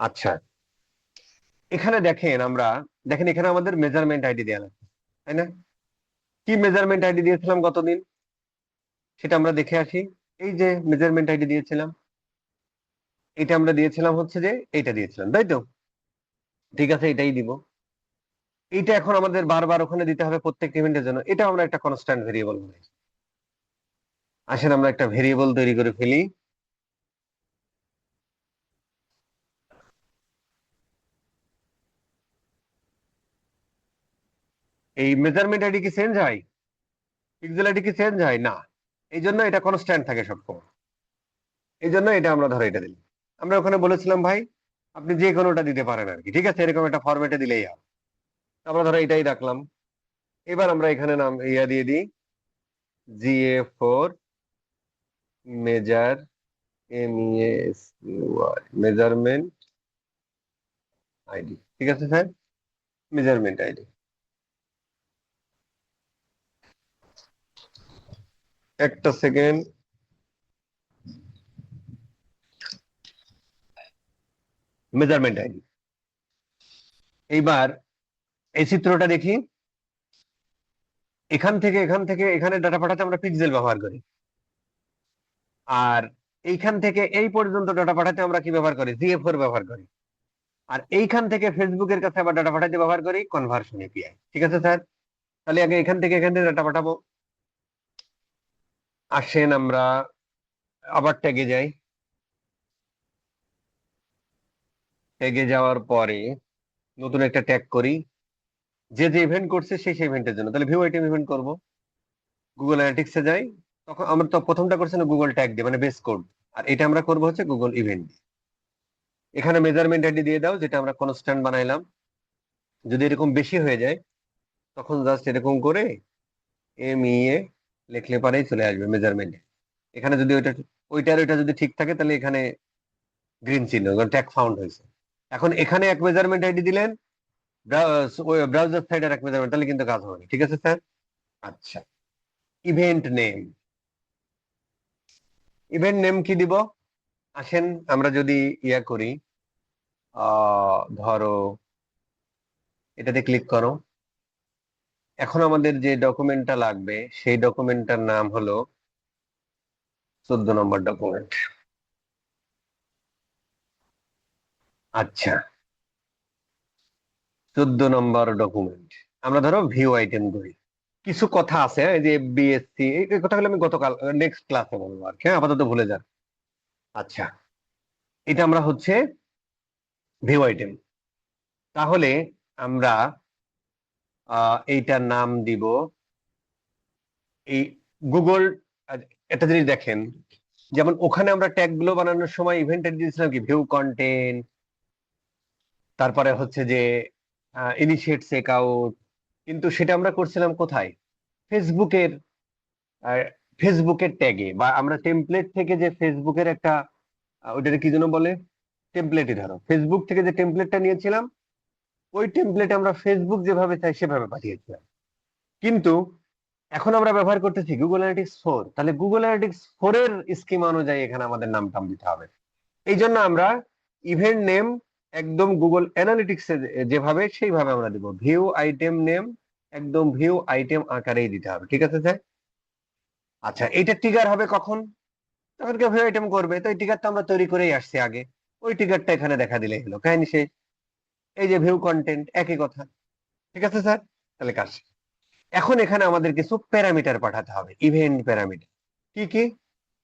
আচ্ছা, এখানে দেখেন আমরা, দেখেন এখানে আমাদের মেজারমেন্ট আইডি দেওয়া লাগবে, তাই না? কি মেজারমেন্ট আইডি দিয়েছিলাম গতদিন, সেটা আমরা দেখে আসি। এই যে মেজারমেন্ট আইডি দিয়েছিলাম, এটা আমরা দিয়েছিলাম হচ্ছে যে এইটা দিয়েছিলাম, তাই তো? ঠিক আছে, এটাই দিব। এইটা এখন আমাদের বারবার ওখানে দিতে হবে প্রত্যেক ইভেন্টের জন্য, এটা আমরা একটা কনস্ট্যান্ট ভেরিয়েবল বলি। আসেন আমরা একটা ভেরিয়েবল তৈরি করে ফেলি। এই মেজারমেন্ট আইডি কি চেঞ্জ হয়? পিক্সেল আইডি কি চেঞ্জ হয় না? এই জন্য এটা কনস্ট্যান্ট থাকে সবসময়। এই জন্য এটা আমরা ধরো এটা দিলাম। আমরা ওখানে বলেছিলাম ভাই আপনি যে কোনোটা দিতে পারেন আর কি, ঠিক আছে, এরকম একটা ফরম্যাটে দিলেই হবে। আমরা ধরো এটাই রাখলাম। এবার আমরা এখানে নাম ইয়া দিয়ে দিই, GA4 মেজার, মেজারমেন্ট আইডি, ঠিক আছে স্যার, মেজারমেন্ট আইডি। একটা সেকেন্ড। Measurement ID. এইবার এই চিত্রটা দেখি। এখান থেকে এখানে ডাটা পাঠাতে আমরা পিক্সেল ব্যবহার করি, আর এইখান থেকে এই পর্যন্ত ডাটা পাঠাতে আমরা কি ব্যবহার করি, জিএ4 ব্যবহার করি। আর এইখান থেকে ফেসবুকের কাছে আবার ডাটা পাঠাতে ব্যবহার করি কনভার্সন এপিআই, ঠিক আছে স্যার? তাহলে আগে এখান থেকে ডাটা পাঠাবো। আসেন আমরা আবার ট্যাগে যাই। ট্যাগে যাওয়ার পরে নতুন একটা ট্যাগ করি, যে যে ইভেন্ট করছে সেই সেই ইভেন্টের জন্য। তাহলে ভিউ আইটেম ইভেন্ট করব, গুগল অ্যানালিটিক্সে যাই। তখন আমরা তো প্রথমটা করছি না গুগল ট্যাগ দিয়ে, মানে বেস কোড। আর এটা আমরা করব হচ্ছে গুগল ইভেন্ট দিয়ে। এখানে মেজারমেন্ট আইডি দিয়ে দাও, যেটা আমরা কনস্ট্যান্ট বানাইলাম। যদি এরকম বেশি হয়ে যায় তখন জাস্ট এরকম করে ME লিখলে পারেই চলে আসবে মেজারমেন্ট। এখানে যদি ওইটা যদি ঠিক থাকে তাহলে এখানে গ্রিন চিহ্ন, ট্যাগ ফাউন্ড হয়েছে। এখন এখানে এক মেজারমেন্ট আইডি দিলেন, ব্রাউজার সাইডের এক মেজারমেন্ট, তাহলে কিন্তু কাজ হবে না, ঠিক আছে স্যার? আচ্ছা, ইভেন্ট নেম। ইভেন্ট নেম কি দিব? আসেন আমরা যদি ইয়া করি, ধরো এটাতে ক্লিক করো। এখন আমাদের যে ডকুমেন্টটা লাগবে সেই ডকুমেন্টটার নাম হলো 14 নম্বর ডকুমেন্ট। আচ্ছা, 14 নম্বর ডকুমেন্ট আমরা ধরো ভিউ আইটেম করি। কিছু কথা আছে, হ্যাঁ, এই যে বিএসসি এই কথাগুলো আমি গতকাল নেক্সট ক্লাসে বলবো আর কি, হ্যাঁ, আপাতত ভুলে যান। আচ্ছা, এটা আমরা হচ্ছে ভিউ আইটেম। তাহলে আমরা এইটার নাম দিব এই গুগল। একটা জিনিস দেখেন, যেমন ওখানে আমরা ট্যাগ গুলো বানানোর সময় ইভেন্ট দিয়েছিলাম কি ভিউ কন্টেন্ট, তারপরে হচ্ছে যে ইনিশিয়েট চেকআউট, কিন্তু সেটা আমরা করছিলাম কোথায়? ফেসবুকের ফেসবুকের ট্যাগে, বা আমরা টেমপ্লেট থেকে যে ফেসবুকের একটা ওইটাকে কি যেন বলে, টেমপ্লেটই ধরো, ফেসবুক থেকে যে টেমপ্লেটটা নিয়েছিলাম, ওই টেমপ্লেটে আমরা ফেসবুক যেভাবে চাই সেভাবে পাঠিয়েছিলাম। কিন্তু এখন আমরা ব্যবহার করতেছি গুগল অ্যানালিটিক্স 4, তাহলে গুগল অ্যানালিটিক্স 4 এর স্কিমা অনুযায়ী এখানে আমাদের নাম টাম দিতে হবে। এই জন্য আমরা ইভেন্ট নেম একদম গুগল অ্যানালিটিক্স এ যেভাবে সেইভাবে আমরা দিব, ভিউ আইটেম নেম একদম ভিউ আইটেম আকারেই দিতে হবে, ঠিক আছে স্যার? আচ্ছা, এটা ট্রিগার হবে কখন? যখন কেউ ভিউ আইটেম করবে, তো এই ট্রিগারটা আমরা তৈরি করেই আসছি আগে, ওই ট্রিগারটা এখানে দেখা দিলেই হলো, কাহিনী শেষ। এই যে ভিউ কন্টেন্ট, একই কথা, ঠিক আছে স্যার? তাহলে কাজ শেষ। এখন এখানে আমাদের কিছু প্যারামিটার পাঠাতে হবে, ইভেন্ট প্যারামিটার। কি কি?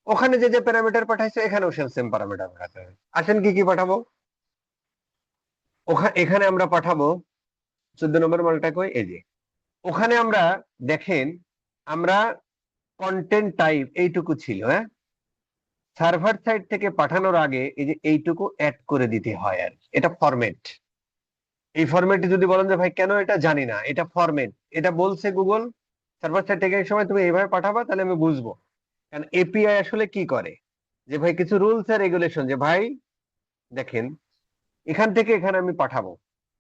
ওখানে যে যে প্যারামিটার পাঠাইছে এখানেও সেম প্যারামিটার পাঠাতে হবে। আসেন কি কি পাঠাবো? এখানে আমরা পাঠাবো 14 নম্বর মালটা কই, এই যে ওখানে আমরা দেখেন, আমরা কন্টেন্ট টাইপ এইটুকু ছিল, হ্যাঁ, সার্ভার সাইড থেকে পাঠানোর আগে এই যে এইটুকু অ্যাড করে দিতে হয় আর কি। এটা ফরম্যাট। এই ফরম্যাটে যদি বলেন যে ভাই কেন, এটা জানি না, এটা ফরম্যাট, এটা বলছে গুগল সার্ভার সাইড থেকে এক সময় তুমি এইভাবে পাঠাবা, তাহলে আমি বুঝবো। কারণ এপিআই আসলে কি করে, যে ভাই কিছু রুলস আর রেগুলেশন, যে ভাই দেখেন এখান থেকে এখানে আমি পাঠাবো,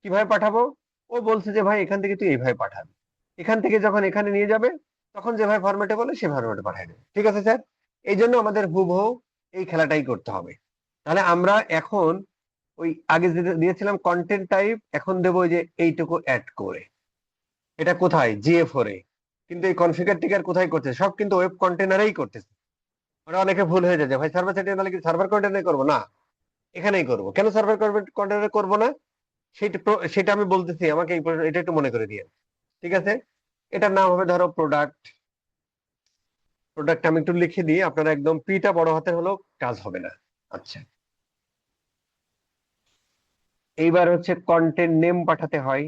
কিভাবে পাঠাবো? ও বলছে যে ভাই এখান থেকে তুই এইভাবে পাঠাবি, এখান থেকে যখন এখানে নিয়ে যাবে তখন যেভাবে ফরম্যাটে বলে সে ফরম্যাটে পাঠিয়ে দেবে, ঠিক আছে স্যার? এই জন্য আমাদের হুবহু এই খেলাটাই করতে হবে। তাহলে আমরা এখন ওই আগে যেটা দিয়েছিলাম কন্টেন্ট টাইপ, এখন দেবো ওই যে এইটুকু অ্যাড করে। এটা কোথায়? জিএ4 এ। কিন্তু এই কনফিগার টিকার কোথায় করছে? সব কিন্তু ওয়েব কন্টেনারেই করতেছে। ওরা অনেকে ভুল হয়ে যায় যে ভাই সার্ভার সাইডে তাহলে কি সার্ভার কন্টেনারে করবো না, এখানেই করবো। কেন সার্ভার কন্টেনারে করবো না? সেটা আমি বলতেছি, আমাকে এটা একটু মনে করে দিয়ে, ঠিক আছে? এটার নাম হবে ধরো প্রোডাক্ট। প্রোডাক্ট আমি একটু লিখে দিই, আপনারা একদম পিটা বড় হাতে হলেও কাজ হবে না। আচ্ছা, এইবার হচ্ছে কন্টেন্ট নেম পাঠাতে হয়,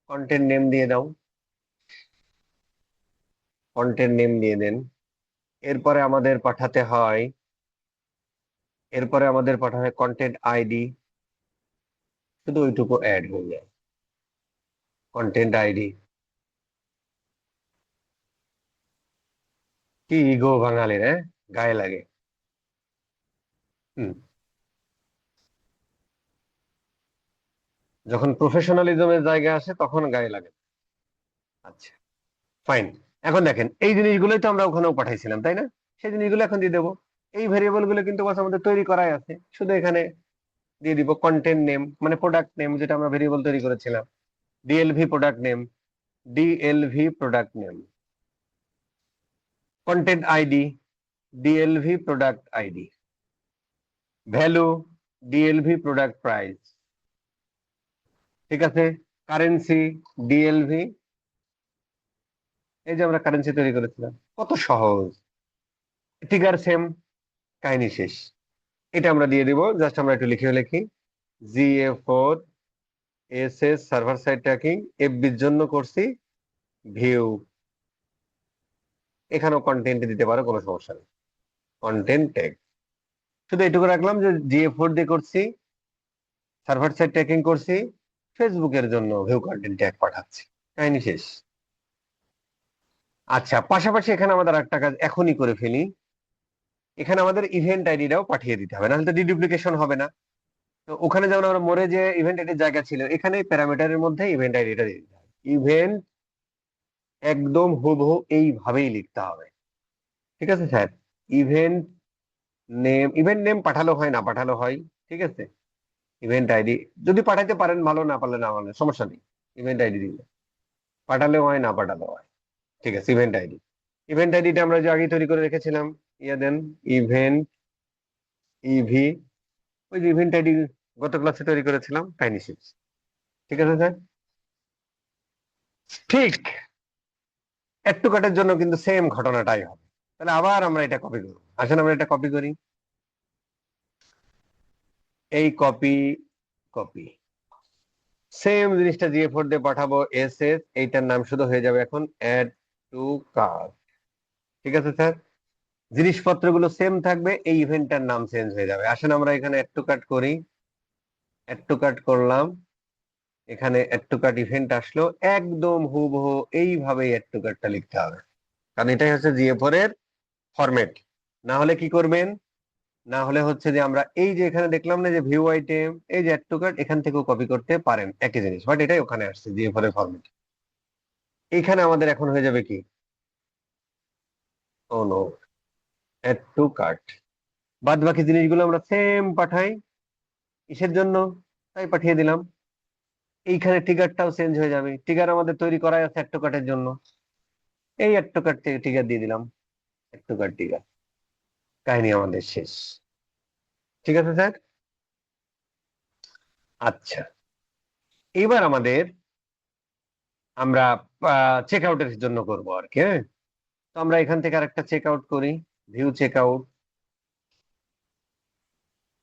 কন্টেন্ট নেম দিয়ে দাও, কন্টেন্ট নেম দিয়ে দেন। এরপরে আমাদের পাঠাতে হয়, কন্টেন্ট আইডি, শুধু ওইটুকু অ্যাড হয়ে যায়, কন্টেন্ট আইডি। কি ইগো বাঙালির, হ্যাঁ, গায়ে লাগে। হুম, যখন প্রফেশনালিজমের জায়গা আসে তখন গায়ে লাগে। আচ্ছা, ফাইন। এখন দেখেন এই জিনিসগুলোই তো আমরা ওখানেও পাঠাইছিলাম, তাই না? সেই জিনিসগুলো এখন দিয়ে দেবো। এই ভেরিয়েবল গুলো কিন্তু বাস আমাদের তৈরি করাই আছে, শুধু এখানে দিয়ে দিব কন্টেন্ট নেম, মানে প্রোডাক্ট নেম, যেটা আমরা ভেরিয়েবল তৈরি করেছিলাম, DLV product name, DLV product name, content ID, DLV product ID, value, DLV product price, ঠিক আছে? কারেন্সি, ডিএলভি, এই যে আমরা কারেন্সি তৈরি করেছিলাম, কত সহজ। ট্রিগার সেম, কাহিনী শেষ। এটা আমরা দিয়ে দিব, জাস্ট আমরা একটু লিখে লিখি, GA4 SS server side tracking, এফবির জন্য করছি ভিউ। এখানেও কন্টেন্ট দিতে পারো, কোনো সমস্যা নেই, কন্টেন্ট ট্যাগ। শুধু এটুকু রাখলাম যে GA4 দিয়ে করছি, সার্ভার সাইড ট্র্যাকিং করছি, ফেসবুকের জন্য ভিউ কন্টেন্ট ট্যাগ পাঠাচ্ছি, কাহিনী শেষ। আচ্ছা, পাশাপাশি এখানে আমাদের একটা কাজ এখনই করে ফেলি, এখানে আমাদের ইভেন্ট আইডিটাও পাঠিয়ে দিতে হবে, নাহলে তো ডিডুপ্লিকেশন হবে না। তো ওখানে যেমন আমরা মোড়ে যে ইভেন্ট আইডির জায়গা ছিল, এখানে প্যারামিটারের মধ্যে ইভেন্ট আইডিটা দিয়ে দিতে হবে। ইভেন্ট একদম হুবহু এইভাবেই লিখতে হবে, ঠিক আছে স্যার? ইভেন্ট ইভেন্ট নেম পাঠালো হয়, না পাঠালো হয়, ঠিক আছে? ইভেন্ট আইডি যদি পাঠাতে পারেন ভালো, না পারলে না, পারলে সমস্যা নেই, ইভেন্ট আইডি দিলে পাঠালেও হয়, না পাঠালেও হয়, ঠিক আছে? ইভেন্ট আইডি, ইভেন্ট আইডিটা আমরা যে আগে তৈরি করে রেখেছিলাম, ইয়ে দেন ইভেন্ট ইভি, ওই যে ইভেন্ট আইডি গত ক্লাসে তৈরি করেছিলাম, কাহিনী শেষ, ঠিক আছে স্যার? ঠিক অ্যাড টু কার্টের জন্য কিন্তু সেম ঘটনাটাই হবে। তাহলে আবার আমরা এটা কপি করব, আসেন আমরা এটা কপি করি, এই কপি কপি সেম জিনিসটা জিএফোর দিয়ে পাঠাবো এস এস, এইটার নাম শুধু হয়ে যাবে এখন অ্যাড টু কার্ট। ঠিক আছে স্যার, জিনিসপত্রগুলো সেম থাকবে, এই ইভেন্টটার নাম চেঞ্জ হয়ে যাবে। আসেন আমরা এখানে অ্যাড টু কার্ট করি, অ্যাড টু কার্ট করলাম, এখানে অ্যাড টু কার্ট ইভেন্ট আসলো, একদম হুবহু এইভাবেই অ্যাড টু কার্টটা লিখতে হবে, কারণ এটাই হচ্ছে জিএফোর এর ফরম্যাট। না হলে কি করবেন, না হলে হচ্ছে যে আমরা এই যে এখানে দেখলাম না যে ভিউ আইটেম, এই যে অ্যাড টু কার্ট, এখান থেকেও কপি করতে পারেন একই জিনিস, বাট এটাই ওখানে আসছে জিএফোর এর ফরম্যাট। এখানে আমাদের এখন হয়ে যাবে কি, ও নো, অ্যাড টু কার্ট, বাদ বাকি জিনিসগুলো আমরা সেম পাঠাই, কিসের জন্য, তাই পাঠিয়ে দিলাম। এইখানে ট্রিগারটাও চেঞ্জ হয়ে যাবে, ট্রিগার আমাদের তৈরি করা আছে অ্যাড টু কার্টের জন্য, এই অ্যাড টু কার্ট থেকে ট্রিগার দিয়ে দিলাম, অ্যাড টু কার্ট ট্রিগার, কাহিনী আমাদের শেষ। ঠিক আছে স্যার, আচ্ছা এবার আমাদের আমরা চেক আউটের জন্য করবো আর কি, হ্যাঁ। তো আমরা এখান থেকে আরেকটা চেক আউট করি, view check out,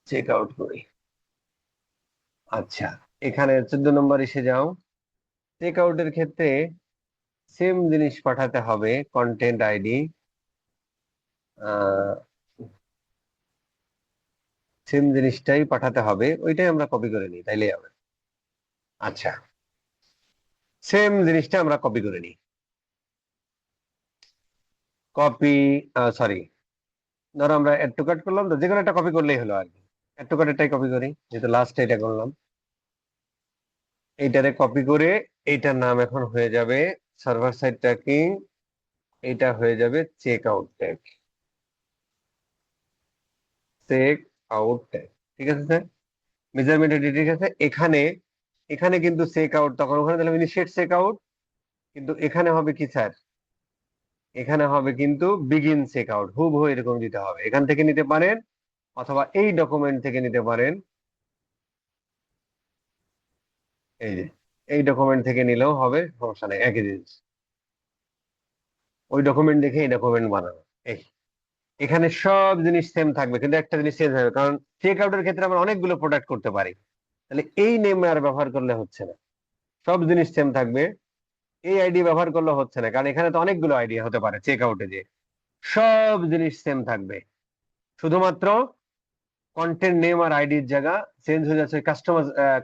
check out করি। আচ্ছা, এখানে 14 নম্বর এসে যাও, চেক আউটের ক্ষেত্রে সেম জিনিস পাঠাতে হবে, কন্টেন্ট আইডি, সেম জিনিসটাই পাঠাতে হবে, ওইটাই আমরা কপি করে নিই তাইলে হবে। আচ্ছা, সেম জিনিসটা আমরা কপি করে নিই, কপি, সরি, ধরো আমরা অ্যাড টু কার্ট করলাম, তো যে কোনো একটা কপি করলেই হলো আর কি, অ্যাড টু কার্টেরটাই কপি করি, যেহেতু লাস্ট এটা করলাম, এইটারে কপি করে এইটার নাম এখন হয়ে যাবে সার্ভার সাইড ট্র্যাকিং, এইটা হয়ে যাবে check out tag, check out tag. ঠিক আছে স্যার, মেজারমেন্ট এটি ঠিক আছে। এখানে এখানে কিন্তু চেক আউট, তখন ওখানে দিলাম ইনিশিয়েট চেক আউট, কিন্তু এখানে হবে কি স্যার, এখানে হবে কিন্তু বিগিন চেক আউট, হুবহু এরকম দিতে হবে, এখান থেকে নিতে পারেন অথবা এই ডকুমেন্ট থেকে নিতে পারেন, এই যে এই ডকুমেন্ট থেকে নিলেও হবে, সমস্যা নেই, একই জিনিস, ওই ডকুমেন্ট দেখে এই ডকুমেন্ট বানানো। এই এখানে সব জিনিস সেম থাকবে, কিন্তু একটা জিনিস চেঞ্জ হবে, কারণ চেক আউটের ক্ষেত্রে আমরা অনেকগুলো প্রোডাক্ট করতে পারি, তাহলে এই নেম আর ব্যবহার করলে হচ্ছে না, সব জিনিস সেম থাকবে, এই আইডি ব্যবহার করলে হচ্ছে না, কারণ এখানে তো অনেকগুলো আইডি হতে পারে চেক আউটে, যে সব জিনিস সেম থাকবে, শুধুমাত্র কন্টেন্ট নেম আর আইডির জায়গা চেঞ্জ হয়ে যাচ্ছে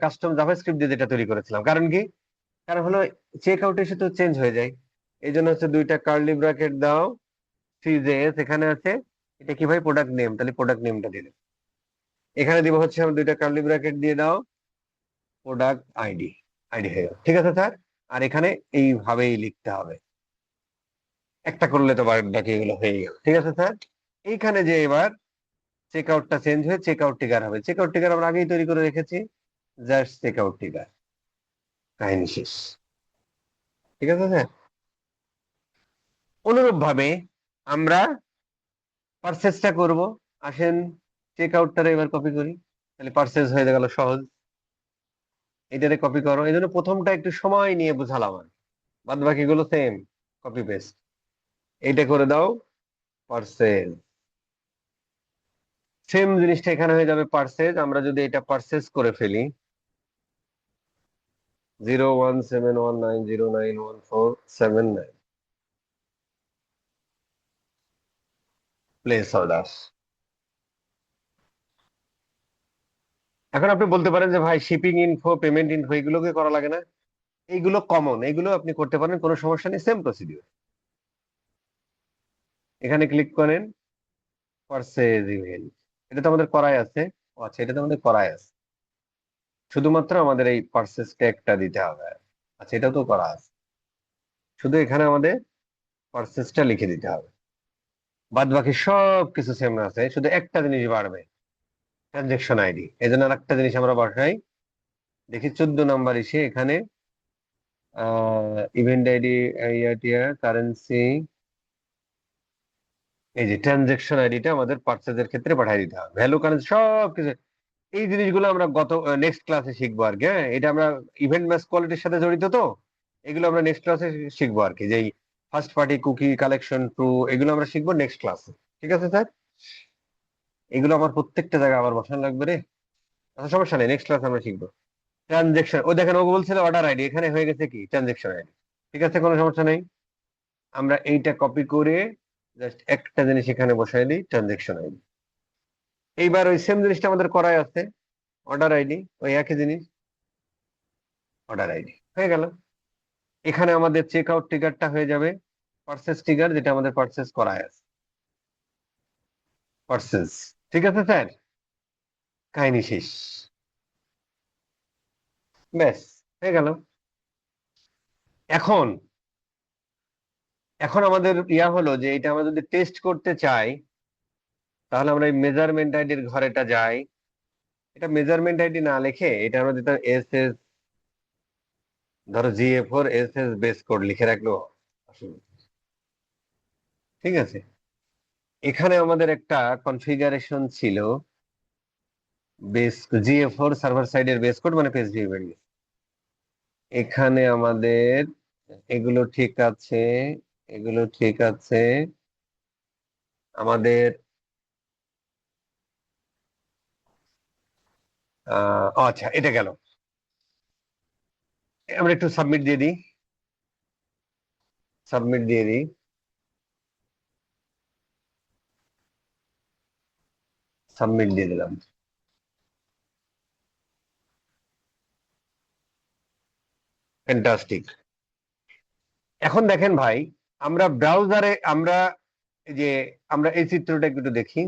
কাস্টম জাভাস্ক্রিপ্ট দিয়ে যেটা তৈরি করেছিলাম। কারণ কি, কারণ হলো চেক আউট এসে তো চেঞ্জ হয়ে যায়, এই জন্য হচ্ছে দুইটা কার্লি ব্র্যাকেট দাও, সিজেএস এখানে আছে, এটা কি ভাই প্রোডাক্ট নেম, তাহলে প্রোডাক্ট নেমটা দিলে, এখানে দিব হচ্ছে আমরা দুইটা কার্লি ব্র্যাকেট দিয়ে দাও প্রোডাক্ট আইডি, আইডি হয়ে গেল। ঠিক আছে স্যার, আর এখানে এইভাবেই লিখতে হবে, একটা করলে তো বাকি এগুলো হয়ে গেল। ঠিক আছে স্যার, এইখানে যে এবার চেক আউটটা চেঞ্জ হয়ে চেক আউট টিকার হবে, চেক আউট টিকার আমরা আগেই তৈরি করে রেখেছি, জাস্ট চেক আউট টিকার, কাহিনী শেষ। ঠিক আছে স্যার, অনুরূপ ভাবে আমরা পারচেসটা করব, আসেন চেক আউটটা এবার কপি করি, তাহলে পারচেস হয়ে গেল সহজ, এটারে কপি করো, এই জন্য প্রথমটা একটু সময় নিয়ে বুঝালাম, আর বাদ বাকিগুলো সেম, কপি পেস্ট, এইটা করে দাও পারচেজ, সেম জিনিসটা এখানে হয়ে যাবে পারচেজ। আমরা যদি এটা পারচেজ করে ফেলি 0171909147 প্লেস অর্ডার। এখন আপনি বলতে পারেন যে ভাই শিপিং ইনফো, পেমেন্ট ইনফো এগুলোকে করা লাগে না, এইগুলো কমন, এগুলো আপনি করতে পারেন, কোনো সমস্যা নেই, সেম প্রসিডিউর। এখানে ক্লিক করেন পারচেজ ইভেন্ট, এটা তো আমাদের করাই আছে, ও আচ্ছা এটা তো আমাদের করাই আছে, শুধুমাত্র আমাদের এই পারচেজ ট্যাগটা দিতে হবে। আচ্ছা এটাও তো করা আছে, শুধু এখানে আমাদের পারচেজটা লিখে দিতে হবে, বাদ বাকি সব কিছু সেম আছে, শুধু একটা জিনিস বাড়বে, ট্রানজেকশন আইডি। এই জন্য আরেকটা জিনিস আমরা বসাই, দেখি 14 নাম্বার এসে এখানে ইভেন্ট আইডি, কারেন্সি, এই যে ট্রানজেকশন আইডিটা আমাদের পার্চেজের ক্ষেত্রে পাঠিয়ে দিতে হবে, ভ্যালু কারেন্সি সব কিছু, এই জিনিসগুলো আমরা গত নেক্সট ক্লাসে শিখবো আর কি, হ্যাঁ। এটা আমরা ইভেন্ট ম্যাচ কোয়ালিটির সাথে জড়িত, তো এগুলো আমরা নেক্সট ক্লাসে শিখবো আর কি, যে first party cookie collection true, এগুলো আমরা শিখবো নেক্সট ক্লাসে। ঠিক আছে স্যার? এগুলো আমার প্রত্যেকটা জায়গায় আবার বসানো লাগবে রে। আচ্ছা সমস্যা নেই, নেক্সট ক্লাস আমরা শিখবো। ট্রানজেকশন, ও দেখেন ও বলছিল অর্ডার আইডি, এখানে হয়ে গেছে কি ট্রানজেকশন আইডি। ঠিক আছে, কোনো সমস্যা নেই। আমরা এইটা কপি করে জাস্ট একটা জিনিস এখানে বসাই দিই, ট্রানজেকশন আইডি। এইবার ওই সেম জিনিসটা আমাদের করাই আছে, অর্ডার আইডি, ওই একই জিনিস, অর্ডার আইডি হয়ে গেল। এখানে আমাদের চেক আউট ট্রিগারটা হয়ে যাবে পারচেজ ট্রিগার, যেটা আমাদের পারচেজ করায় আছে, পারচেজ। ঠিক আছে স্যার, কাহিনী শেষ, ব্যাস হয়ে গেল। এখন এখন আমাদের ইয়া হলো যে এটা আমরা যদি টেস্ট করতে চাই, তাহলে আমরা এই মেজারমেন্ট আইডির ঘরেটা যাই। এটা মেজারমেন্ট আইডি না লিখে এটা আমরা দিতাম এস এস, ধরো GA4 SS বেস কোড লিখে রাখলো অসুবিধা নেই। ঠিক আছে, এখানে আমাদের একটা কনফিগারেশন ছিল বেস GA4 সার্ভার সাইডের বেস কোড, মানে পেজ ভিউ। এখানে আমাদের এগুলো ঠিক আছে, এগুলো ঠিক আছে। আমাদের আচ্ছা এটা গেল, আমরা একটু সাবমিট দিয়ে দিই, সাবমিট দিয়ে দিই, সাবমিট দিয়ে দিলাম। ফ্যান্টাস্টিক। এখন দেখেন ভাই, আমরা ব্রাউজারে আমরা এই যে আমরা এই চিত্রটা একটু দেখি।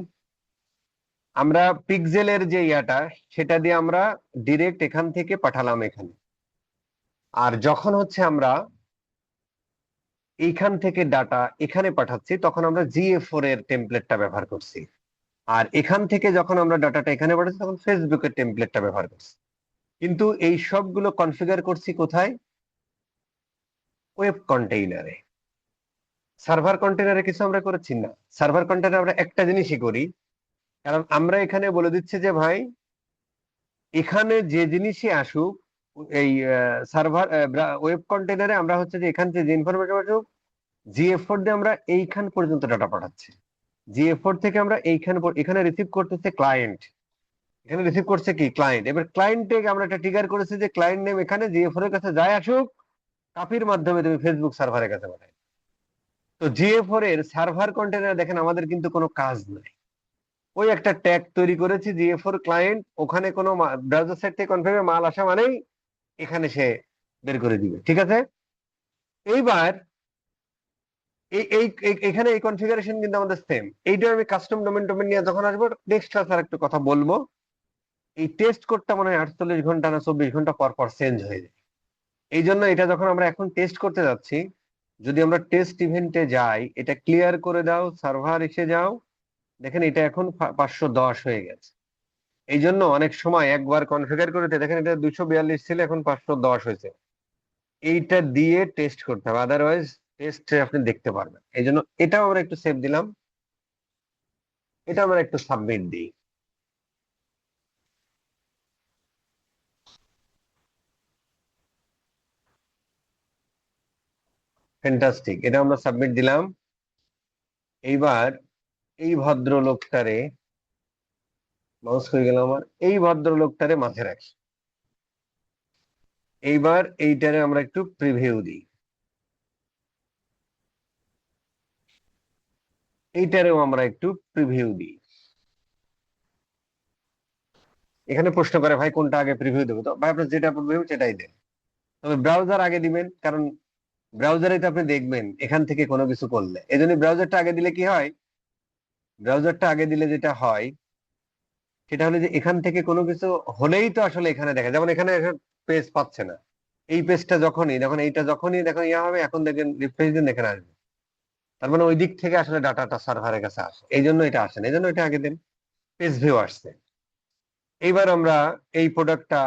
আমরা পিক্সেলের যে ইয়াটা, সেটা দিয়ে আমরা ডিরেক্ট এখান থেকে পাঠালাম এখানে। আর যখন হচ্ছে আমরা এইখান থেকে ডাটা এখানে পাঠাচ্ছি, তখন আমরা GA4 এর টেমপ্লেটটা ব্যবহার করছি। আর এখান থেকে যখন আমরা ডাটাটা এখানে পাঠাচ্ছি, তখন ফেসবুকের টেমপ্লেটটা ব্যবহার করছি। কিন্তু এই সবগুলো কনফিগার করছি কোথায়? ওয়েব কন্টেইনারে। সার্ভার কন্টেইনারে কিছু আমরা করেছি না। সার্ভার কন্টেইনারে আমরা একটা জিনিসই করি, কারণ আমরা এখানে বলে দিচ্ছি যে ভাই এখানে যে জিনিসই আসুক, এই সার্ভার ওয়েব কন্টেইনারে আমরা হচ্ছে যে এখান থেকে যে ইনফরমেশন আসুক, GA4 দিয়ে আমরা এইখান পর্যন্ত ডাটা পাঠাচ্ছি। GA4 থেকে আমরা এখানে রিসিভ করতেছে ক্লায়েন্ট, এখানে রিসিভ করছে কি ক্লায়েন্ট। এবার ক্লায়েন্টে আমরা একটা ট্রিগার করেছি যে ক্লায়েন্ট নেম এখানে GA4 এর কাছে যায় আসুক, কপির মাধ্যমে তুমি ফেসবুক সার্ভারের কাছে পাঠাই। তো GA4 এর সার্ভার কন্টেইনার দেখেন আমাদের কিন্তু কোনো কাজ নাই। ওই একটা ট্যাগ তৈরি করেছি GA4 ক্লায়েন্ট, ওখানে কোনো ব্রাউজার সাইট থেকে কনফিগার মাল আসা মানেই এখানে সে বের করে দিবে। ঠিক আছে, এইবার এখানে এই কনফিগারেশন কিন্তু আমাদের সেম। এইটা আমি কাস্টম ডোমেন নিয়ে যখন আসবো নেক্সট ক্লাস আর একটু কথা বলবো। এই টেস্ট কোডটা মনে হয় 48 ঘন্টা না 24 ঘন্টা পর পর চেঞ্জ হয়ে যায়। এই জন্য এটা যখন আমরা এখন টেস্ট করতে যাচ্ছি, যদি আমরা টেস্ট ইভেন্টে যাই, এটা ক্লিয়ার করে দাও, সার্ভার এসে যাও, দেখেন এটা এখন 510 হয়ে গেছে। এই জন্য অনেক সময় একবার কনফিগার করতে দেখেন এটা 242 ছিল, এখন 510 হয়েছে। এইটা দিয়ে টেস্ট করতে হবে, আদারওয়াইজ টেস্ট আপনি দেখতে পারবেন। এই জন্য এটাও আমরা একটু সেভ দিলাম, এটা আমরা একটু সাবমিট দিই। ফ্যান্টাস্টিক, এটা আমরা সাবমিট দিলাম। এইবার এই ভদ্রলোকটারে, মাউস হয়ে গেল আমার, এই ভদ্রলোকটারে মাঝে রাখি। এইবার এইটারে আমরা একটু প্রিভিউ দিই, এইটারেও আমরা একটু প্রিভিউ দিই। এখানে প্রশ্ন করে ভাই কোনটা আগে প্রিভিউ দেবো, তো ভাই আপনার যেটা প্রিভিউ সেটাই দেন, তবে ব্রাউজার আগে দিবেন, কারণ ব্রাউজারে তো আপনি দেখবেন এখান থেকে কোনো কিছু করলে। এই জন্য ব্রাউজারটা আগে দিলে কি হয়, ব্রাউজারটা আগে দিলে যেটা হয় সেটা হলো যে এখান থেকে কোনো কিছু হলেই তো আসলে এখানে দেখা, যেমন এখানে পেজ পাচ্ছে না, এই পেজটা যখনই দেখুন, এইটা যখনই দেখুন ইয়া হবে, এখন দেখেন রিফ্রেশ দিন এখানে আসবে, তার মানে ওই দিক থেকে আসলে ডাটাটা সার্ভারের কাছে আসে, এই জন্য এটা আসে না, এই জন্য এটা আগে দিন। পেজ ভিউ আসছে। এইবার আমরা এই প্রোডাক্টটা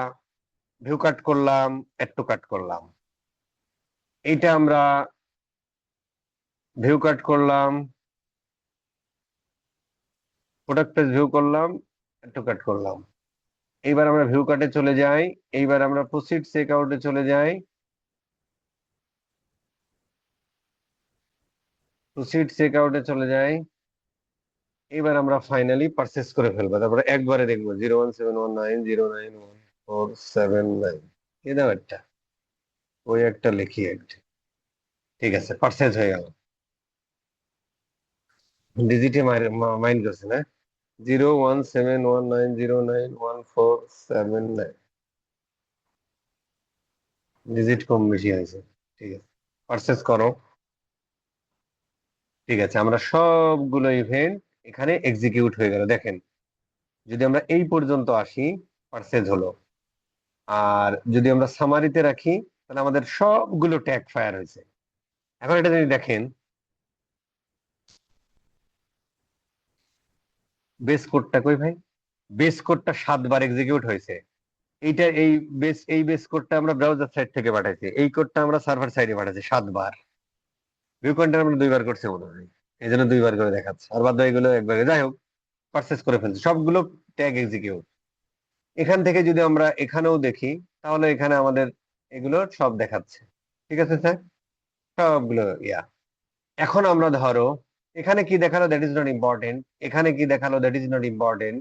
ভিউ কাট করলাম, অ্যাড টু কাট করলাম, এইটা আমরা ভিউ কাট করলাম, প্রোডাক্ট পেজ ভিউ করলাম, অ্যাড টু কাট করলাম। এইবার আমরা ভিউ কাটে চলে যাই, এইবার আমরা প্রসিড চেক আউটে চলে যাই। প্রসিড চেক আউটে চলে যাই। এবার আমরা ফাইনালি পারচেস করে ফেলবো, তারপরে একবারে দেখবো 01719091479 এই দাও একটা, ওই একটা লিখি একটা। ঠিক আছে, পারচেস হয়ে গেল। ডিজিটে মাইন্ড করছে না, 01719091479 ডিজিট কম বেশি হয়েছে। ঠিক আছে, পারচেস করো। ঠিক আছে, আমরা সবগুলো ইভেন্ট এখানে এক্সিকিউট হয়ে গেল। দেখেন, যদি আমরা এই পর্যন্ত আসি পারচেজ হলো, আর যদি আমরা সামারিতে রাখি তাহলে আমাদের সবগুলো ট্যাগ ফায়ার হয়েছে। এখন এটা যদি দেখেন, বেস কোডটা কই ভাই? বেস কোডটা 7 বার এক্সিকিউট হয়েছে। এই বেস কোডটা আমরা ব্রাউজার সাইড থেকে পাঠাইছি, এই কোডটা আমরা সার্ভার সাইডে পাঠাইছি 7 বার। ভিউ পয়েন্টার আমরা 2 বার করছি মনে হয়, এই জন্য 2 বার করে দেখাচ্ছে, আর বাদ বাকিগুলো একবারে। যাই হোক, পারচেস করে ফেলছি, সবগুলো ট্যাগ এক্সিকিউট। এখান থেকে যদি আমরা এখানেও দেখি, তাহলে এখানে আমাদের এগুলো সব দেখাচ্ছে। ঠিক আছে স্যার, সবগুলো এখন আমরা ধরো এখানে কি দেখালো দ্যাট ইজ নট ইম্পর্টেন্ট, এখানে কি দেখালো দ্যাট ইজ নট ইম্পর্টেন্ট।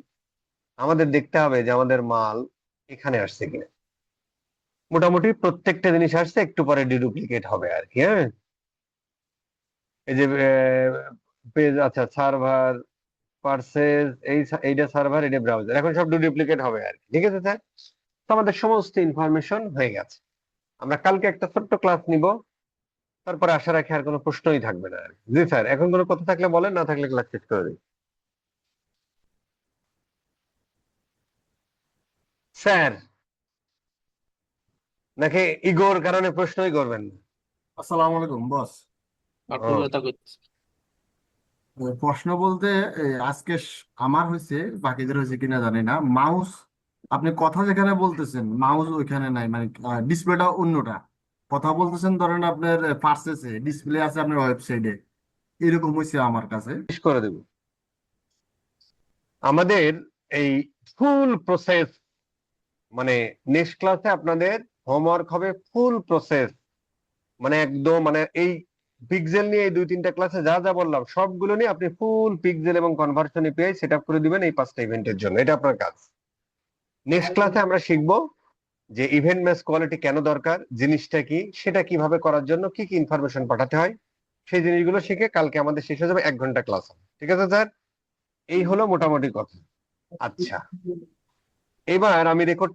আমাদের দেখতে হবে যে আমাদের মাল এখানে আসছে কিনা। মোটামুটি প্রত্যেকটা জিনিস আসছে, একটু পরে ডিডুপ্লিকেট হবে আর কি। হ্যাঁ, এই যে পেজ, আচ্ছা সার্ভার, পারচেজ, এইটা সার্ভার, এটা ব্রাউজার, এখন সব ডুপ্লিকেট হবে আর কি। ঠিক আছে স্যার, তো আমাদের সমস্ত ইনফরমেশন হয়ে গেছে। আমরা কালকে একটা ছোট্ট ক্লাস নিব, তারপরে আশা রাখি আর কোনো প্রশ্নই থাকবে না আর কি। জি স্যার, এখন কোনো কথা থাকলে বলেন, না থাকলে ক্লাস শেষ করে দিই। স্যার, নাকি ইগোর কারণে প্রশ্নই করবেন না? আসসালামু আলাইকুম বস। ও, প্রশ্ন বলতে আজকে আমার হয়েছে, বাকিদের হয়েছে কিনা জানি না। মাউস, আপনি কথা যেখানে বলতেছেন মাউস ওইখানে নাই, মানে ডিসপ্লেটা অন্যটা। কথা বলতেছেন ধরেন আপনার পার্সেসে ডিসপ্লে আছে আপনার ওয়েবসাইটে, এরকম হয়েছে আমার কাছে। শেষ করে দেব। আমাদের এই ফুল প্রসেস, মানে নেক্সট ক্লাসে আপনাদের হোমওয়ার্ক হবে ফুল প্রসেস, মানে একদম, মানে এই পিক্সেল নিয়ে এই 2-3টা ক্লাসে যা যা বললাম সবগুলো নিয়ে আপনি ফুল পিক্সেল এবং কনভার্সন এপিআই সেট আপ করে দিবেন এই 5টা ইভেন্টের জন্য। এটা আপনার কাজ। নেক্সট ক্লাসে আমরা শিখবো যে ইভেন্ট ম্যাচ কোয়ালিটি কেন দরকার, জিনিসটা কি, সেটা কিভাবে করার জন্য কি কি ইনফরমেশন পাঠাতে হয়, সেই জিনিসগুলো শিখে কালকে আমাদের শেষ হয়ে যাবে 1 ঘন্টা ক্লাস। ঠিক আছে স্যার, এই হলো মোটামুটি কথা। আচ্ছা, এবার আমি রেকর্ড